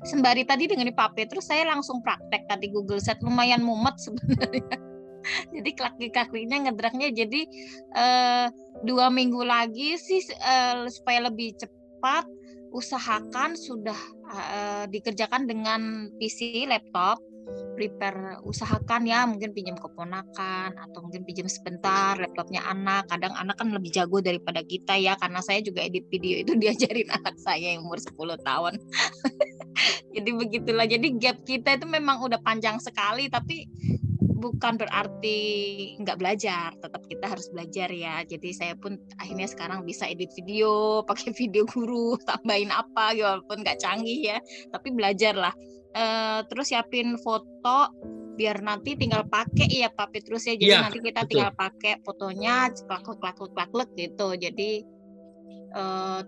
Sembari tadi dengerin Pak Petrus, saya langsung praktek tadi Google Site, lumayan mumet sebenarnya. Jadi kaki-kakinya ngedraknya, jadi 2 minggu lagi sih supaya lebih cepat, usahakan sudah dikerjakan dengan PC, laptop, prepare, usahakan ya, mungkin pinjam keponakan atau mungkin pinjam sebentar laptopnya anak. Kadang anak kan lebih jago daripada kita ya, karena saya juga edit video itu diajarin anak saya yang umur 10 tahun. Jadi begitulah, jadi gap kita itu memang udah panjang sekali, tapi bukan berarti nggak belajar, tetap kita harus belajar ya. Jadi saya pun akhirnya sekarang bisa edit video, pakai video guru, tambahin apa, walaupun nggak canggih ya, tapi belajar lah. Terus siapin foto, biar nanti tinggal pakai ya Pak Petrus ya. Jadi nanti kita tinggal pakai fotonya, klaklek gitu. Jadi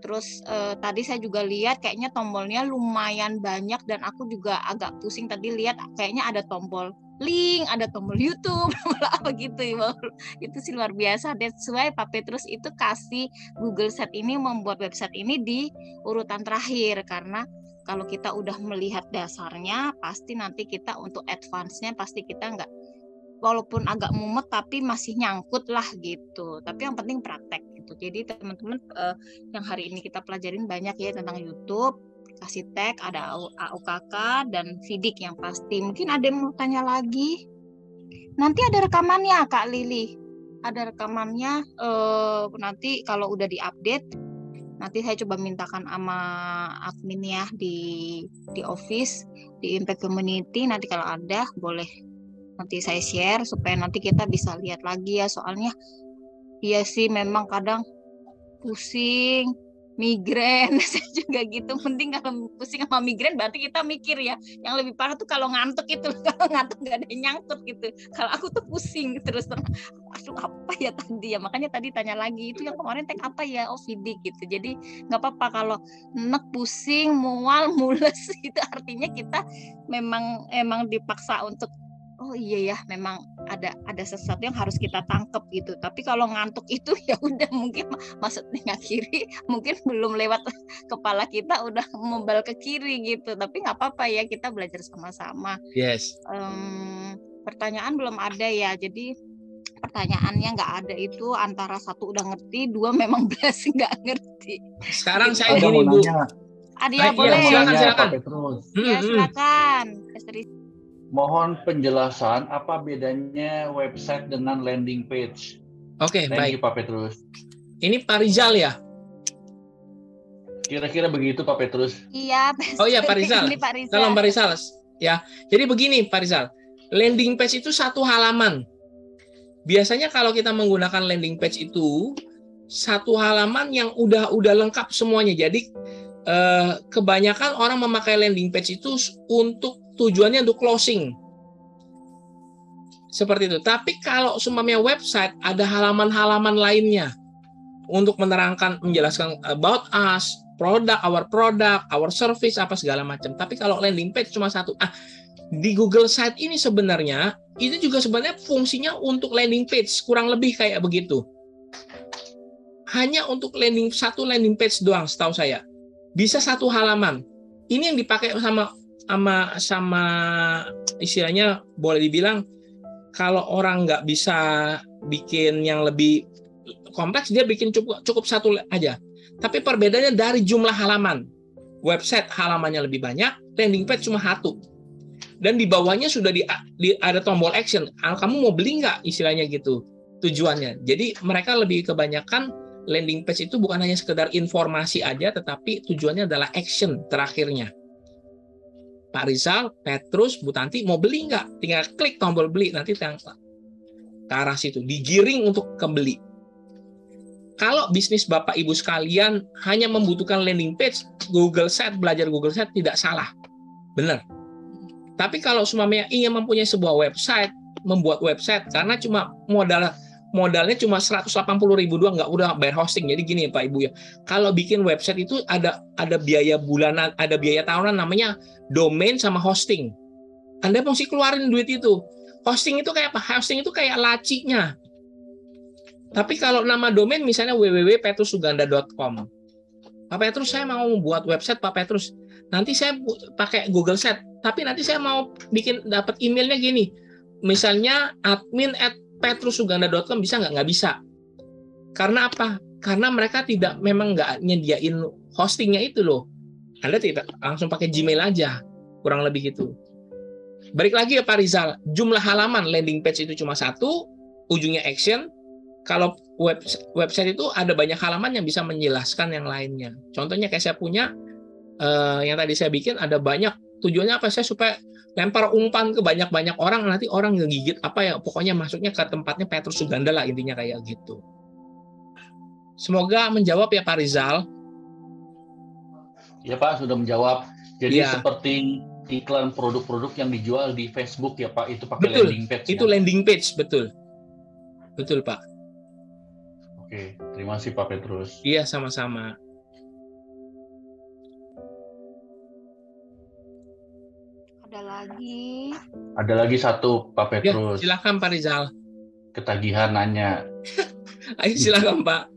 terus tadi saya juga lihat kayaknya tombolnya lumayan banyak, dan aku juga agak pusing tadi lihat kayaknya ada tombol link, ada tombol YouTube, apa gitu ya. Itu sih luar biasa. That's why Pak Petrus itu kasih Google Site ini, membuat website ini di urutan terakhir, karena kalau kita udah melihat dasarnya, pasti nanti kita untuk advance-nya pasti kita nggak, walaupun agak mumet tapi masih nyangkut lah gitu. Tapi yang penting praktek gitu. Jadi teman-teman yang hari ini kita pelajarin banyak ya tentang YouTube, kasih tag, ada AUKK dan Vidik yang pasti. Mungkin ada yang mau tanya lagi. Nanti ada rekamannya Kak Lili. Ada rekamannya nanti kalau udah diupdate. Nanti saya coba mintakan sama admin ya di office, di Impact Community. Nanti kalau ada boleh nanti saya share supaya nanti kita bisa lihat lagi ya. Soalnya iya sih memang kadang pusing, migrain. Saya juga gitu. Penting kalau pusing sama migrain berarti kita mikir ya. Yang lebih parah tuh kalau ngantuk itu. Kalau ngantuk nggak ada yang nyangkut gitu. Kalau aku tuh pusing terus terang. Aduh apa ya tadi ya. Makanya tadi tanya lagi itu yang kemarin tag apa ya, OCD gitu. Jadi nggak apa-apa kalau nek, pusing, mual, mules itu artinya kita memang dipaksa untuk oh iya ya, memang ada sesuatu yang harus kita tangkep gitu. Tapi kalau ngantuk itu ya udah mungkin maksudnya kiri, mungkin belum lewat kepala kita udah membal ke kiri gitu. Tapi nggak apa-apa ya, kita belajar sama-sama. Yes. Pertanyaan belum ada ya, jadi pertanyaannya nggak ada itu antara satu udah ngerti, dua memang masih nggak ngerti. Sekarang saya Ada gini mau Bu. nanya. Ada boleh. silakan. Pak Petrus. Ya silakan. Mohon penjelasan apa bedanya website dengan landing page. Oke, Thank you baik. Pak Petrus. Ini Pak Rizal ya? Kira-kira begitu Pak Petrus. Iya. Oh iya, Pak Rizal. Ini Pak Rizal. Salam Pak Rizal. Ya, jadi begini Pak Rizal. Landing page itu satu halaman. Biasanya kalau kita menggunakan landing page itu satu halaman yang udah lengkap semuanya. Jadi kebanyakan orang memakai landing page itu untuk tujuannya untuk closing. Seperti itu. Tapi kalau semuanya website ada halaman-halaman lainnya untuk menerangkan, menjelaskan about us, our product, our service, apa segala macam. Tapi kalau landing page cuma satu. Di Google Site ini sebenarnya itu juga sebenarnya fungsinya untuk landing page, kurang lebih kayak begitu. Hanya untuk satu landing page doang, setahu saya. Bisa satu halaman. Ini yang dipakai sama istilahnya boleh dibilang kalau orang nggak bisa bikin yang lebih kompleks, dia bikin cukup satu aja. Tapi perbedaannya dari jumlah halaman. Website halamannya lebih banyak, landing page cuma satu. Dan di bawahnya sudah ada tombol action. Kamu mau beli nggak istilahnya gitu tujuannya. Jadi mereka lebih kebanyakan landing page itu bukan hanya sekedar informasi aja, tetapi tujuannya adalah action terakhirnya. Pak Rizal, Petrus, Bu Tanti mau beli nggak? Tinggal klik tombol beli, nanti ke arah situ, digiring untuk kebeli. Kalau bisnis Bapak Ibu sekalian hanya membutuhkan landing page, Google Site, belajar Google Site tidak salah. Benar. Tapi kalau semuanya ingin mempunyai sebuah website, membuat website, karena cuma modalnya cuma 180.000 doang, nggak udah bayar hosting. Jadi gini Pak Ibu ya, kalau bikin website itu ada biaya bulanan, ada biaya tahunan namanya domain sama hosting. Anda mesti keluarin duit itu. Hosting itu kayak apa? Hosting itu kayak lacinya. Tapi kalau nama domain misalnya www.petrusuganda.com. Pak Petrus, saya mau membuat website Pak Petrus. Nanti saya pakai Google Site, tapi nanti saya mau dapat emailnya gini. Misalnya admin@petrusuganda.com, bisa nggak? Nggak bisa. Karena apa? Karena mereka memang nggak nyediain hostingnya itu loh. Anda tidak langsung pakai Gmail aja. Kurang lebih gitu. Balik lagi ya Pak Rizal, jumlah halaman landing page itu cuma satu, ujungnya action. Kalau website itu ada banyak halaman yang bisa menjelaskan yang lainnya. Contohnya kayak saya punya, yang tadi saya bikin ada banyak. Tujuannya apa? Saya supaya lempar umpan ke banyak-banyak orang, nanti orang ngegigit apa ya, pokoknya masuknya ke tempatnya Petrus Suganda lah, intinya kayak gitu. Semoga menjawab ya Pak Rizal. Ya Pak, sudah menjawab. Jadi Ya. seperti iklan produk-produk yang dijual di Facebook ya Pak, itu pakai Betul, landing page. itu landing page, betul. Betul Pak. Oke, terima kasih Pak Petrus. Iya, sama-sama. Ada lagi satu Pak Petrus. Ya, silakan Pak Rizal. Ketagihan nanya. Ayo silakan Pak.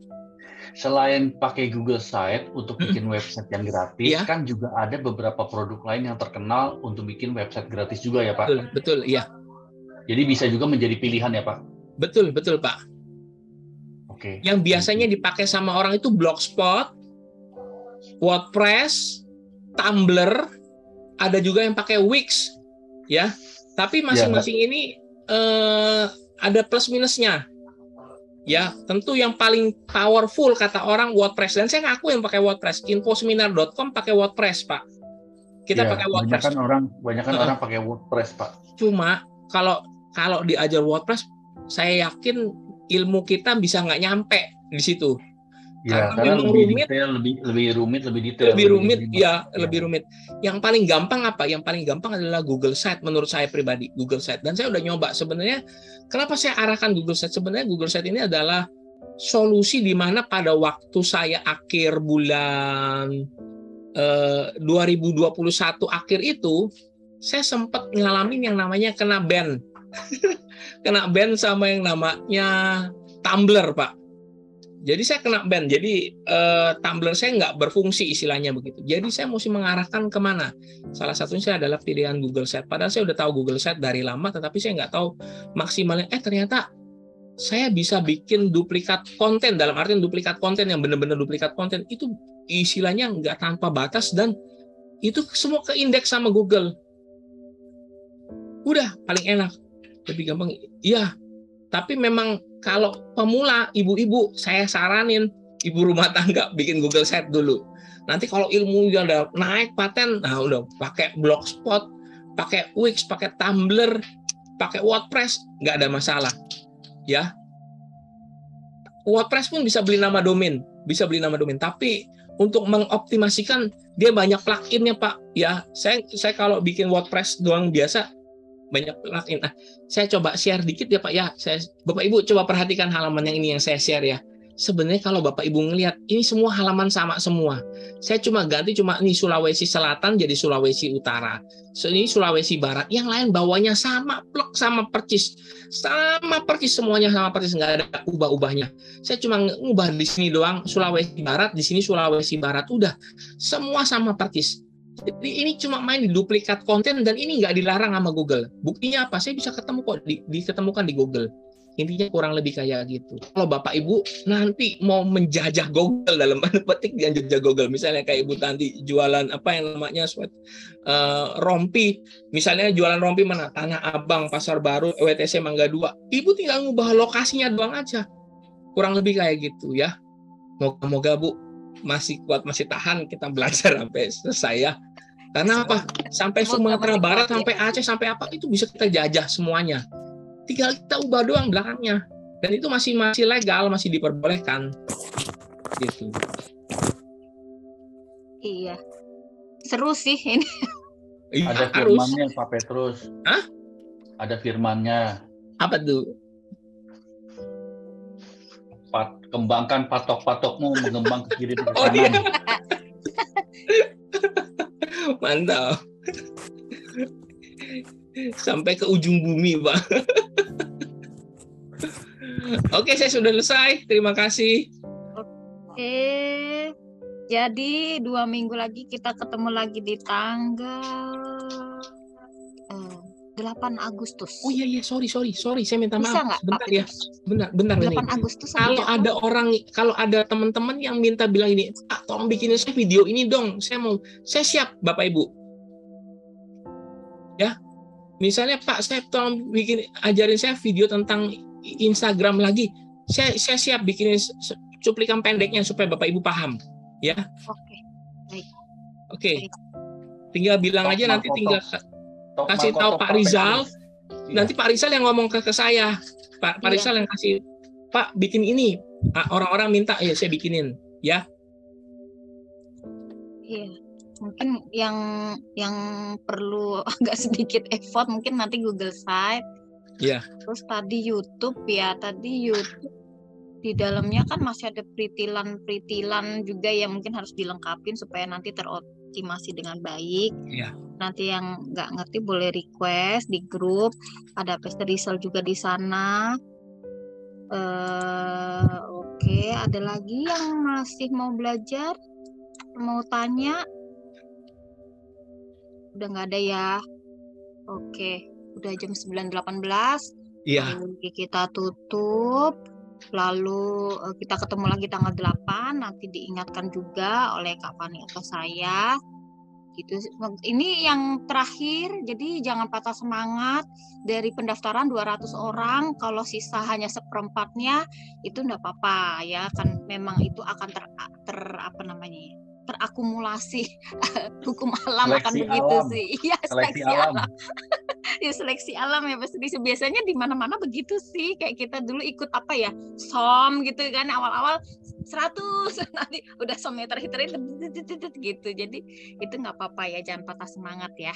Selain pakai Google Site untuk bikin website yang gratis, Iya. kan juga ada beberapa produk lain yang terkenal untuk bikin website gratis juga ya Pak. Betul, iya. Jadi bisa juga menjadi pilihan ya Pak. Betul Pak. Oke. Yang biasanya dipakai sama orang itu Blogspot, WordPress, Tumblr, ada juga yang pakai Wix, ya. Tapi masing-masing ini ada plus minusnya. Ya, tentu yang paling powerful kata orang WordPress, dan saya ngaku yang pakai WordPress. Infoseminar.com pakai WordPress, Pak. Kita pakai WordPress. Banyakan orang pakai WordPress, Pak. Cuma kalau diajar WordPress, saya yakin ilmu kita bisa nggak nyampe di situ. Ya, Karena karena memang lebih rumit, detail, lebih rumit, lebih detail. lebih rumit, ribet. ya lebih rumit. Yang paling gampang apa? Yang paling gampang adalah Google Site menurut saya pribadi, Google Site. Dan saya udah nyoba sebenarnya. Kenapa saya arahkan Google Site? Sebenarnya Google Site ini adalah solusi di mana pada waktu saya akhir bulan 2021 akhir itu, saya sempat ngalamin yang namanya kena ban. Kena ban sama yang namanya Tumblr, Pak. Jadi saya kena ban. Jadi Tumblr saya nggak berfungsi istilahnya begitu. Jadi saya mesti mengarahkan kemana? Salah satunya saya adalah pilihan Google Site. Padahal saya udah tahu Google Site dari lama, tetapi saya nggak tahu maksimalnya. Ternyata saya bisa bikin duplikat konten, dalam artian duplikat konten yang benar-benar duplikat konten itu istilahnya nggak tanpa batas, dan itu semua keindeks sama Google. Udah paling enak, lebih gampang. Iya, tapi memang kalau pemula, ibu-ibu, saya saranin ibu rumah tangga bikin Google Site dulu. Nanti kalau ilmu udah naik paten, nah udah pakai Blogspot, pakai Wix, pakai Tumblr, pakai WordPress, nggak ada masalah. Ya, WordPress pun bisa beli nama domain, tapi untuk mengoptimasikan dia banyak plugin-nya, Pak. Ya, saya kalau bikin WordPress doang biasa banyak plugin. Saya coba share dikit ya, Pak ya. Bapak Ibu coba perhatikan halaman yang ini yang saya share ya. Sebenarnya kalau Bapak Ibu ngelihat ini semua halaman sama semua. Saya cuma ganti ini Sulawesi Selatan jadi Sulawesi Utara. Ini Sulawesi Barat. Yang lain bawahnya sama, plek sama percis. Sama percis, semuanya sama percis, nggak ada ubah-ubahnya. Saya cuma ngubah di sini doang Sulawesi Barat, di sini Sulawesi Barat, udah semua sama percis. Jadi ini cuma main di duplikat konten, dan ini nggak dilarang sama Google. Buktinya apa? Saya bisa ketemu kok, diketemukan di Google. Intinya kurang lebih kayak gitu. Kalau Bapak Ibu nanti mau menjajah Google, dalam tanda petik jajah Google, misalnya kayak Ibu Tanti jualan apa yang namanya rompi, misalnya jualan rompi mana? Tanah Abang, Pasar Baru, WTC Mangga 2. Ibu tinggal ngubah lokasinya doang aja. Kurang lebih kayak gitu ya. Moga-moga Bu masih kuat, masih tahan, kita belajar sampai selesai ya. Karena apa? Sampai Sumatera Barat, sampai Aceh, sampai apa itu bisa kita jajah semuanya. Tinggal kita ubah doang belakangnya. Dan itu masih legal, masih diperbolehkan. Gitu. Iya. Seru sih ini. Ada firmannya Pak Petrus. Hah? Ada firmannya. Apa tuh? Kembangkan patok-patokmu mengembang ke kiri dan ke Oh, kanan. iya. Mantap. Sampai ke ujung bumi, Pak. Oke, saya sudah selesai. Terima kasih. Oke. Jadi 2 minggu lagi kita ketemu lagi di tanggal 8 Agustus. Oh iya, sorry, saya minta Bisa maaf. nggak, Sebentar Pak ya. Bentar 8 ini. Agustus. Kalau ada teman-teman yang minta bilang ini, tolong bikinin saya video ini dong. Saya siap, Bapak Ibu. Ya. Misalnya Pak, saya tolong ajarin saya video tentang Instagram lagi. Saya siap bikinin cuplikan pendeknya supaya Bapak Ibu paham, ya. Oke. Baik. Oke. Tinggal bilang aja, nanti tinggal kasih tahu Pak Rizal. Nanti Pak Rizal yang ngomong ke saya. Pak Rizal yang kasih, Pak bikin ini. Orang-orang minta, ya saya bikinin, ya. Iya. Mungkin yang perlu agak sedikit effort mungkin nanti Google Site. Iya. Terus tadi YouTube di dalamnya kan masih ada peritilan juga yang mungkin harus dilengkapin supaya nanti teroptimasi dengan baik. Iya. Nanti yang nggak ngerti boleh request di grup. Ada Pastor Rizal juga di sana. Oke, ada lagi yang masih mau belajar, mau tanya? Udah nggak ada ya? Oke, udah jam 9.18. Iya. Kita tutup. Lalu kita ketemu lagi tanggal 8. Nanti diingatkan juga oleh Kak Fani atau saya. Gitu. Ini yang terakhir, jadi jangan patah semangat. Dari pendaftaran 200 orang, kalau sisa hanya 1/4-nya itu enggak apa-apa ya, kan memang itu akan terakumulasi. Hukum alam Seleksi akan begitu alam. sih. Iya, Seleksi alam. Ya seleksi alam ya pasti. Biasanya di mana-mana begitu sih. Kayak kita dulu ikut apa ya, SOM gitu kan, awal-awal 100 nanti udah SOM-nya terhitung gitu. Jadi itu nggak apa-apa ya, jangan patah semangat ya.